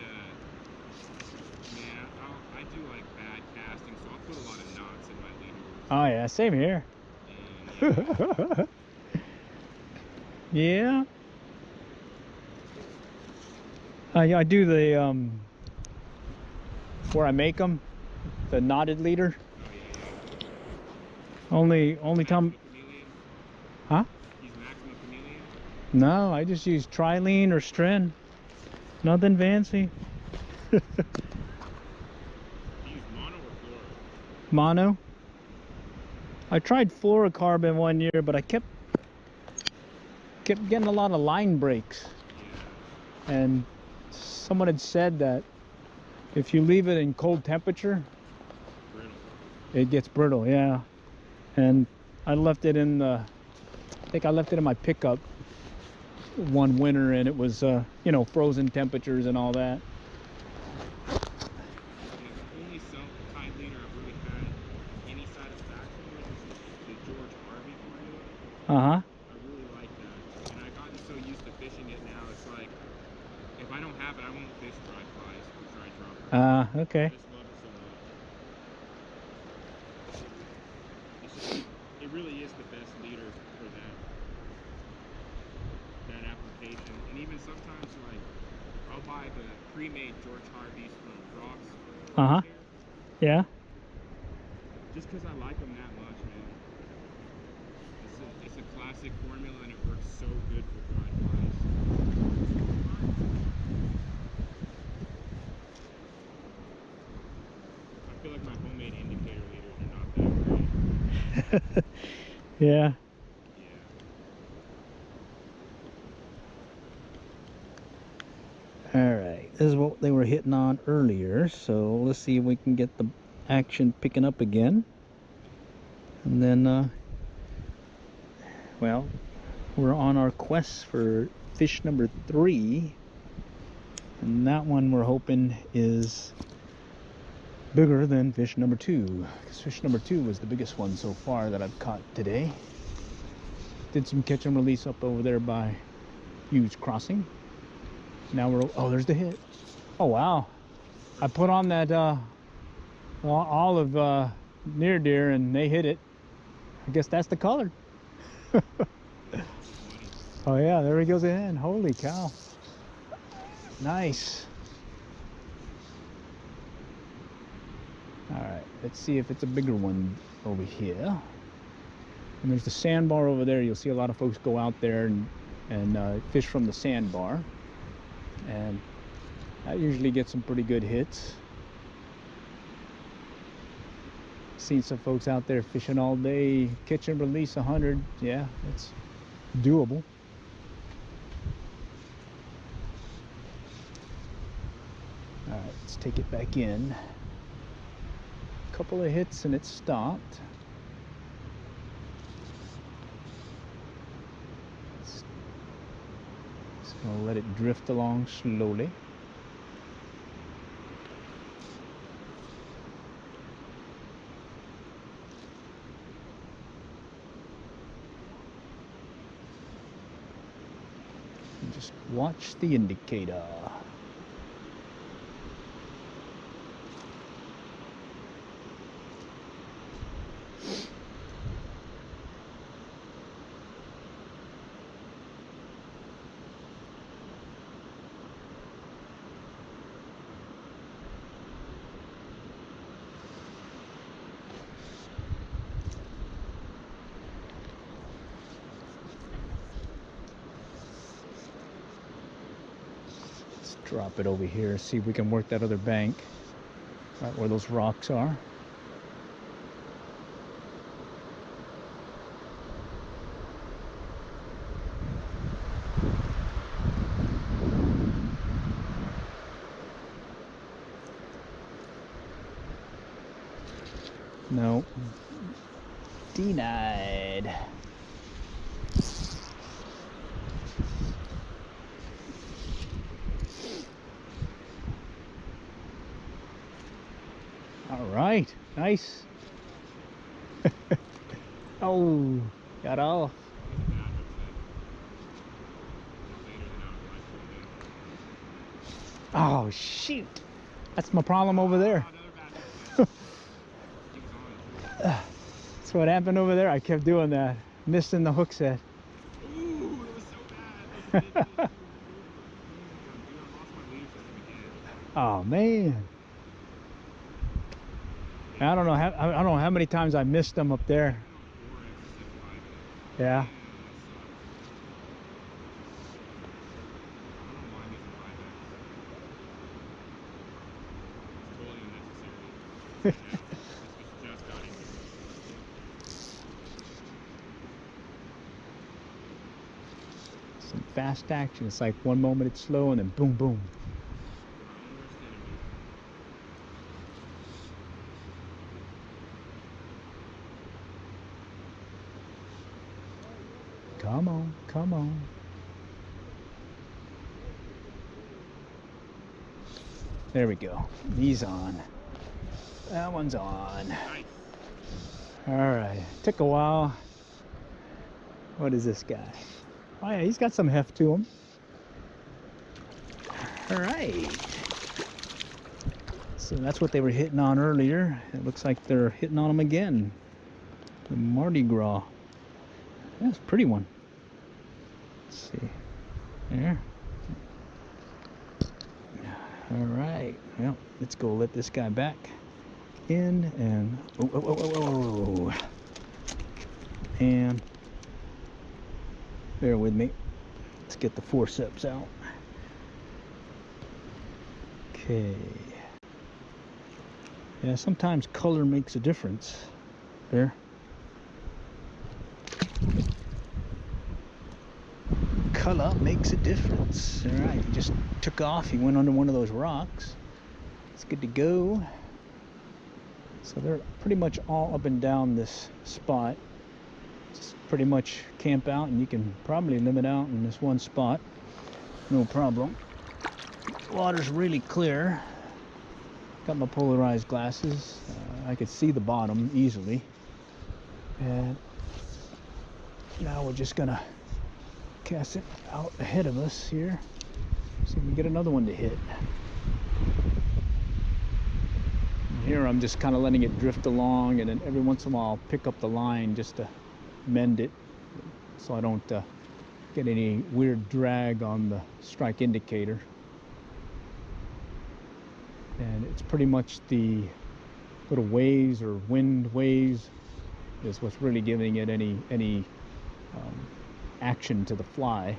man, I do like bad casting, so I'll put a lot of knots in my leaders. Oh yeah, same here. And, yeah. I do the where I make them, the knotted leader. oh yeah, yeah. Only time. Chameleon? Huh? Use maximum chameleon? No, I just use trilene or stren. Nothing fancy. Do you use mono or fluoro? Mono. I tried fluorocarbon one year, but I kept getting a lot of line breaks. Yeah. And someone had said that if you leave it in cold temperature, Brittle. it gets brittle. Yeah. And I left it in the, I think I left it in my pickup one winter, and it was you know, frozen temperatures and all that. Yeah, the only self-tied leader I've really had any satisfaction with is the George Harvey formula. Uh-huh. I really like that. And I've gotten so used to fishing it now, it's like, if I don't have it, I won't fish dry flies or dry trout. Okay. I just love it so much. It's just, it really is the best leader for that application. And even sometimes, like, I'll buy the pre-made George Harveys from Crocs. Uh-huh. Yeah. Just because I like them that much, man. It's a classic formula, and it works so good for dry flies. I feel like my homemade indicator leaders are not that great. Yeah. Yeah. All right. This is what they were hitting on earlier. So let's see if we can get the action picking up again. And then, well, we're on our quest for fish number 3. And that one we're hoping is bigger than fish number 2. Because fish number 2 was the biggest one so far that I've caught today. Did some catch and release up over there by Hughes Crossing. Now we're, oh, there's the hit. Oh, wow. I put on that olive near deer and they hit it. I guess that's the color. Oh yeah, there he goes in. Holy cow. Nice. All right, let's see if it's a bigger one over here. And there's the sandbar over there. You'll see a lot of folks go out there and fish from the sandbar. And I usually get some pretty good hits. Seen some folks out there fishing all day, catch and release 100. Yeah, it's doable. All right, let's take it back in. Couple of hits and it stopped. Just gonna let it drift along slowly. And just watch the indicator. Drop it over here, see if we can work that other bank right where those rocks are. No. Denied. All right, nice. Oh, got off. Oh, shoot. That's my problem over there. That's what happened over there. I kept doing that. Missing the hook set. Ooh, it was so bad. Oh, man. I don't know how many times I missed them up there. Yeah. Some fast action. It's like one moment it's slow and then boom, boom. Come on, come on. There we go. He's on. That one's on. Nice. All right. Took a while. What is this guy? Oh yeah, he's got some heft to him. All right. So that's what they were hitting on earlier. It looks like they're hitting on them again. The Mardi Gras. That's a pretty one. Let's see. There. All right. Well, let's go let this guy back in and oh. And bear with me. Let's get the forceps out. Okay. Yeah, sometimes color makes a difference. There. Color makes a difference. All right, he just took off. He went under one of those rocks. It's good to go. So they're pretty much all up and down this spot. Just pretty much camp out, and you can probably limit out in this one spot. No problem. Water's really clear. Got my polarized glasses. I could see the bottom easily. And now we're just gonna cast it out ahead of us here. See if we can get another one to hit. And here I'm just kind of letting it drift along, and then every once in a while I'll pick up the line just to mend it so I don't get any weird drag on the strike indicator. And it's pretty much the little waves or wind waves is what's really giving it any action to the fly.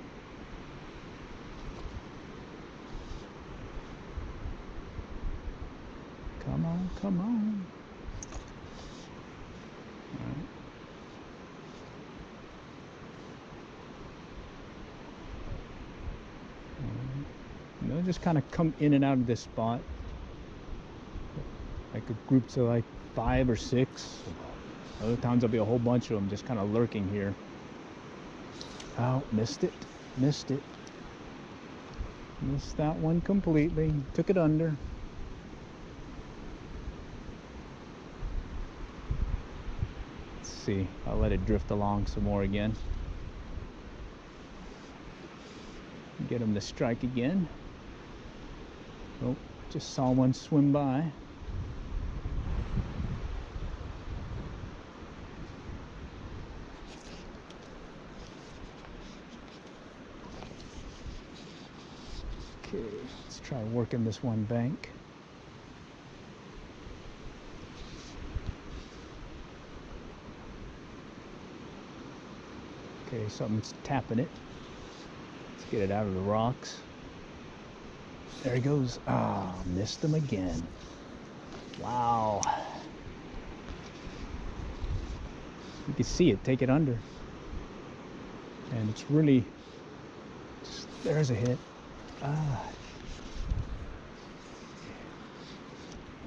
Come on, come on. All right. And they'll just kind of come in and out of this spot. Like groups of like 5 or 6. Other times there'll be a whole bunch of them just kind of lurking here. Oh, missed it. Missed it. Missed that one completely. Took it under. Let's see. I'll let it drift along some more again. Get him to strike again. Oh, just saw one swim by. Okay, let's try working this one bank. Okay, something's tapping it. Let's get it out of the rocks. There he goes. Ah, missed him again. Wow. You can see it, take it under. And it's really, just, there's a hit. Ah.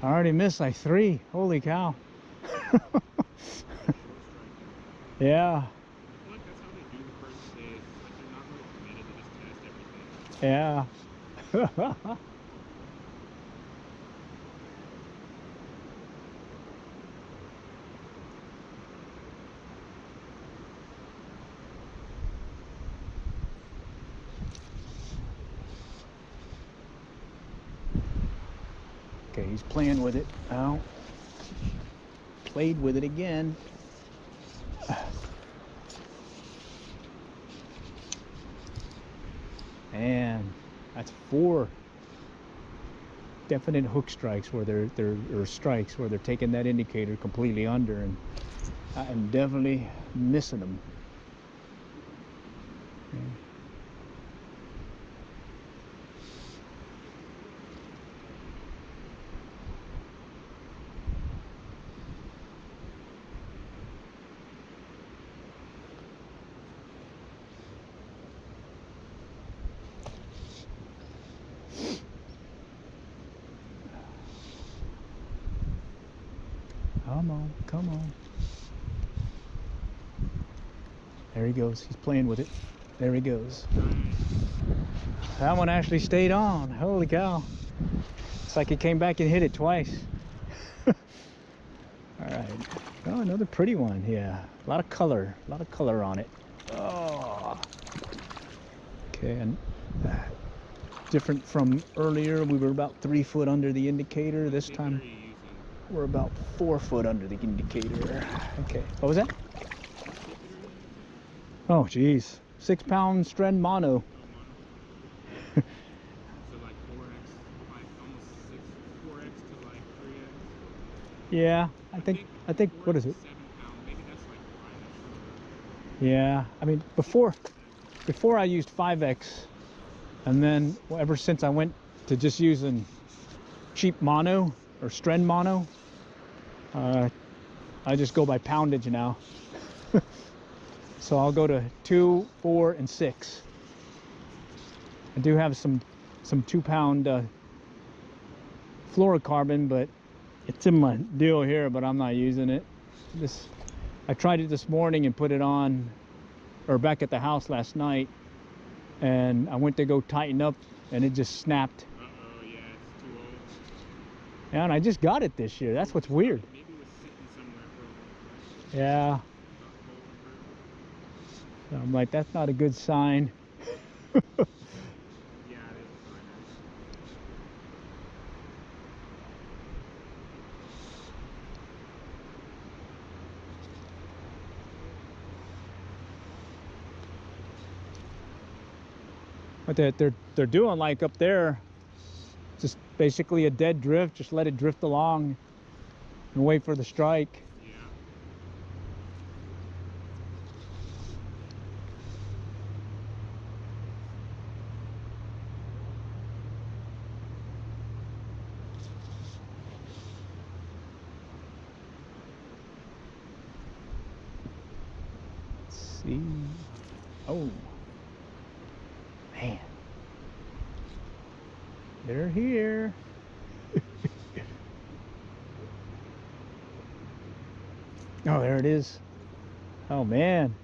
I already missed like 3. Holy cow. Yeah. Like that's how they do the first day. Like they're not really committed to just test everything. Yeah. Okay, he's playing with it. Oh, played with it again. And that's 4 definite hook strikes where they're strikes where they're taking that indicator completely under, and I am definitely missing them. Okay. Come on, come on. There he goes. He's playing with it. There he goes. That one actually stayed on. Holy cow. It's like he came back and hit it twice. All right. Oh, another pretty one. Yeah. A lot of color on it. Oh. Okay, and different from earlier. We were about 3 foot under the indicator. This time we're about 4 foot under the indicator. Okay. What was that? Oh, geez. 6 pound strand mono. So like 4x, like almost 4x to like 3x. Yeah, I think what is it? 7 pound, maybe that's like 5x. Yeah, I mean before I used 5x, and then ever since I went to just using cheap mono or strand mono, I just go by poundage now. So I'll go to 2, 4, and 6. I do have some 2 pound fluorocarbon, but it's in my deal here, but I'm not using it. I tried it this morning and put it on, or back at the house last night, and I went to go tighten up and it just snapped. Uh-oh, yeah, it's too old. Yeah, and I just got it this year. That's what's weird. Maybe it was sitting somewhere for a while. Yeah. So I'm like, that's not a good sign. Yeah, it is a sign. What they're doing, like up there, just basically a dead drift. Just let it drift along and wait for the strike. Yeah. Let's see. Oh, man, they're here. Oh, there it is. Oh, man.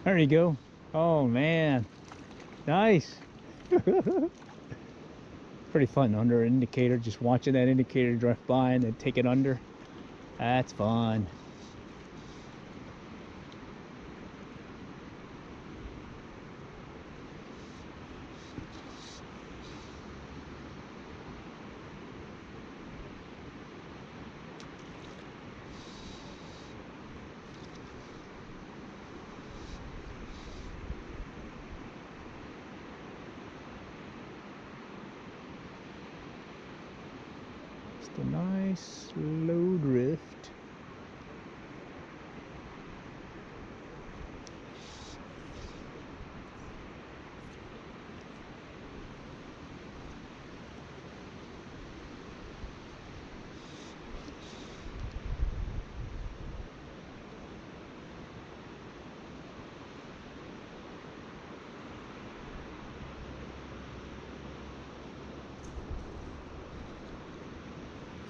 There you go. Oh, man. Nice. Pretty fun under an indicator, just watching that indicator drift by and then take it under. That's fun. Just a nice slow drift.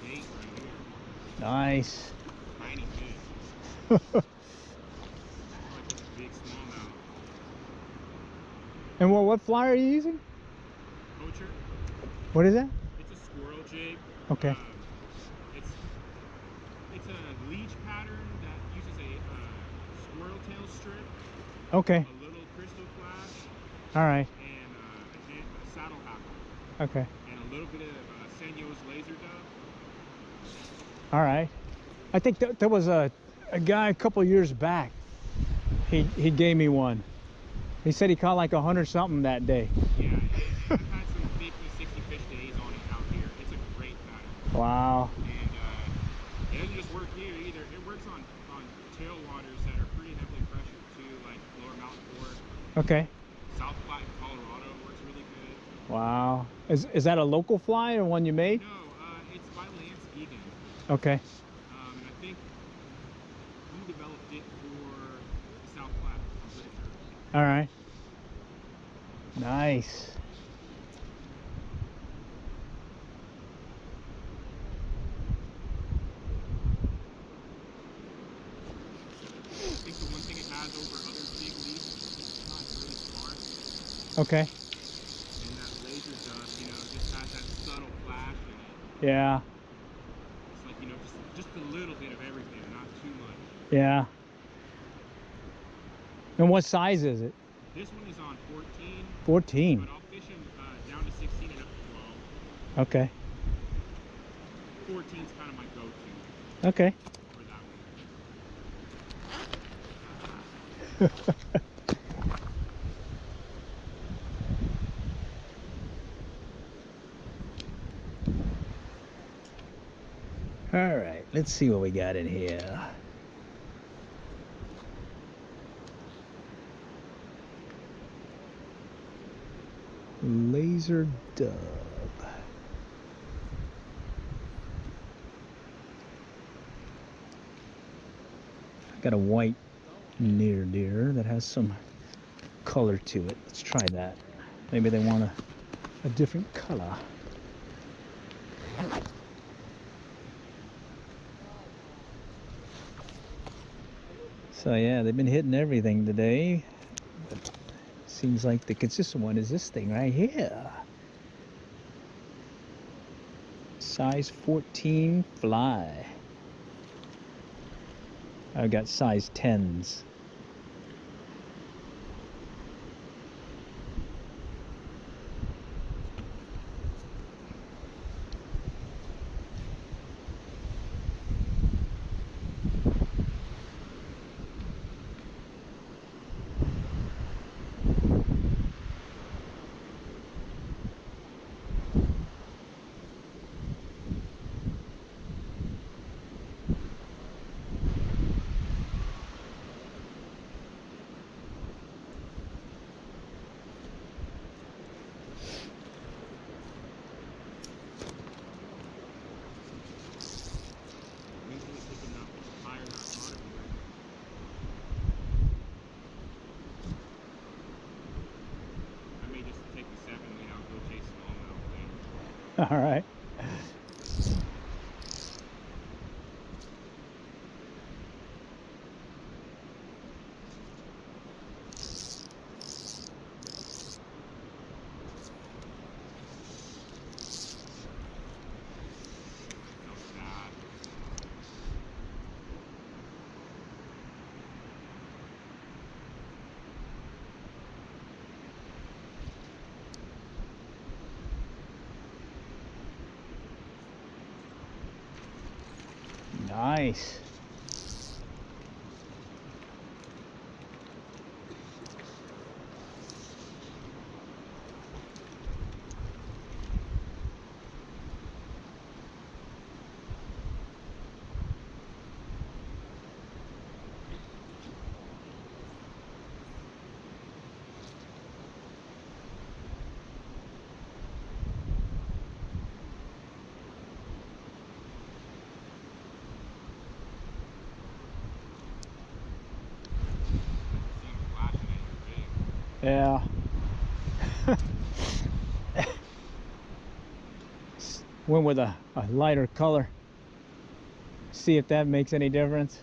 Gate. Nice. Tiny fish. Like a big smallmouth. And what fly are you using? Poacher. What is that? It's a squirrel jig. Okay. It's a leech pattern that uses a squirrel tail strip. Okay. A little crystal flash. All right. And a saddle hackle. Okay. And a little bit of Senyo's laser dub. All right. I think there was a guy a couple years back. He gave me one. He said he caught like 100 something that day. Yeah, I've had some 50, 60 fish days on it out here. It's a great pattern. Wow. And it doesn't just work here either. It works on tailwaters that are pretty heavily pressured too, like Lower Mountain Fork. Okay. South Platte in Colorado works really good. Wow. Is that a local fly or one you made? No, it's by Lance Egan. Okay. And I think he developed it for South Platte, I'm pretty sure. All right. Nice. I think the one thing it has over other big leaps is it's really sparse. Okay. And that laser dub, just has that subtle flash in it. Yeah. It's like, just a little bit of everything, not too much. Yeah. And what size is it? This one is on 14. 14. But I'll fish him down to 16 and up to 12. Okay. 14 is kind of my go-to Okay. for that one. All right. Let's see what we got in here. Laser dub. I got a white near deer that has some color to it. Let's try that. Maybe they want a different color. So yeah, they've been hitting everything today. But seems like the consistent one is this thing right here. Size 14 fly. I've got size 10s. All right. Nice. Yeah. Went with a lighter color. see if that makes any difference.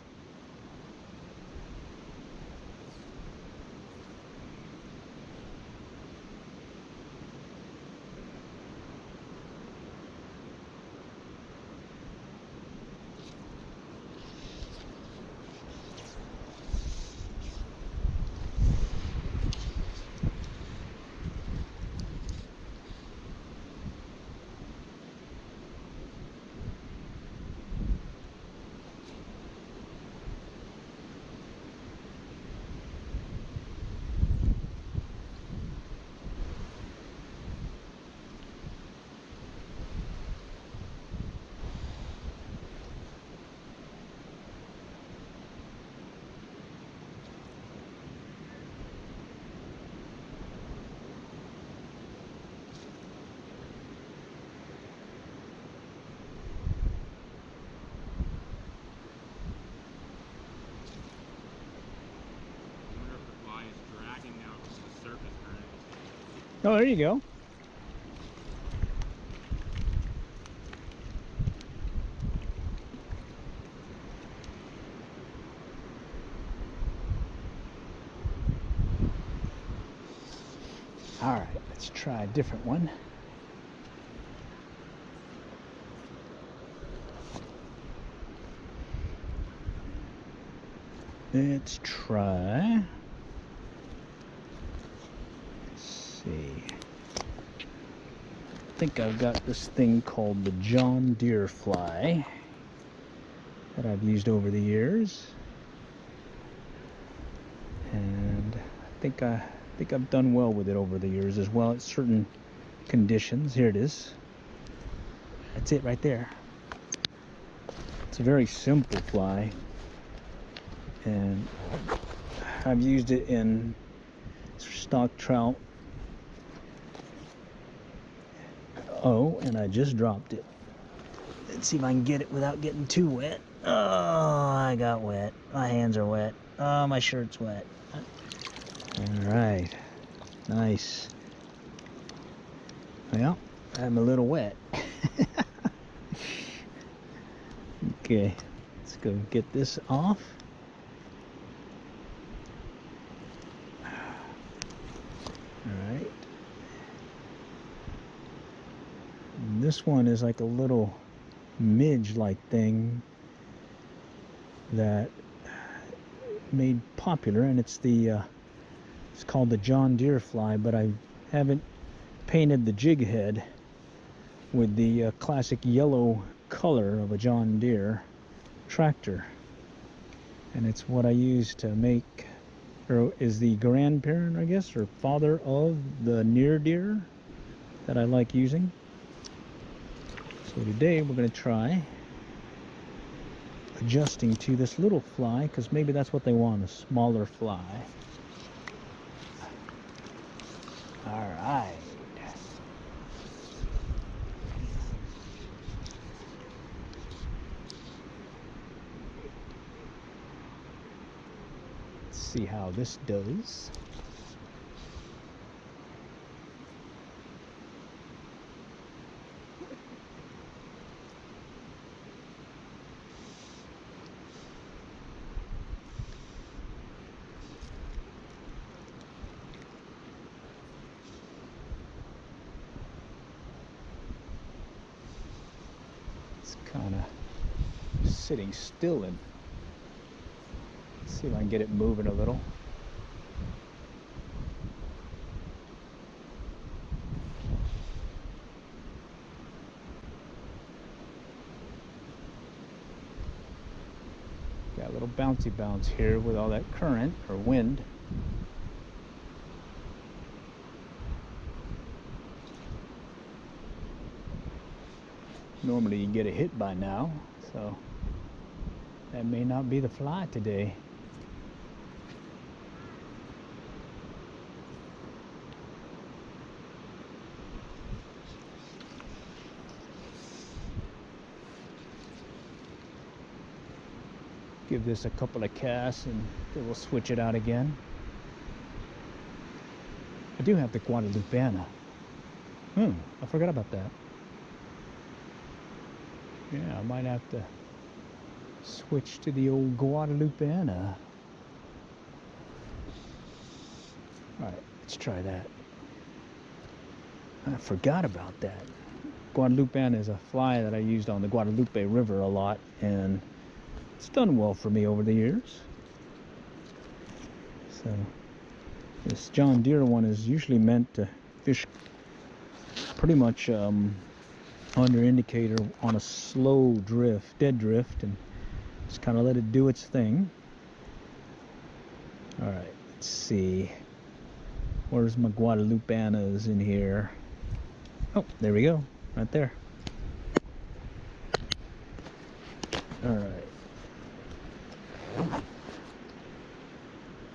Oh, there you go. All right, let's try a different one. Let's try. Let's see. I think I've got this thing called the John Deere fly that I've used over the years, and I think I've done well with it over the years as well at certain conditions. Here it is. That's it right there. It's a very simple fly, and I've used it in stock trout. Oh, and I just dropped it. Let's see if I can get it without getting too wet. Oh, I got wet. My hands are wet. Oh, my shirt's wet. All right. Nice. Well, I'm a little wet. Okay, let's go get this off. Alright. This one is like a little midge-like thing that made popular, and it's called the John Deere fly, but I haven't painted the jig head with the classic yellow color of a John Deere tractor, and it's what I use to make, or is the grandparent, I guess, or father of the near deer that I like using. So today we're going to try adjusting to this little fly, because maybe that's what they want, a smaller fly. All right. See how this does. It's kind of sitting still and see if I can get it moving a little. Got a little bouncy bounce here with all that current or wind. Normally you get a hit by now, so that may not be the fly today. Give this a couple of casts and then we'll switch it out again. I do have the Guadalupeana. I forgot about that. Yeah, I might have to Switch to the old Guadalupeana. Alright, let's try that. I forgot about that. Guadalupeana is a fly that I used on the Guadalupe River a lot, and it's done well for me over the years. So this John Deere one is usually meant to fish pretty much under indicator on a slow drift, dead drift, and just kind of let it do its thing. Alright, let's see. Where's my Guadalupeanas in here? Oh, there we go. Right there. Alright.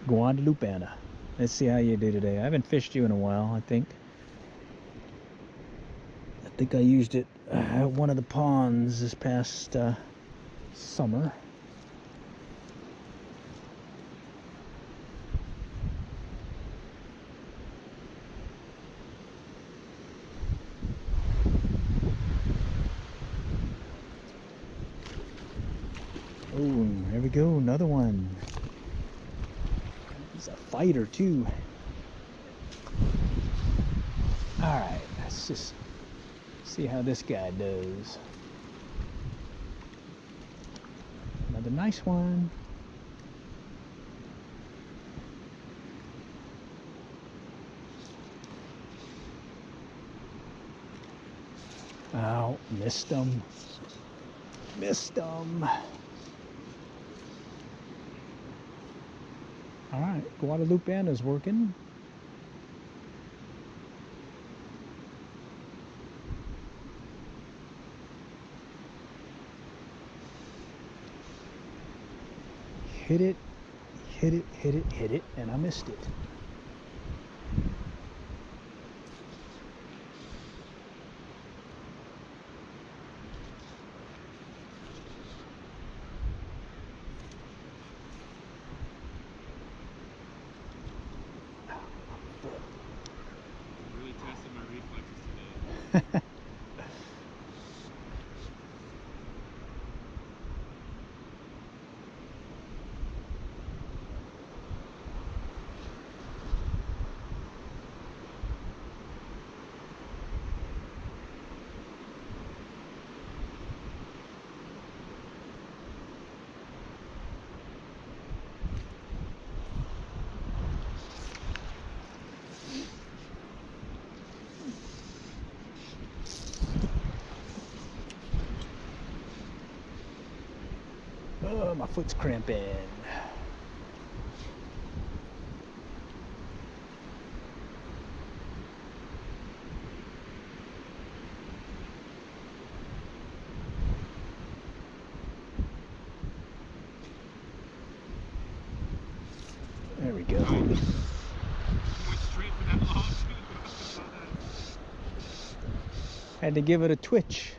Guadalupeana. Let's see how you do today. I haven't fished you in a while, I think. I think I used it at one of the ponds this past summer. Oh, there we go, another one. He's a fighter too. Alright, let's just see how this guy does. Another nice one. Oh, missed him. Missed him. Alright, Guadalupeana's working. Hit it, hit it, hit it, hit it, and I missed it. Really tested my reflexes today. Oh, my foot's cramping. There we go. Went straight for that log too. I saw that. Had to give it a twitch.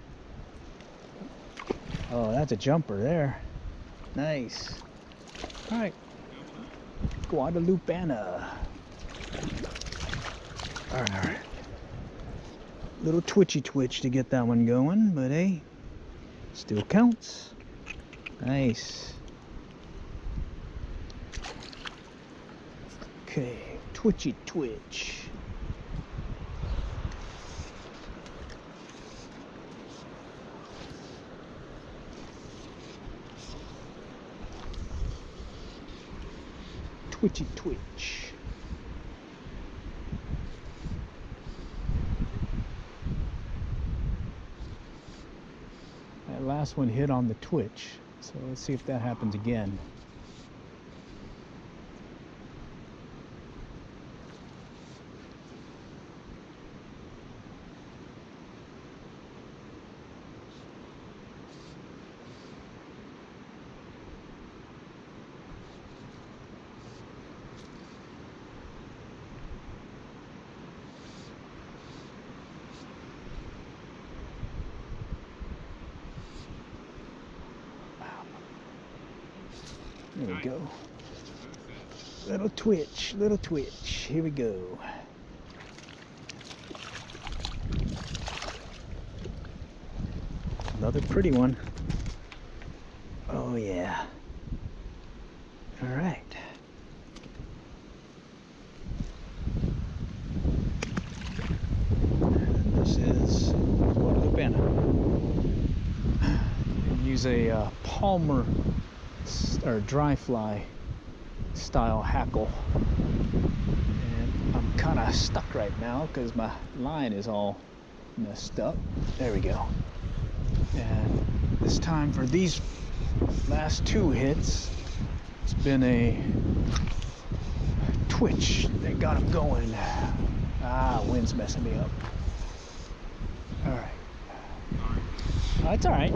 Oh, that's a jumper there. Nice. Alright. Guadalupeana. Alright. Little twitchy twitch to get that one going, but hey, still counts. Nice. Okay, twitchy twitch. Twitchy twitch. That last one hit on the twitch, so let's see if that happens again. There we go. Little twitch, little twitch. Here we go. Another pretty one. Oh yeah. All right. And this is Guadalupe. Use a Palmer or dry fly style hackle. And I'm kind of stuck right now because my line is all messed up. There we go. And this time for these last 2 hits, it's been a twitch that got them going. Ah, wind's messing me up. All right. Oh, it's all right.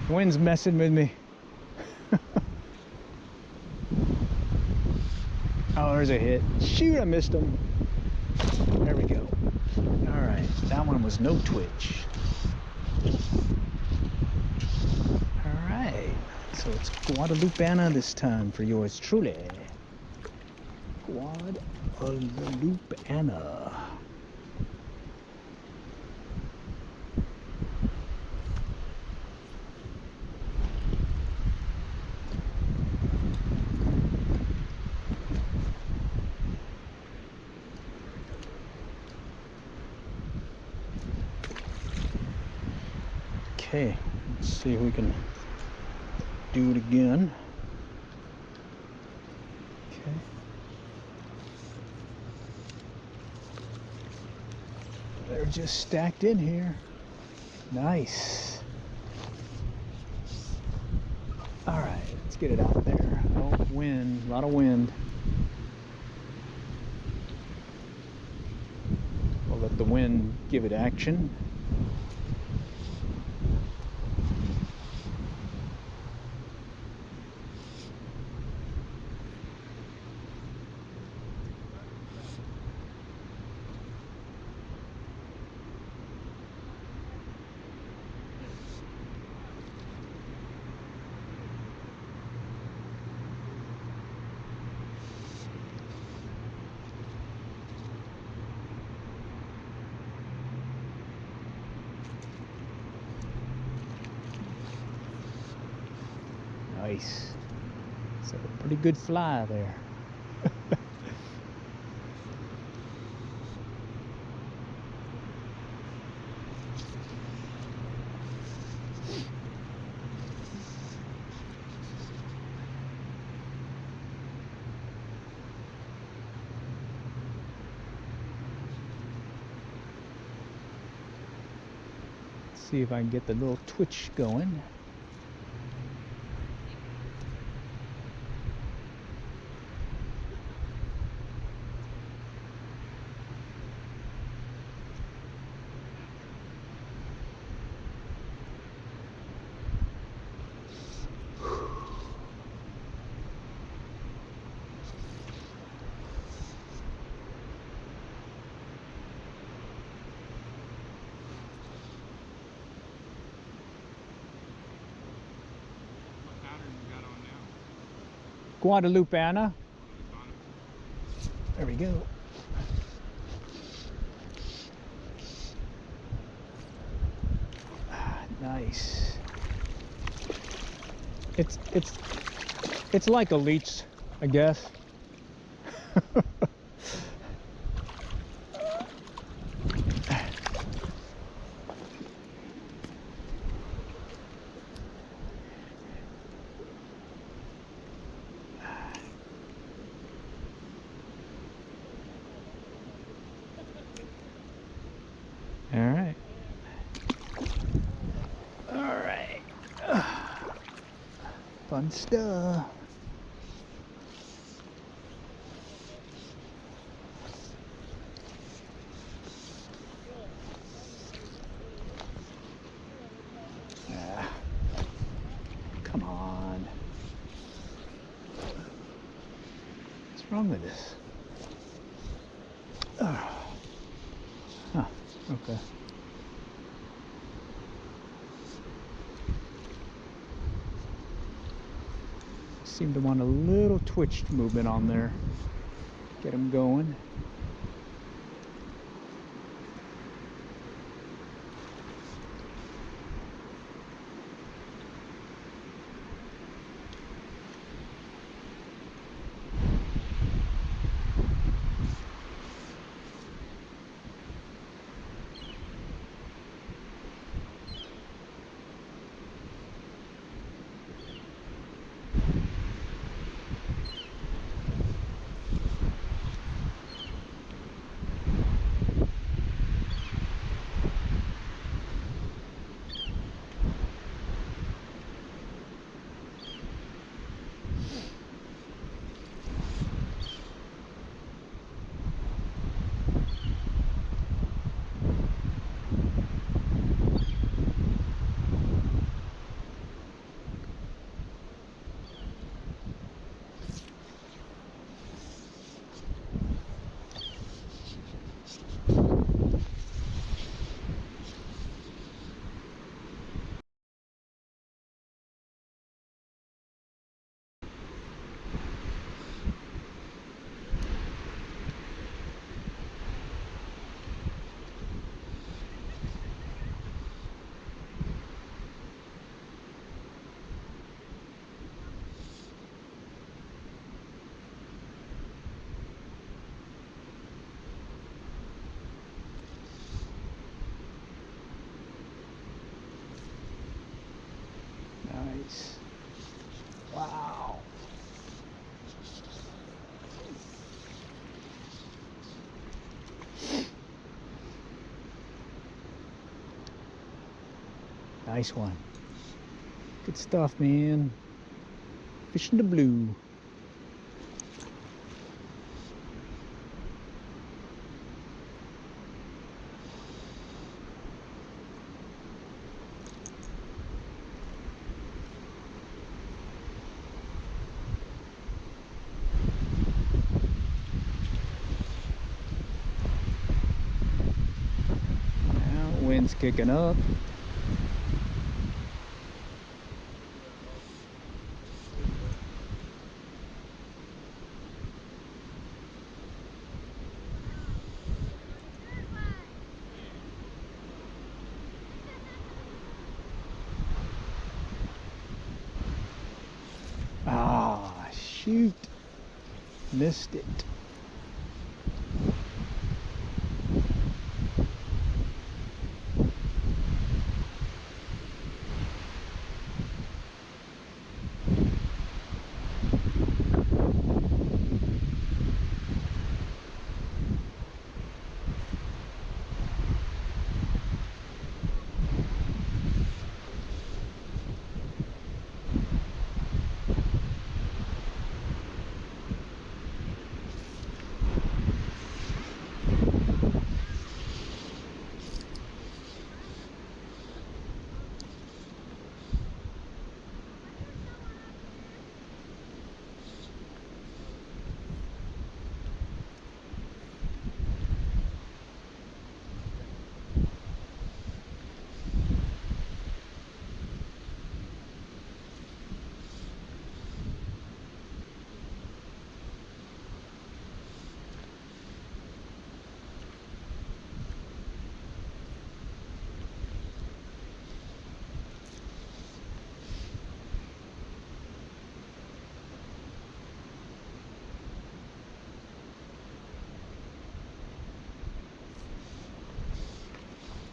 Wind's messing with me. Oh, there's a hit. Shoot, I missed him. There we go. All right, that one was no twitch. All right, so it's Guadalupeana this time for yours truly. Guadalupeana. Okay, let's see if we can do it again. Okay. They're just stacked in here. Nice. All right, let's get it out there. Oh, wind, a lot of wind. We'll let the wind give it action. Nice. So a pretty good fly there. Let's see if I can get the little twitch going. Guadalupeana. There we go. Ah, nice. It's like a leech, I guess. Fun stuff. Come on. What's wrong with this? Huh, okay. Seem to want a little twitch movement on there. Get them going. Nice one. Good stuff, man. Fishing the blue. Now wind's kicking up. Ah, shoot. Missed it.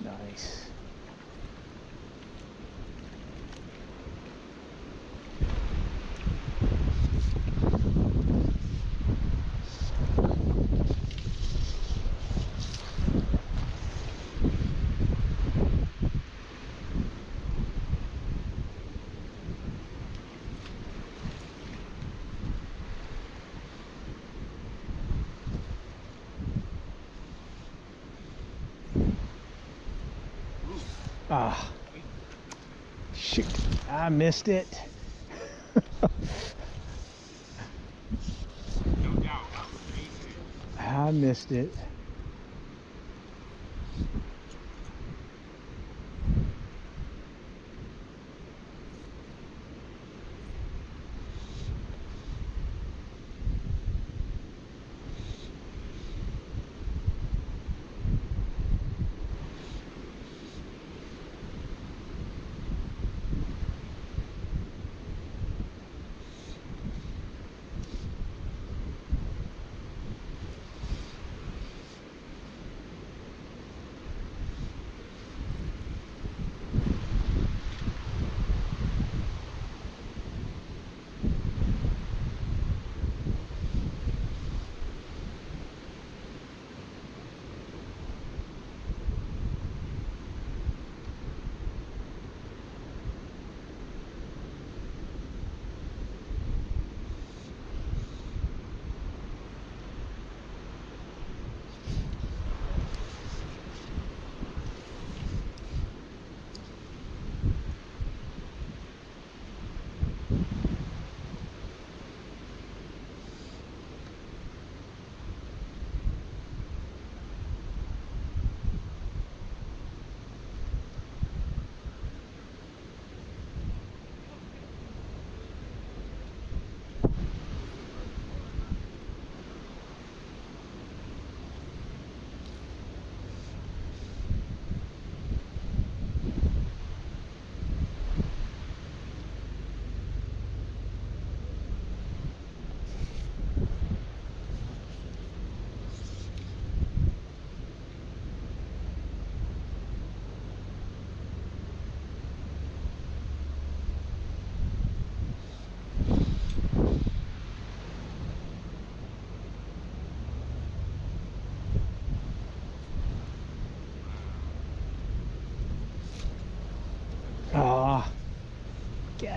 Nice. Ah, shoot, I missed it. No doubt, that was amazing. I missed it.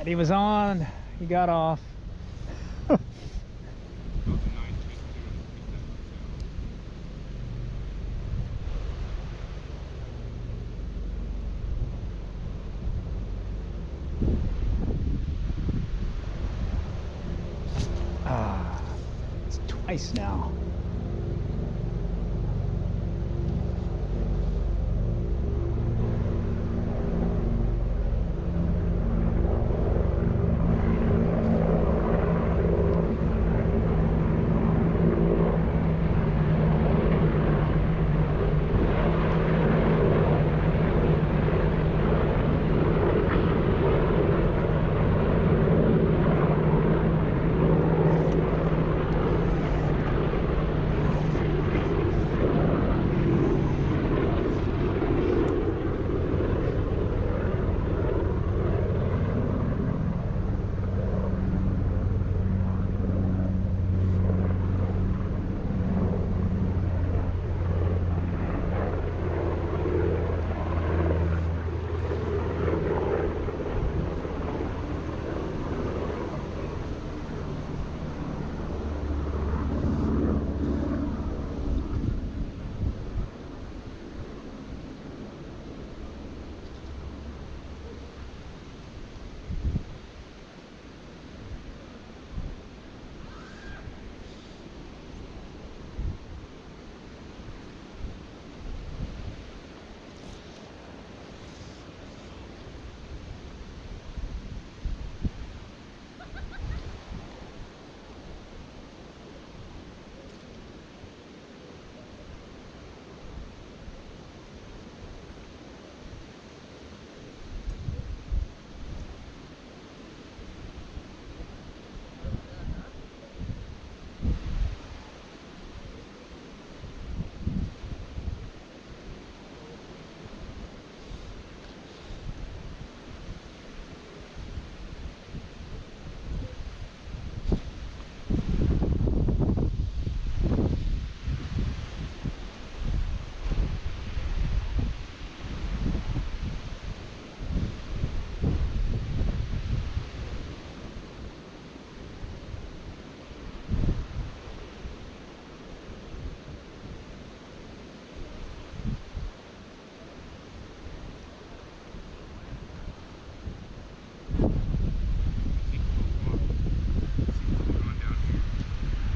that. He was on. He got off. That was a nice fish too. Just that It's twice now.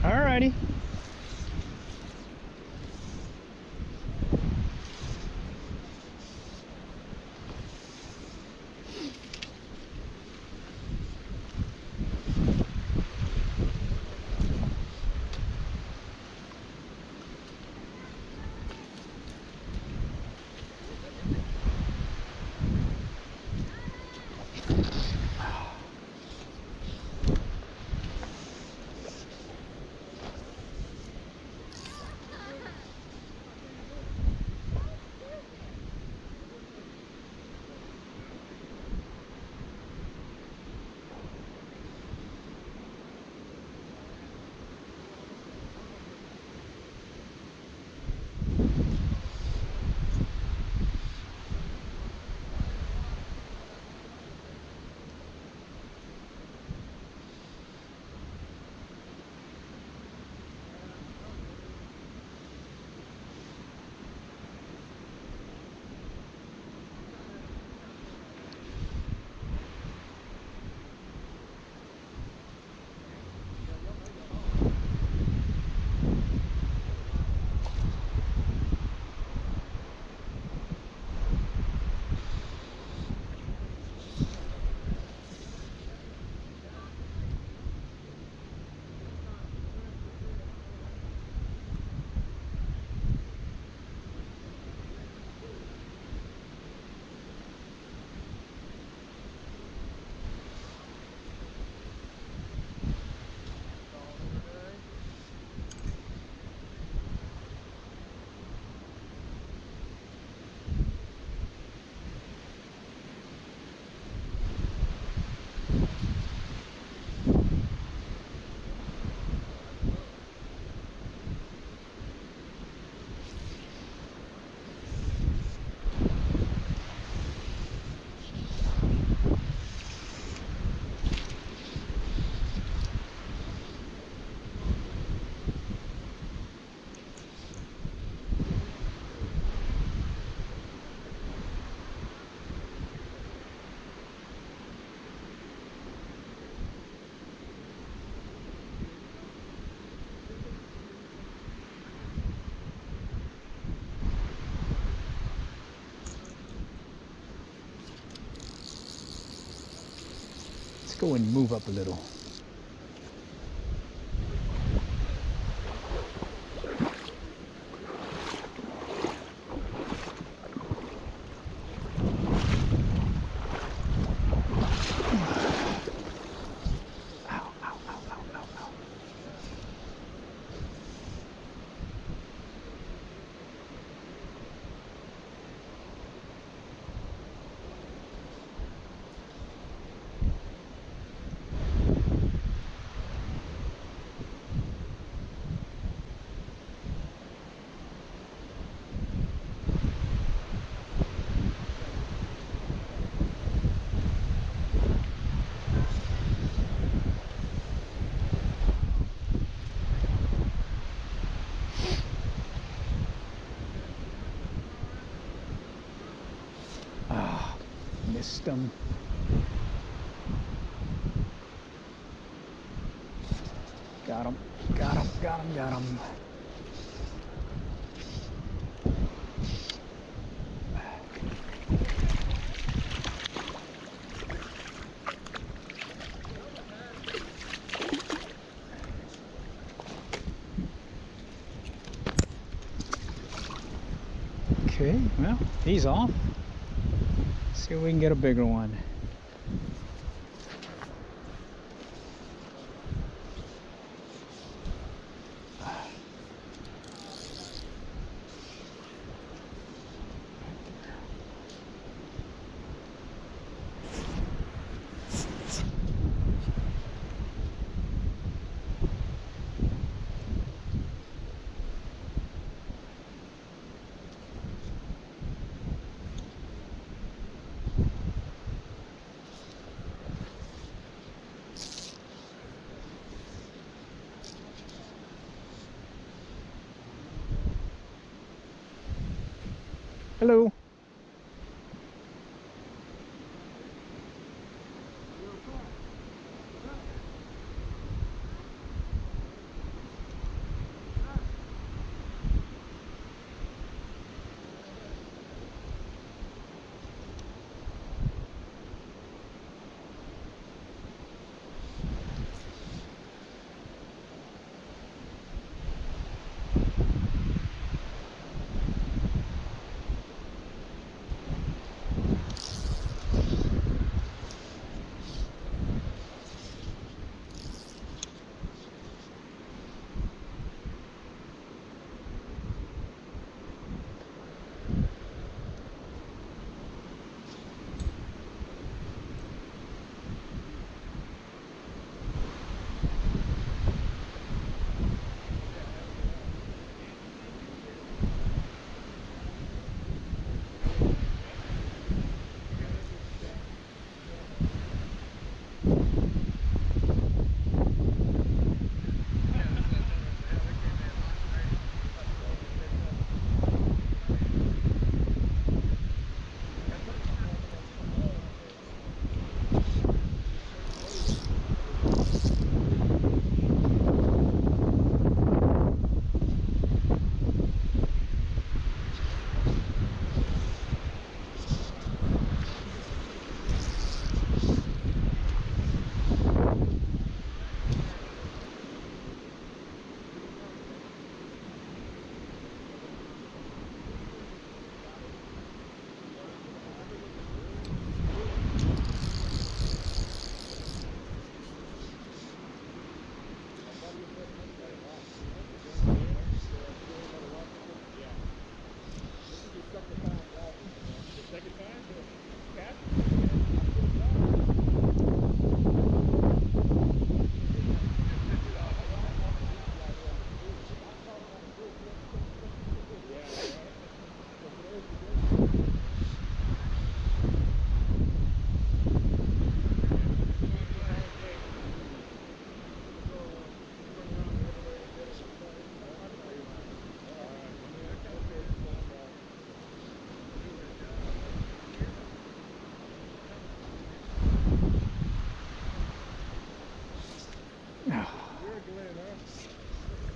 Alrighty. Let's go and move up a little. Missed them. Got him, got him, got him, got him. Okay, well, he's off. See if we can get a bigger one. Hello.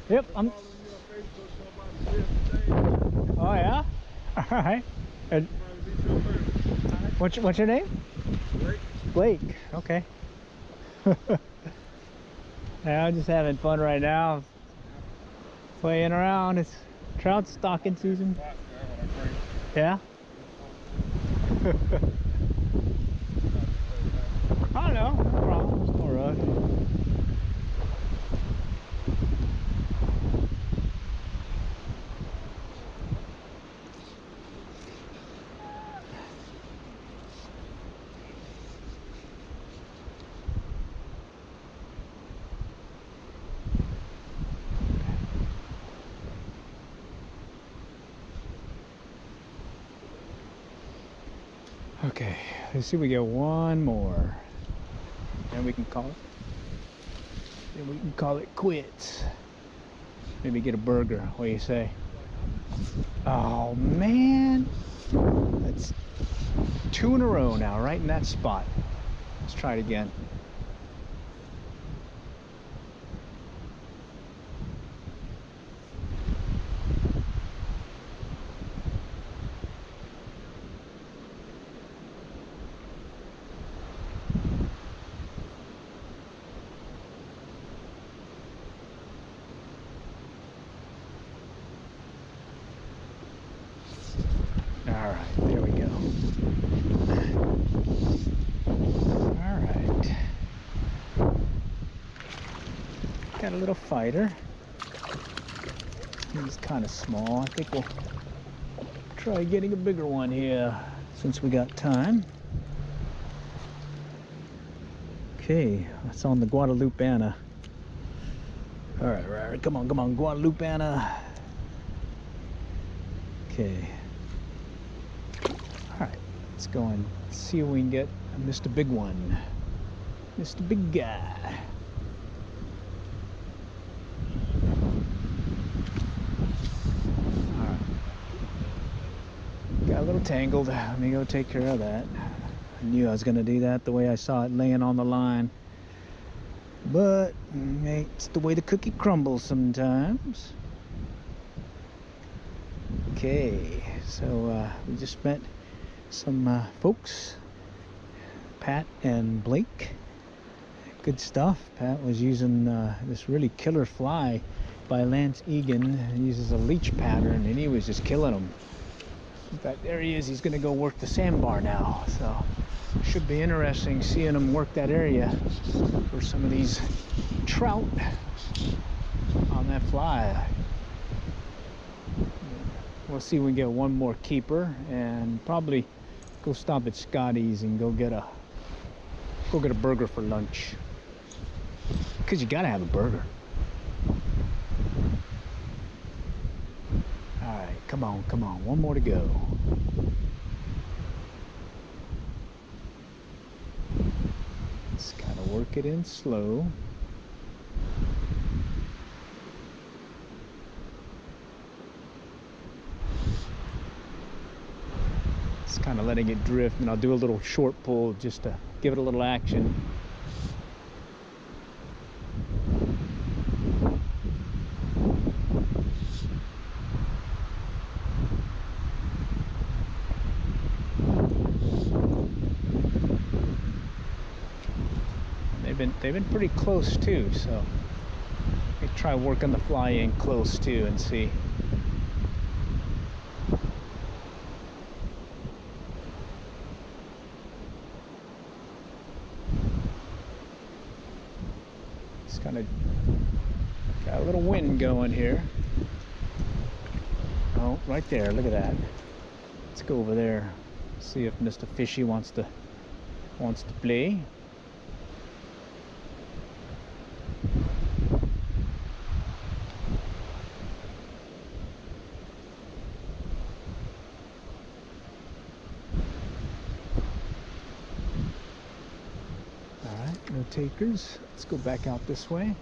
Yep, I'm. Oh yeah. All right. And what's your name? Blake. Blake. Okay. Yeah, I'm just having fun right now. Playing around. It's trout stocking season. Yeah? I don't know. No problem. There's no rush. Okay, let's see if we get one more. And we can call it. Then we can call it quits. Maybe get a burger. What do you say? Oh man. That's 2 in a row now, right in that spot. Let's try it again. All right, there we go. All right. Got a little fighter. He's kind of small. I think we'll try getting a bigger one here since we got time. Okay, that's on the Guadalupeana. All right, come on, Guadalupeana. Okay. All right, let's go and see if we can get Mr. Big One. Mr. Big Guy. All right. Got a little tangled. Let me go take care of that. I knew I was gonna do that the way I saw it laying on the line. But it's the way the cookie crumbles sometimes. Okay, so we just met some folks, Pat and Blake. Good stuff. Pat was using this really killer fly by Lance Egan. He uses a leech pattern and he was just killing them. In fact, there he is. He's going to go work the sandbar now. So should be interesting seeing him work that area for some of these trout on that fly. We'll see if we can get one more keeper and probably go stop at Scotty's and go get a burger for lunch. Because you gotta have a burger. Alright, come on, one more to go. Just gotta work it in slow. Just kind of letting it drift, and I'll do a little short pull just to give it a little action. They've been pretty close too, so let me try working the fly in close too and see. It's kind of got a little wind going here. Oh, right there, look at that. Let's go over there, see if Mr. Fishy wants to play. No takers. Let's go back out this way.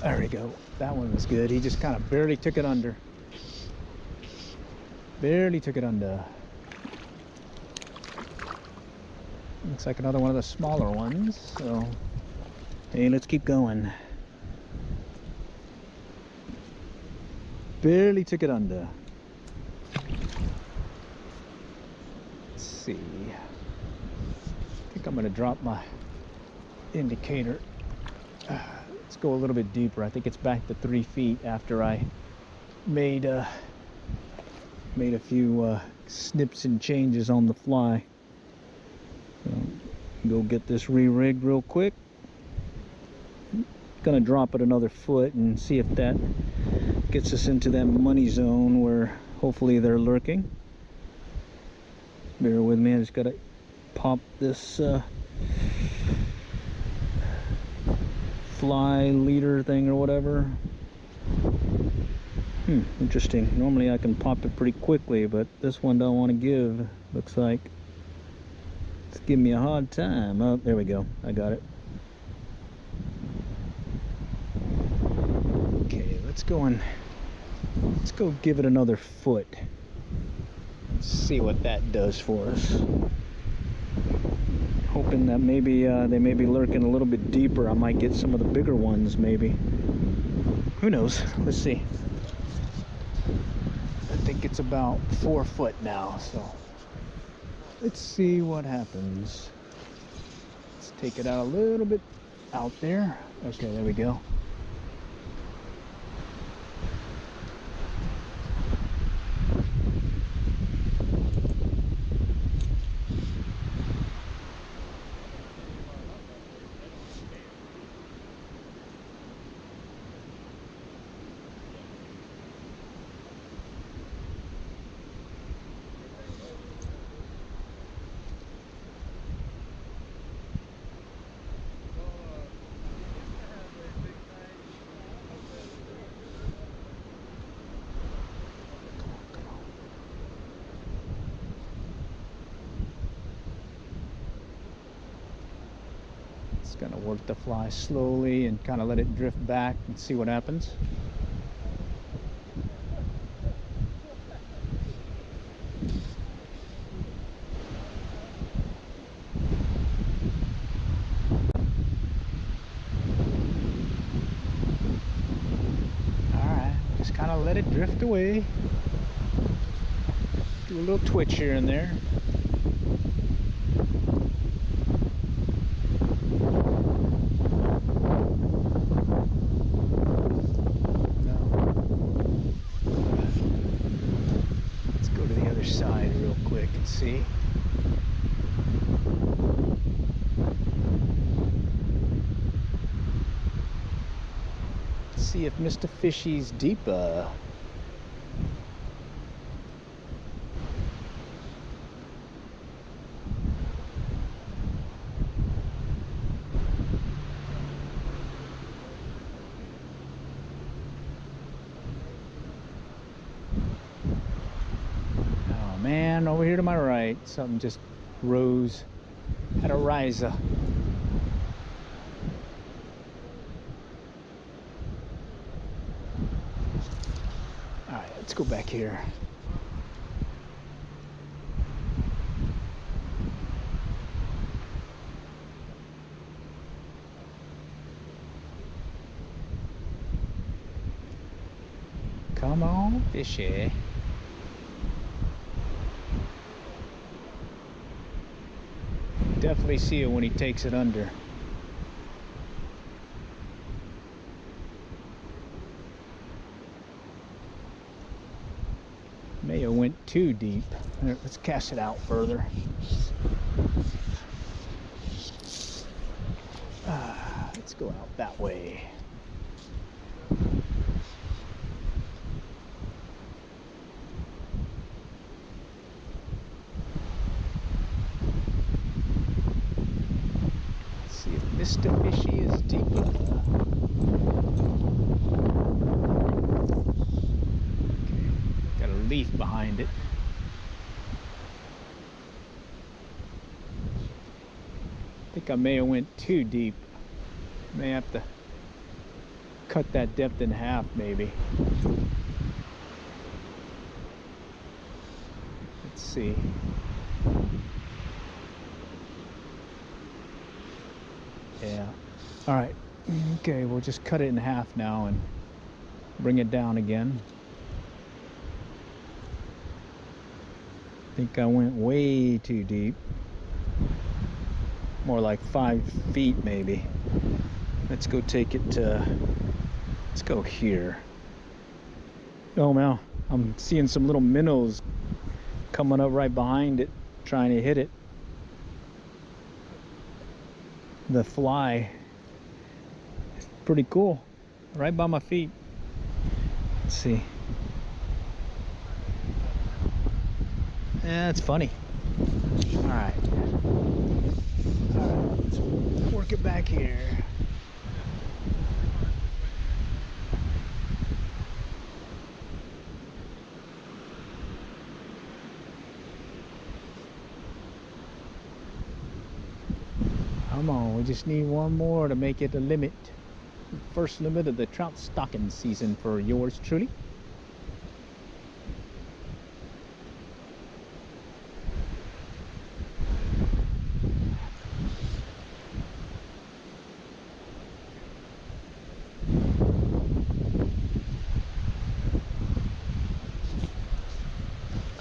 There we go. That one was good. He just kind of barely took it under. Barely took it under. Looks like another one of the smaller ones. So, hey, let's keep going. barely took it under. Let's see. I think I'm gonna drop my indicator. Let's go a little bit deeper. I think it's back to 3 feet after I made a few snips and changes on the fly. So, go get this re-rigged real quick. Gonna drop it another foot and see if that gets us into that money zone where hopefully they're lurking. Bear with me, I just gotta pop this fly leader thing or whatever. Interesting. Normally I can pop it pretty quickly, but this one don't want to give. Looks like it's giving me a hard time. Oh, there we go. I got it. Okay, let's go give it another foot. Let's see what that does for us. Hoping that maybe they may be lurking a little bit deeper. I might get some of the bigger ones maybe. Who knows? Let's see. I think it's about 4 foot now, so let's see what happens. Let's take it out a little bit out there. Okay, there we go. Gonna work the fly slowly and kind of let it drift back and see what happens. Alright, just kind of let it drift away. Do a little twitch here and there. Side real quick and see. Let's see if Mr. Fishy's deeper. Man, over here to my right, something just rose, had a riser. All right, let's go back here. Come on, fishy. Definitely see it when he takes it under. May have went too deep. Let's cast it out further. Let's go out that way. Mr. Fishy is deeper. Okay, got a leaf behind it. I think I may have went too deep. May have to cut that depth in half maybe. Let's see. Yeah. All right. Okay, we'll just cut it in half now and bring it down again. think I went way too deep. More like 5 feet maybe. Let's go take it to, let's go here. Oh man, I'm seeing some little minnows coming up right behind it, trying to hit it. The fly. It's pretty cool. Right by my feet. Let's see. Yeah, it's funny. Alright. Alright, let's work it back here. Come on, we just need one more to make it a limit. First limit of the trout stocking season for yours truly.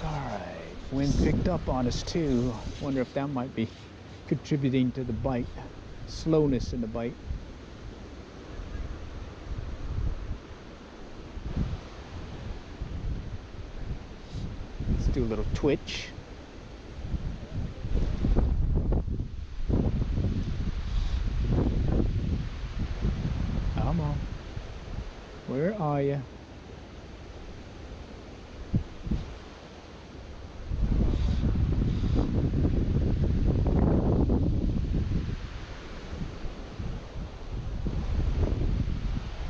Alright, wind picked up on us too. Wonder if that might be contributing to the bite. Slowness in the bite. Let's do a little twitch. Come on. Where are you?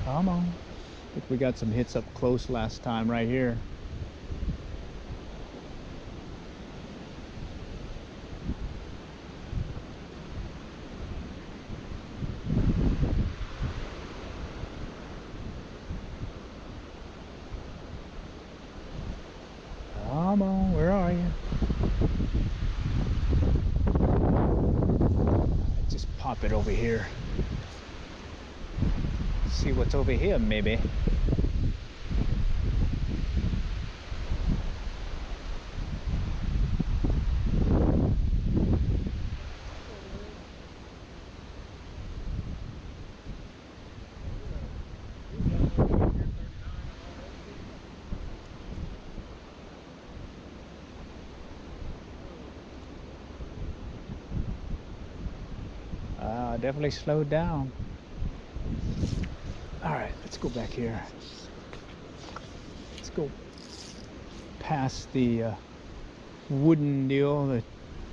Come on. I think we got some hits up close last time right here. Come on, where are you? Just pop it over here. See what's over here, maybe. Definitely slowed down. All right, let's go back here. Let's go past the wooden deal, the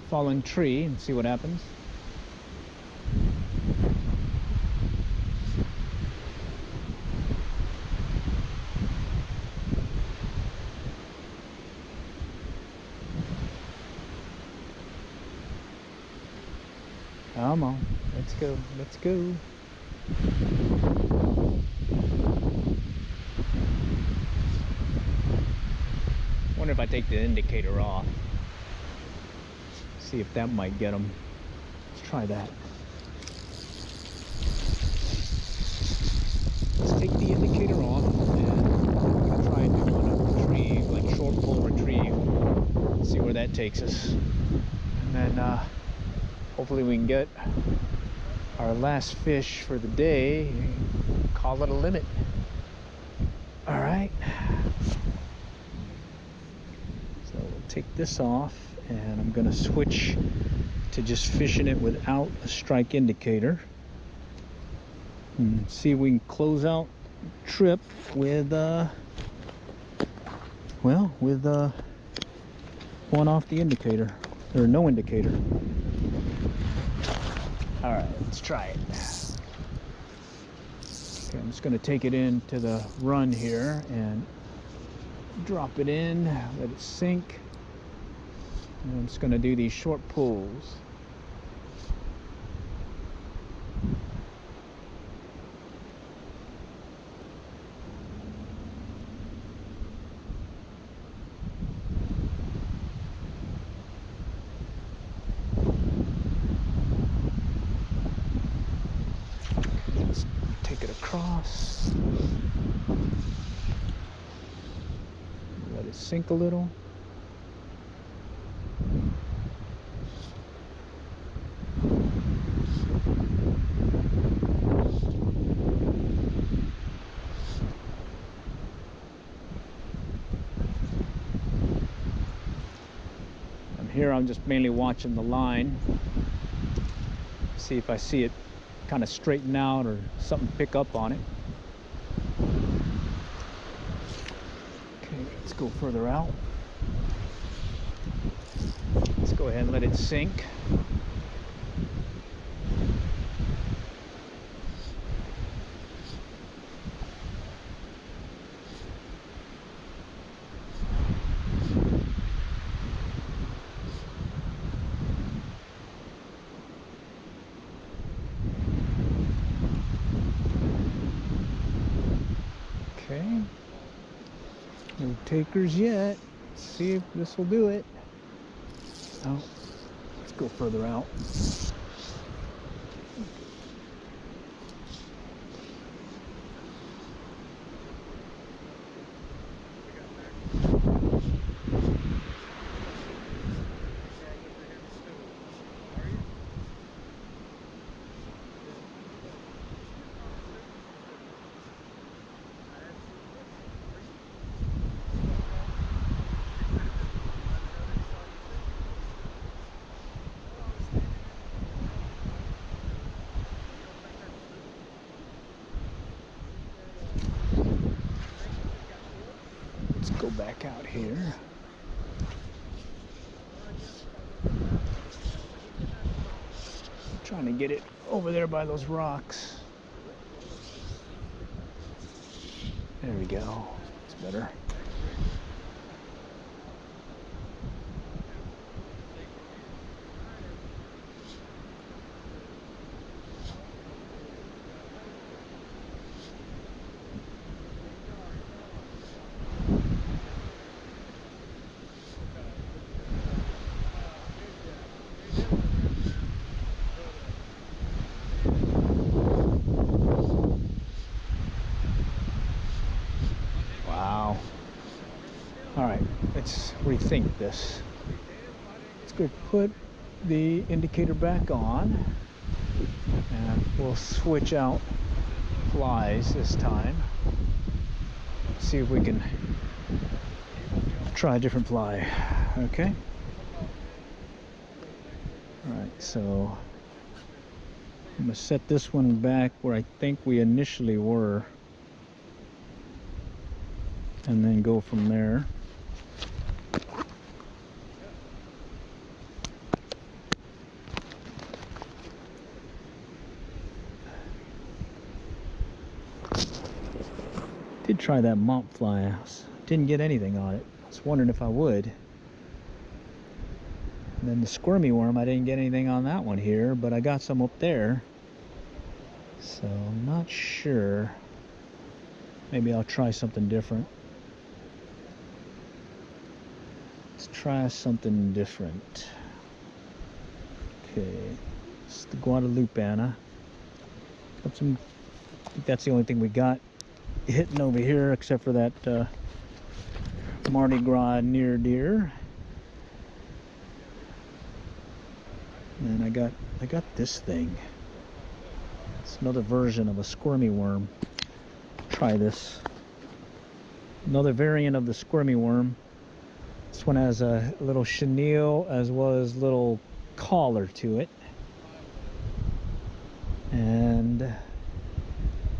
fallen tree, and see what happens. Come on, let's go, let's go. Wonder if I take the indicator off. See if that might get them. Let's try that. Let's take the indicator off and I'm gonna try and do one retrieve, like short pull retrieve. See where that takes us. And then hopefully we can get our last fish for the day. Call it a limit. All right. So we'll take this off and I'm gonna switch to just fishing it without a strike indicator. And see if we can close out the trip with one off the indicator, or no indicator. All right, let's try it. Okay, I'm just gonna take it into the run here and drop it in, let it sink. And I'm just gonna do these short pulls. Take it across. Let it sink a little. Here I'm just mainly watching the line, see if I see it kind of straighten out or something pick up on it. Okay, let's go further out. Let's go ahead and let it sink. Okay, no takers yet. Let's see if this will do it. Oh, let's go further out. Let's go back out here. Trying to get it over there by those rocks. There we go. It's better. Wow. All right, let's rethink this. Let's go put the indicator back on, and we'll switch out flies this time. See if we can try a different fly. Okay. All right, so I'm gonna set this one back where I think we initially were, and then go from there. Did try that mop fly. Didn't get anything on it. I was wondering if I would. And then the squirmy worm, I didn't get anything on that one here, but I got some up there. So I'm not sure. Maybe I'll try something different. Let's try something different. Okay, it's the Guadalupana. Got some, I think that's the only thing we got hitting over here, except for that Mardi Gras near deer. And I got this thing. It's another version of a squirmy worm. Try this. Another variant of the squirmy worm. This one has a little chenille as well as little collar to it. And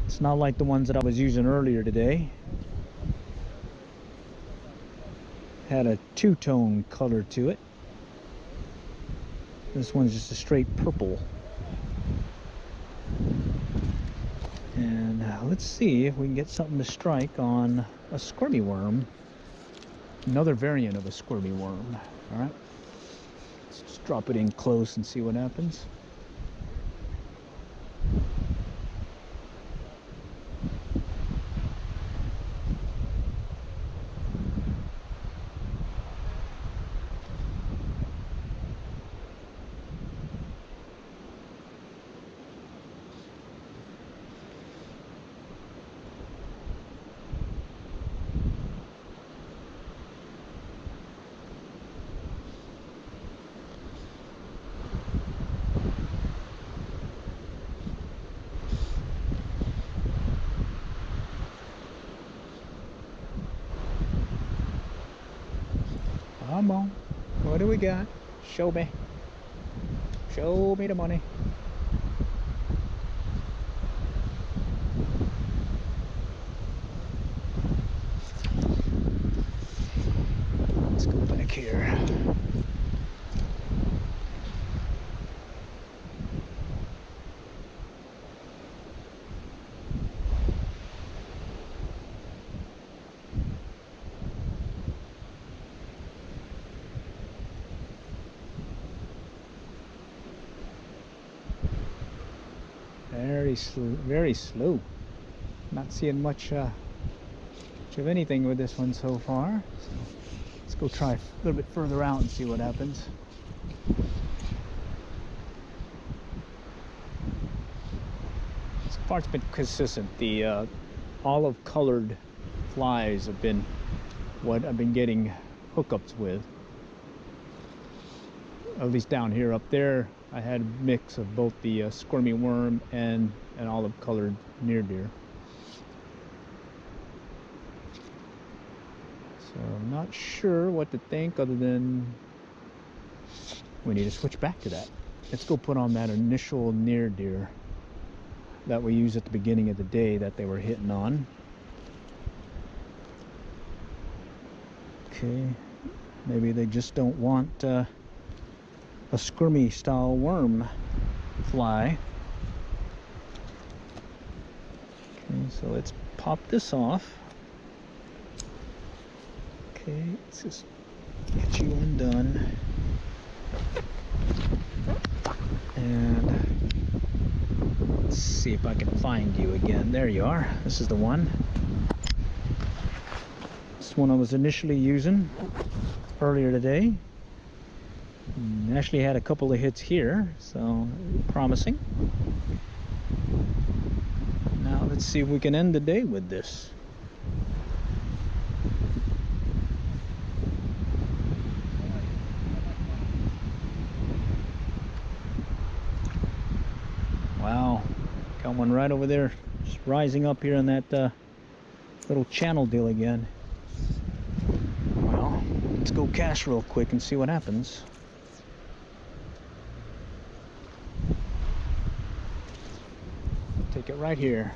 it's not like the ones that I was using earlier today. Had a two-tone color to it. This one's just a straight purple. And let's see if we can get something to strike on a squirmy worm. Another variant of a squirmy worm. All right. Let's just drop it in close and see what happens. What do we got? Show me. Show me the money. Let's go back here. Very slow. Not seeing much of anything with this one so far. So let's go try a little bit further out and see what happens. So far it's been consistent. The olive colored flies have been what I've been getting hookups with. At least down here. Up there I had a mix of both the squirmy worm and an olive colored near deer. So I'm not sure what to think other than we need to switch back to that. Let's go put on that initial near deer that we used at the beginning of the day that they were hitting on. Okay, maybe they just don't want a squirmy style worm fly. Okay, so let's pop this off. Okay, let's just get you undone. And let's see if I can find you again. There you are. This is the one. This one I was initially using earlier today. Actually had a couple of hits here, so promising. Now let's see if we can end the day with this. Wow, got one right over there, just rising up here on that little channel deal again. Well, let's go cast real quick and see what happens. Take it right here.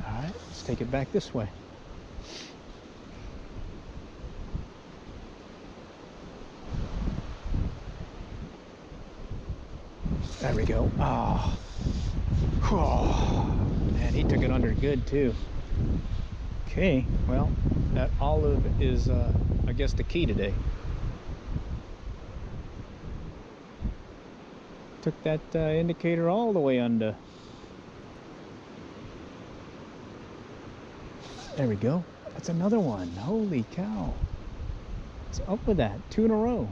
All right, let's take it back this way. There we go. Oh. Man, he took it under good too. Okay, well, that olive is, I guess, the key today. Took that indicator all the way under. There we go. That's another one. Holy cow. What's up with that? 2 in a row.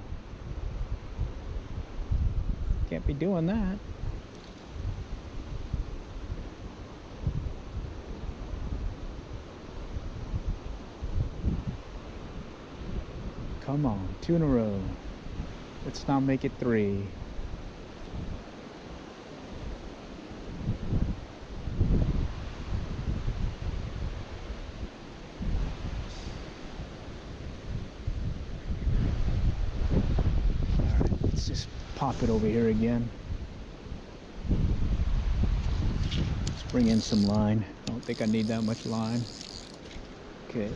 Can't be doing that. Come on, 2 in a row. Let's not make it 3. Alright, let's just pop it over here again. Let's bring in some line. I don't think I need that much line. Okay.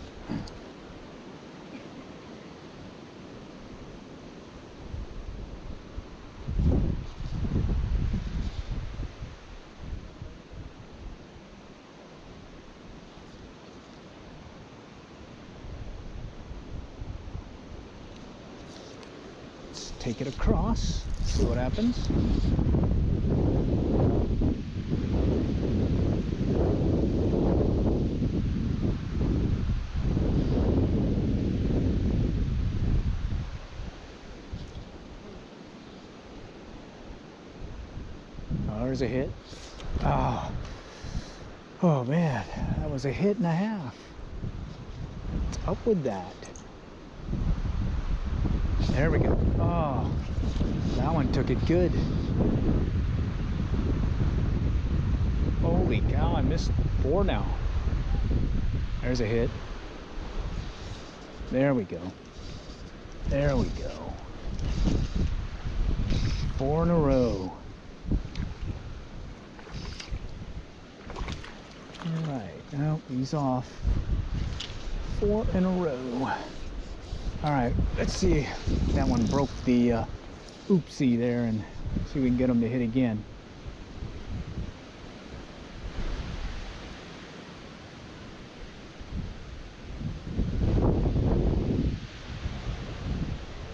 Take it across, see what happens. There's a hit. Oh. Oh man, that was a hit and a half. What's up with that? There we go. Oh, that one took it good. Holy cow, I missed 4 now. There's a hit. There we go. There we go. 4 in a row. All right, now he's off. 4 in a row. All right, let's see if that one broke the oopsie there, and see if we can get him to hit again.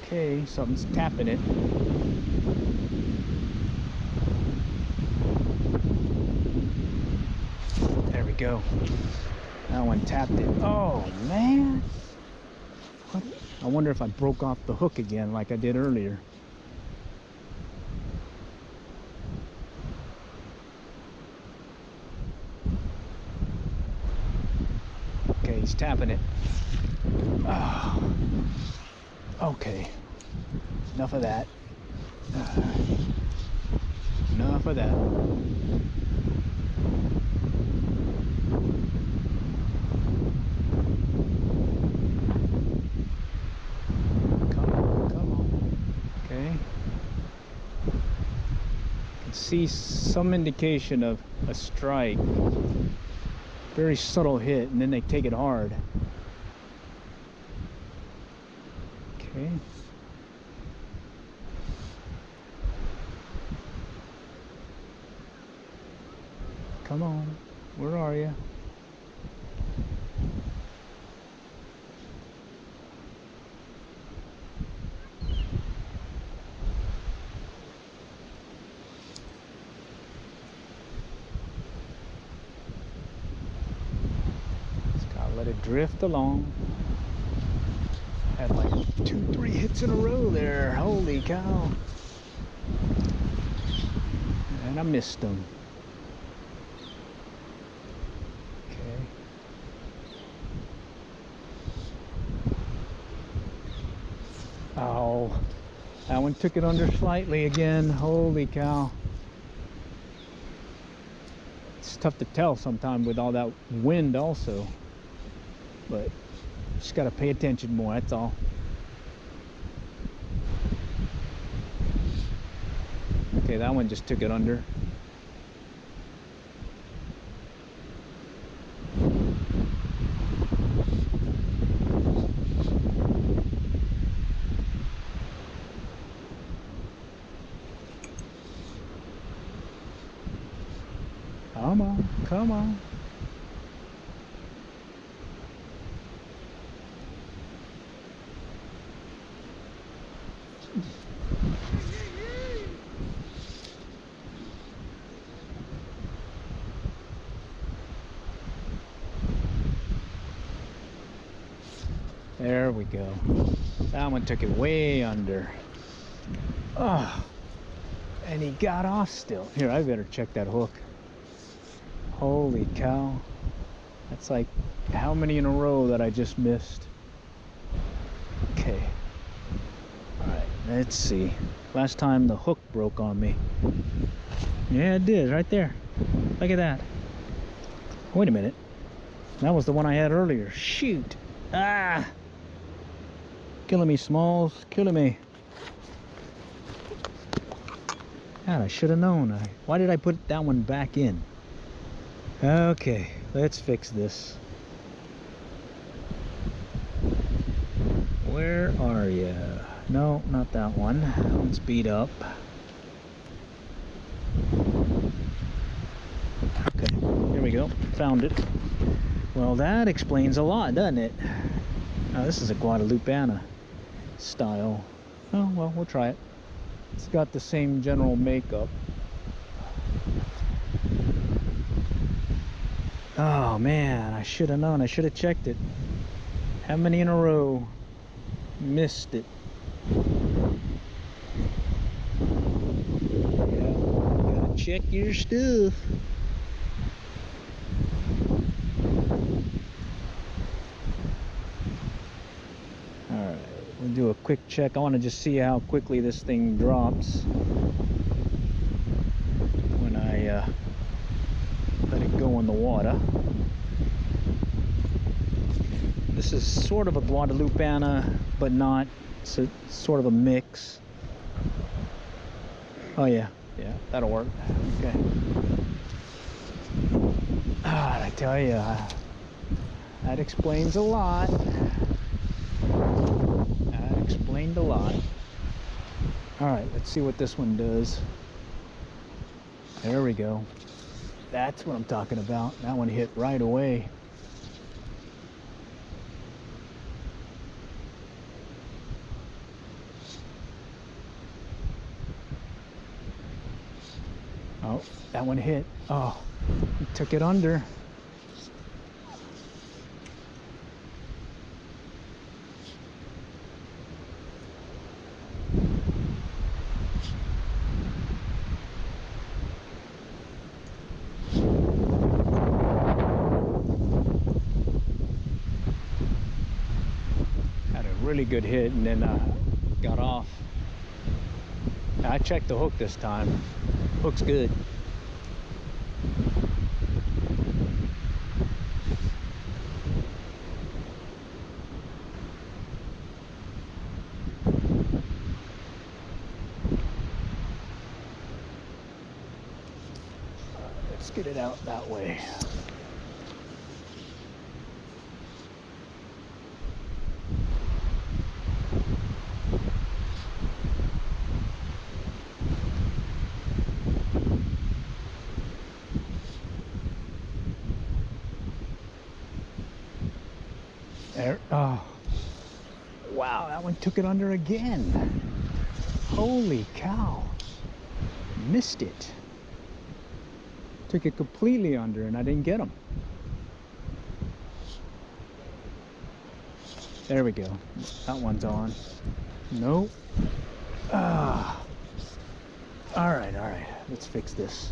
Okay, something's tapping it. There we go. That one tapped it. Oh man! What? I wonder if I broke off the hook again like I did earlier. Okay, he's tapping it. Oh. Okay. Enough of that. Enough of that. See some indication of a strike. Very subtle hit, and then they take it hard. Okay. Come on, where are you? Let it drift along. Had like 2-3 hits in a row there. Holy cow. And I missed them. Okay. Oh, that one took it under slightly again. Holy cow. It's tough to tell sometimes with all that wind also. But just got to pay attention more, that's all. Okay, that one just took it under. Come on, come on. There we go. That one took it way under. Oh, and he got off still. Here, I better check that hook. Holy cow. That's like how many in a row that I just missed. Okay. Alright, let's see. Last time the hook broke on me. Yeah, it did, right there. Look at that. Wait a minute. That was the one I had earlier. Shoot. Ah! Killing me, Smalls. Killing me. God, I should have known. Why did I put that one back in? Okay, let's fix this. Where are you? No, not that one. That one's beat up. Okay, here we go. Found it. Well, that explains a lot, doesn't it? Now, this is a Guadalupeana style. Oh, well, we'll try it. It's got the same general makeup. Oh man, I should have known. I should have checked it. How many in a row? Missed it. Yeah, gotta check your stuff. Alright, we'll do a quick check. I want to just see how quickly this thing drops when I let it go in the water. This is sort of a Guadalupana, but not. It's sort of a mix. Oh yeah, that'll work. Okay. I tell you, that explains a lot. That explained a lot. All right, let's see what this one does. There we go. That's what I'm talking about. That one hit right away. Oh, that one hit. Oh, he took it under. Had a really good hit and then got off. I checked the hook this time. Hook's good. Let's get it out that way. There. Oh, wow, that one took it under again. Holy cow. Missed it. Took it completely under and I didn't get him. There we go. That one's on. Nope. Ah. All right. Let's fix this.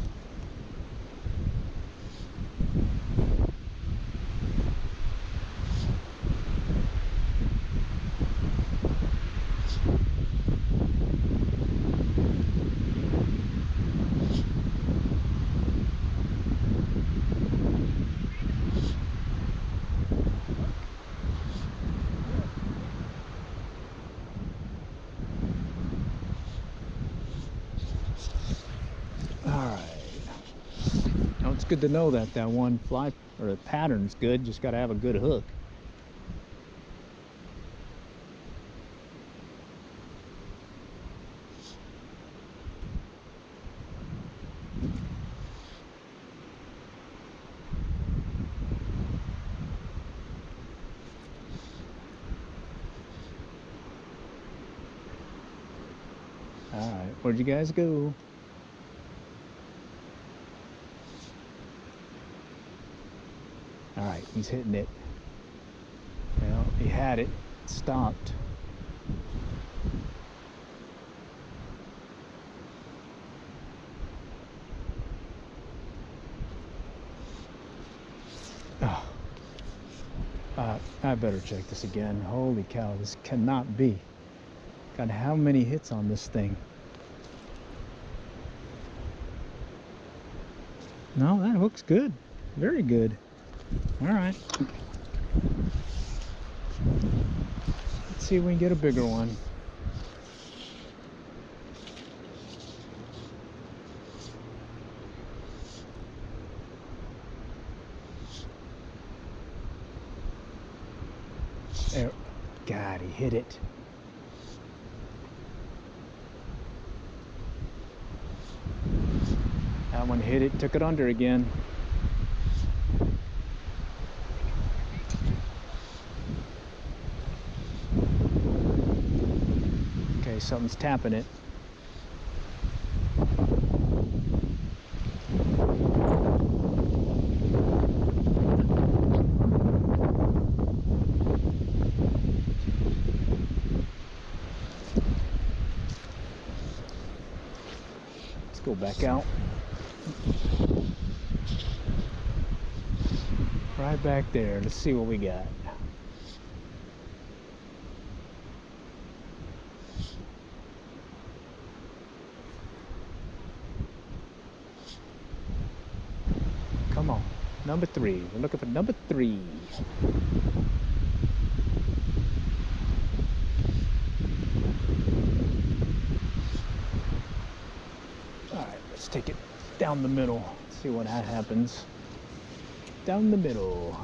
It's good to know that that one fly or the pattern's good. Just got to have a good hook. All right, where'd you guys go? All right, he's hitting it. Well, he had it. Stopped. Oh. I better check this again. Holy cow, this cannot be. God, how many hits on this thing? No, that hook's good. Very good. All right. Let's see if we can get a bigger one. There. God, he hit it. That one hit it, took it under again. Okay, something's tapping it. Let's go back out. Right back there. Let's see what we got. Come on. Number 3. We're looking for number 3. Alright, let's take it down the middle. See what happens. Down the middle.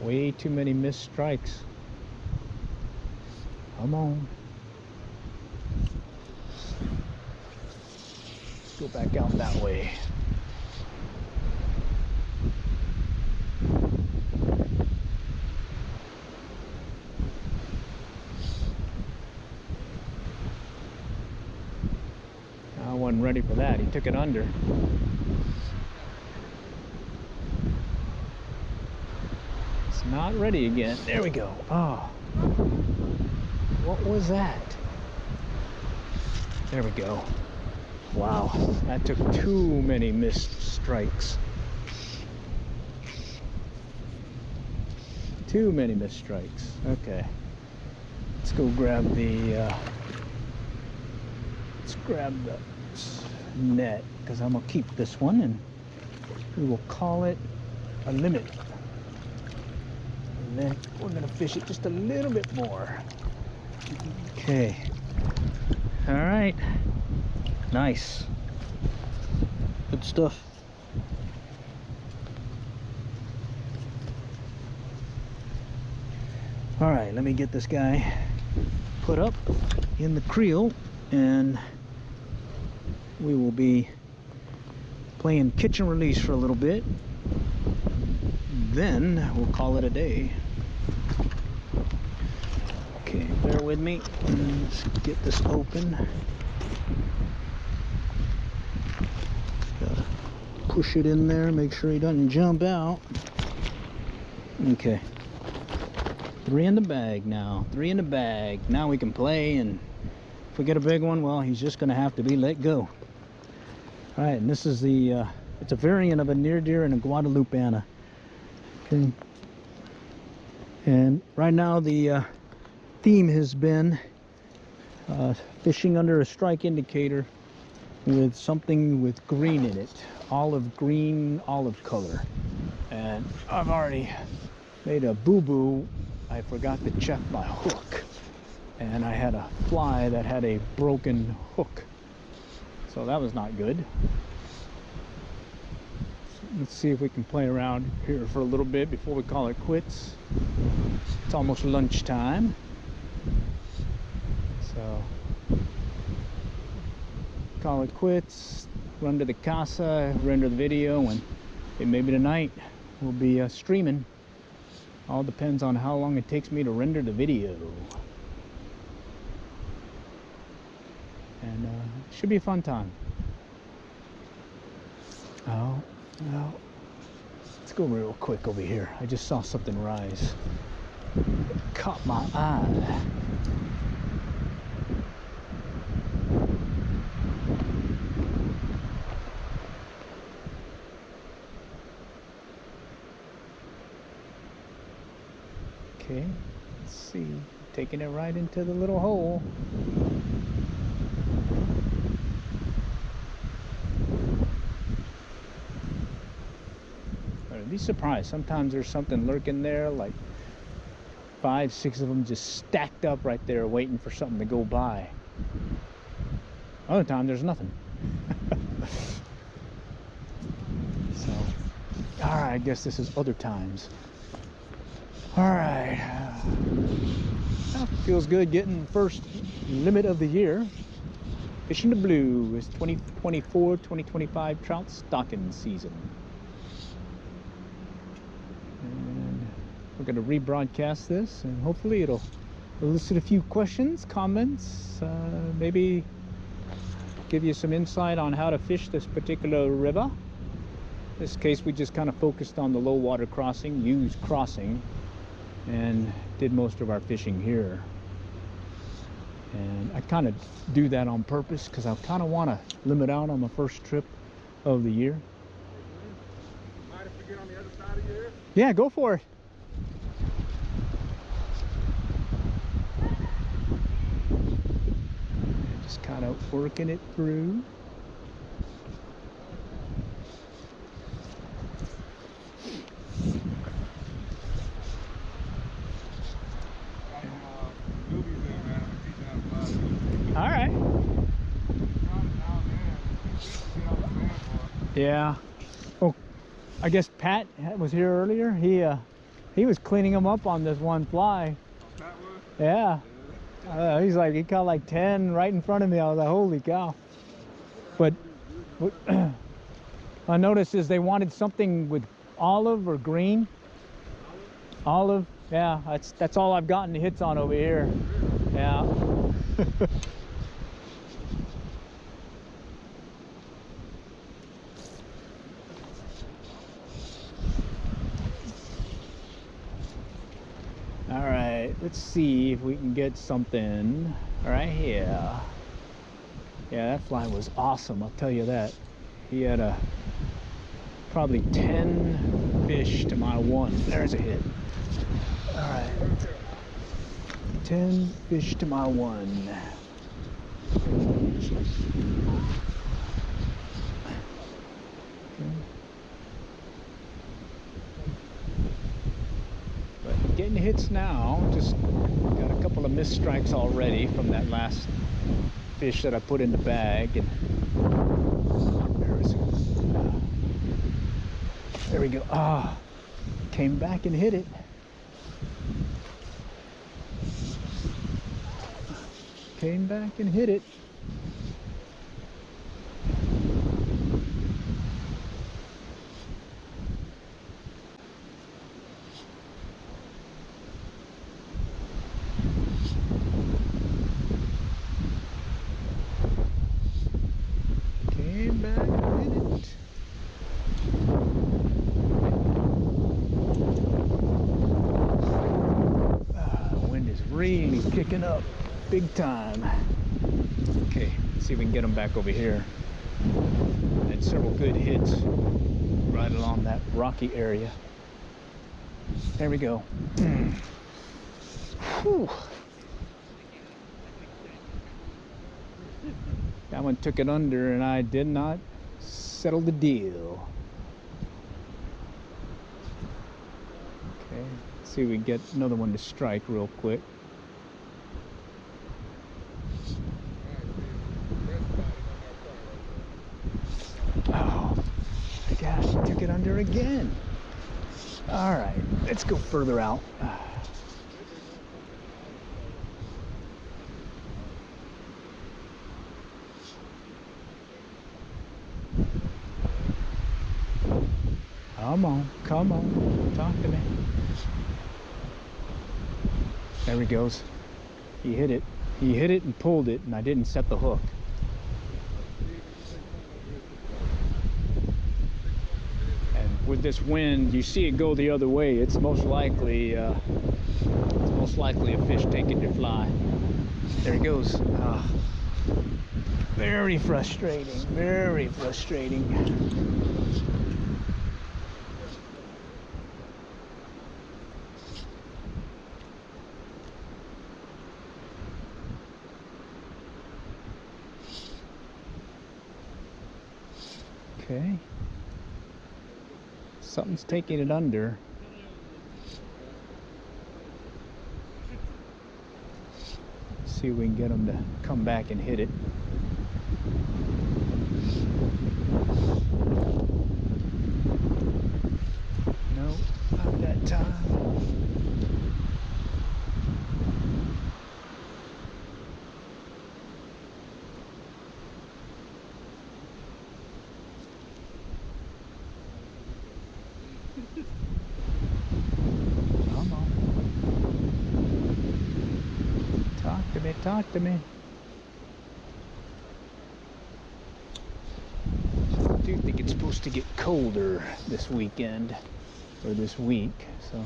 Way too many missed strikes. Come on. Let's go back out that way. I wasn't ready for that. He took it under. Not ready again. There we go. Oh, what was that? There we go. Wow, that took too many missed strikes. Too many missed strikes. Okay, let's go grab the net, because I'm gonna keep this one and we will call it a limit. And then we're gonna fish it just a little bit more. Okay. All right. Nice. Good stuff. All right, let me get this guy put up in the creel, and we will be playing catch and release for a little bit. Then we'll call it a day. Okay, bear with me. Let's get this open. Gotta push it in there, make sure he doesn't jump out. Okay. 3 in the bag now. 3 in the bag. Now we can play, and if we get a big one, well, he's just gonna have to be let go. All right, and this is the, it's a variant of a near deer and a Guadalupeana. Okay. And right now the theme has been fishing under a strike indicator with something with green in it, olive green, olive color. And I've already made a boo-boo. I forgot to check my hook, and I had a fly that had a broken hook, so that was not good. Let's see if we can play around here for a little bit before we call it quits. It's almost lunchtime, so call it quits, run to the casa, render the video, and maybe tonight we'll be streaming. All depends on how long it takes me to render the video. And it should be a fun time. Oh. Well, let's go real quick over here. I just saw something rise. It caught my eye. Okay, let's see. Taking it right into the little hole. Be surprised. Sometimes there's something lurking there, like 5, 6 of them just stacked up right there waiting for something to go by. Other time there's nothing. So, all right, I guess this is other times. All right, that feels good getting the first limit of the year. Fishing the blue is 2024-2025 trout stocking season. we're going to rebroadcast this, and hopefully it'll elicit a few questions, comments, maybe give you some insight on how to fish this particular river. In this case, we just kind of focused on the low water crossing, used crossing, and did most of our fishing here. And I kind of do that on purpose because I kind of want to limit out on the first trip of the year. Mind if we get on the other side of yours? Yeah, go for it. Just kind of working it through. All right. Yeah. Oh, I guess Pat was here earlier. He was cleaning them up on this one fly. Pat was? Yeah. He caught like 10 right in front of me. I was like, holy cow. But what I noticed is they wanted something with olive or green. Olive. Yeah, that's all I've gotten hits on over here. Yeah. All right, let's see if we can get something right here. Yeah, that fly was awesome, I'll tell you that. He had probably 10 fish to my 1. There's a hit. All right, 10 fish to my 1. But getting hits now. Just got a couple of missed strikes already from that last fish that I put in the bag. And there we go. Ah, came back and hit it. Came back and hit it. Came back and hit it. The wind is really kicking up big time. Okay, let's see if we can get them back over here. Had several good hits right along that rocky area. There we go. Whew. That one took it under and I did not settle the deal. Okay, let's see if we can get another one to strike real quick. Oh my gosh, he took it under again. All right, let's go further out. Come on, talk to me. There he goes. He hit it. He hit it and pulled it, and I didn't set the hook. And with this wind, you see it go the other way. It's most likely a fish taking your fly. There he goes. Very frustrating. Very frustrating. Okay, something's taking it under. Let's see if we can get him to come back and hit it. No, not that time. Come on. Hey, talk to me. I do think it's supposed to get colder this weekend, or this week, so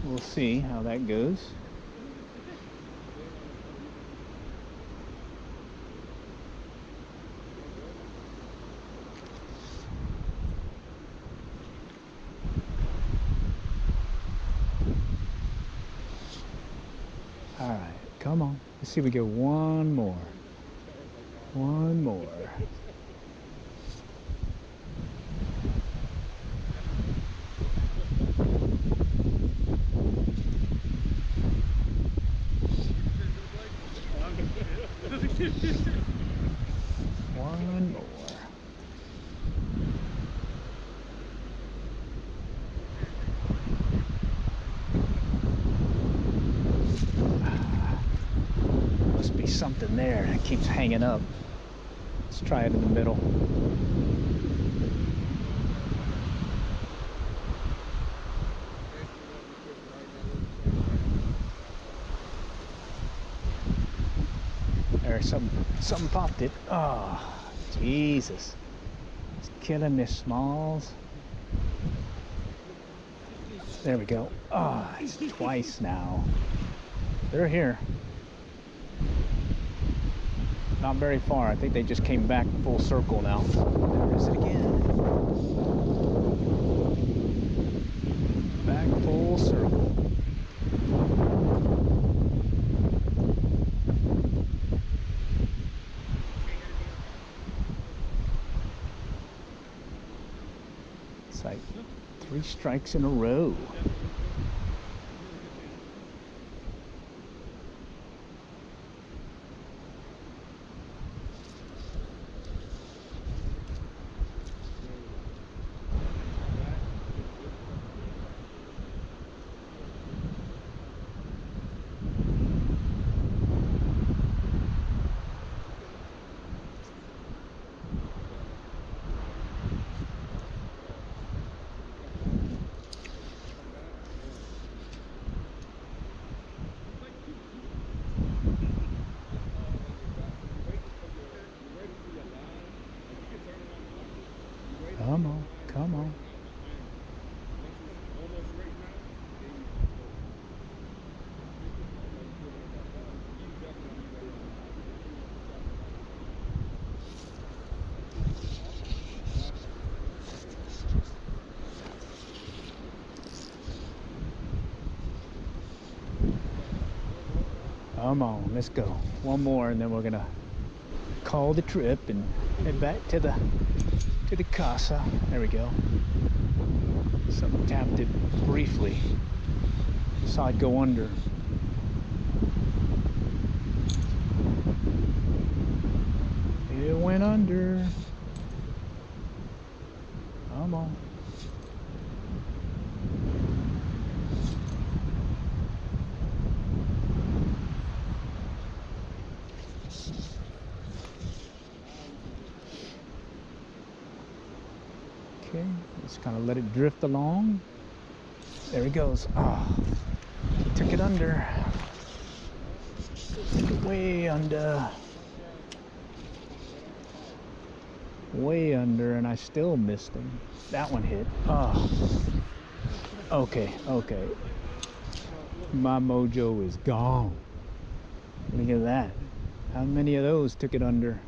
we'll see how that goes. All right, come on. Let's see if we get one more. One more. One more. Must be something there. It keeps hanging up. Let's try it in the middle. There, something popped it. Oh, Jesus. It's killing me, Smalls. There we go. Oh, it's twice now. They're here. Not very far. I think they just came back full circle now. There is it again. Back full circle. It's like 3 strikes in a row. Come on, come on. Come on, let's go. One more and then we're gonna call the trip and head back to the casa. There we go. Something tapped it briefly. Saw it go under. It went under. Come on. Okay, just kind of let it drift along. There he goes. Oh, he took it under. Took it way under. Way under, and I still missed him. That one hit. Oh. Okay, okay. My mojo is gone. Look at that. How many of those took it under?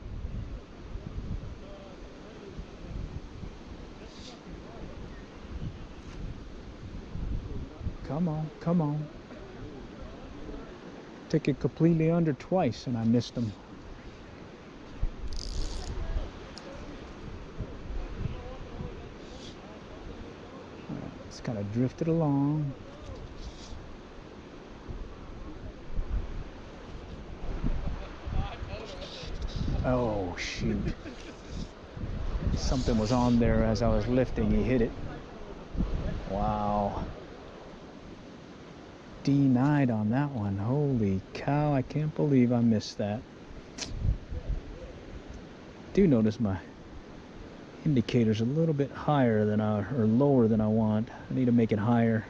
Come on, come on. Took it completely under twice and I missed them. It's kind of drifted along. Oh, shoot. Something was on there as I was lifting. He hit it. Wow. Denied on that one. Holy cow, I can't believe I missed that. Do notice my indicator's a little bit higher than or lower than I want. I need to make it higher.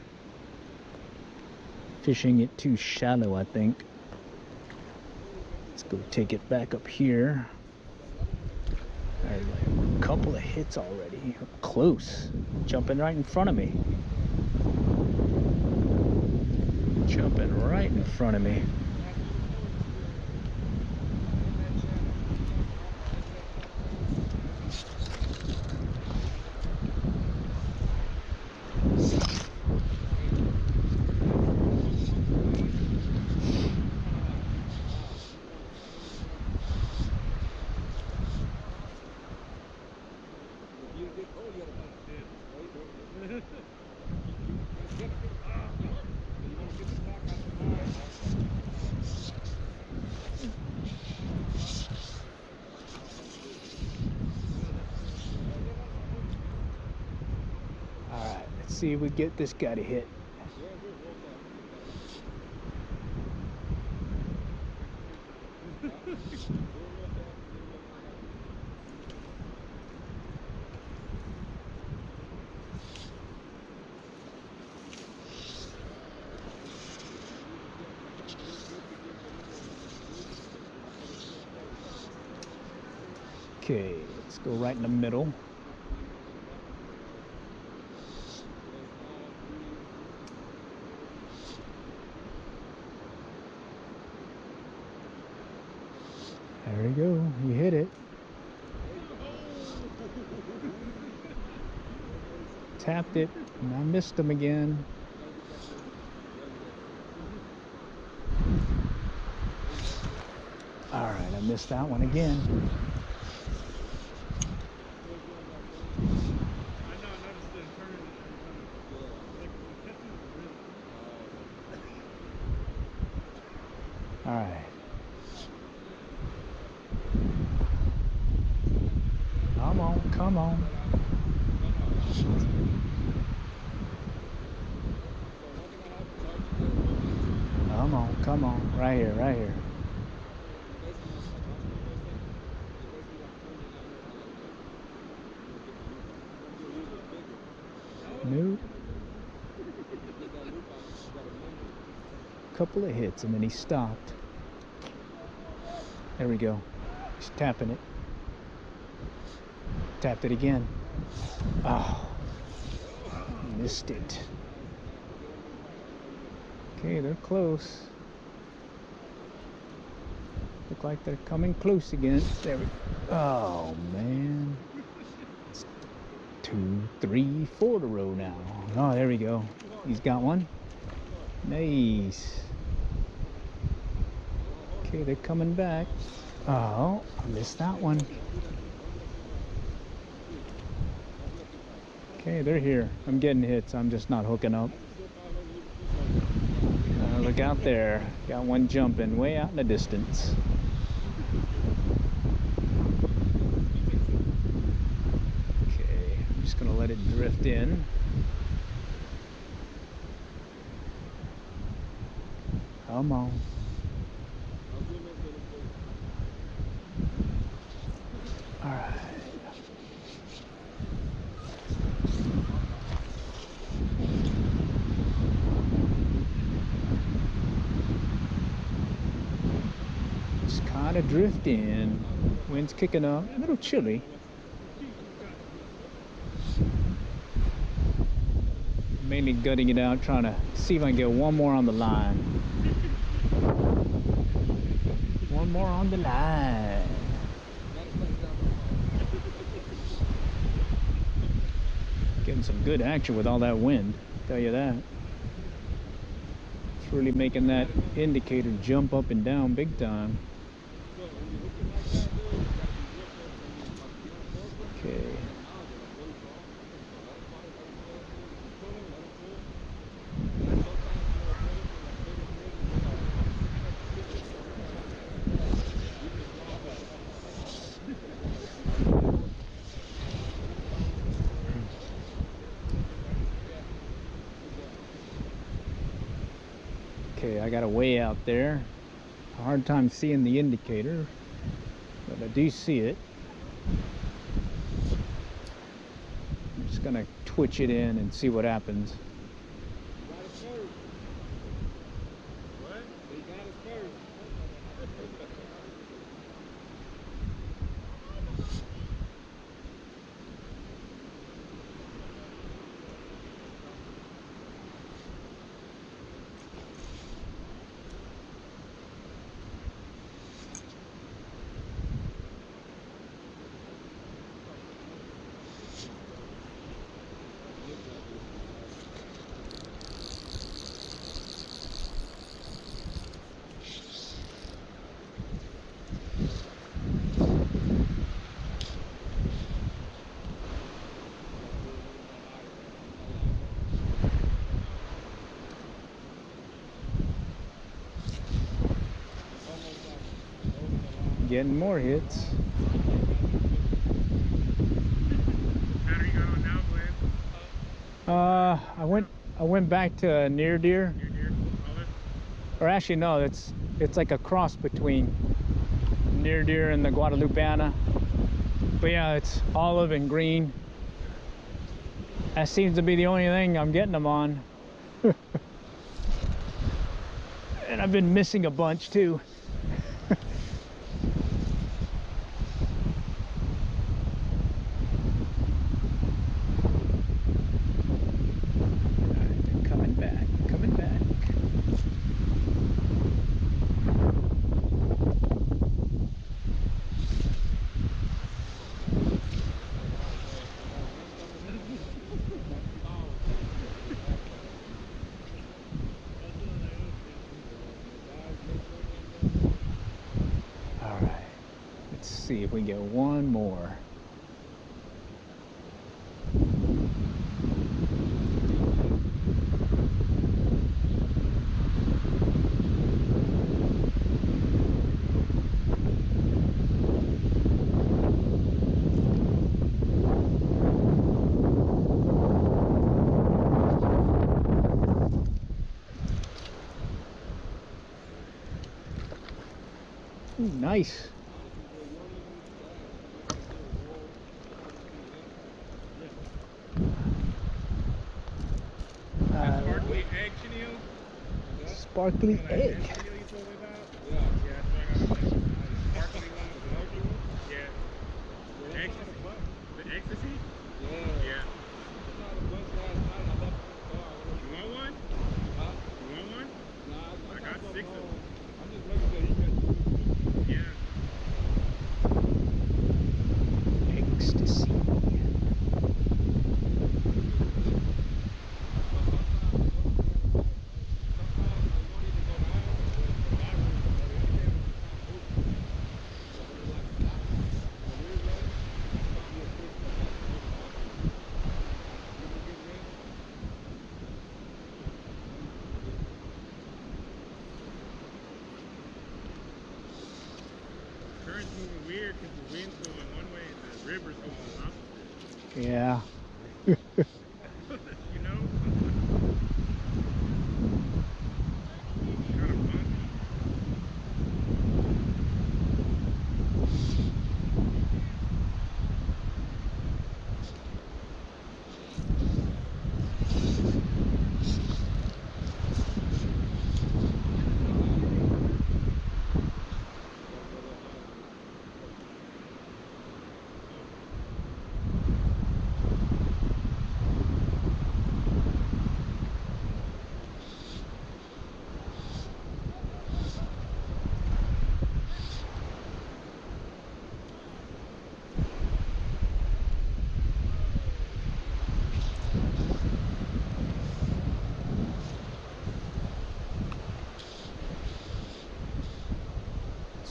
Fishing it too shallow, I think. Go take it back up here. There's like a couple of hits already. Close. Jumping right in front of me. Jumping right in front of me. Alright, let's see if we get this guy to hit. Okay, let's go right in the middle. There we go, you hit it. Tapped it, and I missed him again. Alright, I missed that one again. Alright. Come on, come on. Come on, come on. Right here, right here. Nope. Couple of hits and then he stopped. There we go. He's tapping it. Tapped it again. Oh, missed it. Okay, they're close. Look like they're coming close again. There we go. Oh man. It's 2, 3, 4 in a row now. Oh, there we go. He's got one. Nice. Okay, they're coming back. Oh, I missed that one. Okay, they're here. I'm getting hits. I'm just not hooking up. Look out there. Got one jumping way out in the distance. Okay, I'm just gonna let it drift in. Come on. All right. Just kind of drifting. Wind's kicking up. A little chilly. Mainly gutting it out, trying to see if I can get one more on the line. One more on the line. Getting some good action with all that wind, tell you that. It's really making that indicator jump up and down big time. Okay. Okay, I got a way out there. A hard time seeing the indicator, but I do see it. I'm just gonna twitch it in and see what happens. getting more hits. How do you got on now, Glenn? I went back to near deer. Near deer? Olive? Or actually no, it's like a cross between near deer and the Guadalupeana. But yeah, it's olive and green. That seems to be the only thing I'm getting them on. And I've been missing a bunch too. Coming back, coming back. Let's see if we get one more. Ooh, nice. Sparkly egg chenille? Sparkly egg. Chenille you told me about? Yeah, that's what I got. Sparkly one with the larger one? Yeah. The ecstasy? Yeah. Yeah. I tried a bunch last night and I left it in the car. You want one? Huh? You want one? Nah, I got 6 of them. I'm just looking for you guys. Yeah. Ecstasy. Current's moving weird because the wind's going one way and the river's going opposite. Yeah. You know? Kind of funky.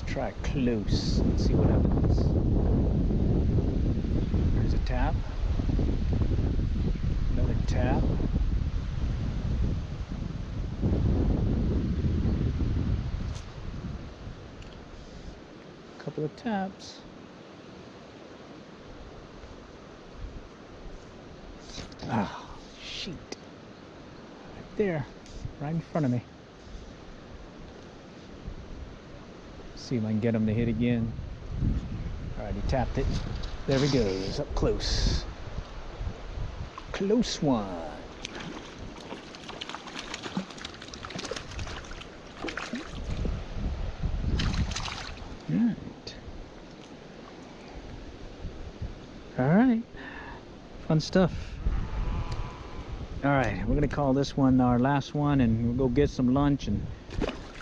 Try close and see what happens. There's a tap. Another tap. Couple of taps. Ah, shoot. Right there. Right in front of me. See if I can get him to hit again. Alright, he tapped it. There he goes, up close. Close one. Alright. Alright. Fun stuff. Alright, we're gonna call this one our last one and we'll go get some lunch and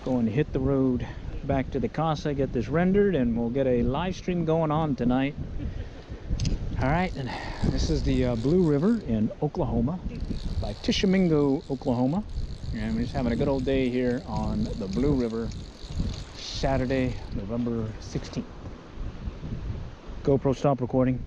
go and hit the road back to the casa, get this rendered, and we'll get a live stream going on tonight. All right, and this is the Blue River in Oklahoma, by Tishomingo, Oklahoma, and we're just having a good old day here on the Blue River, Saturday, November 16th. GoPro stop recording.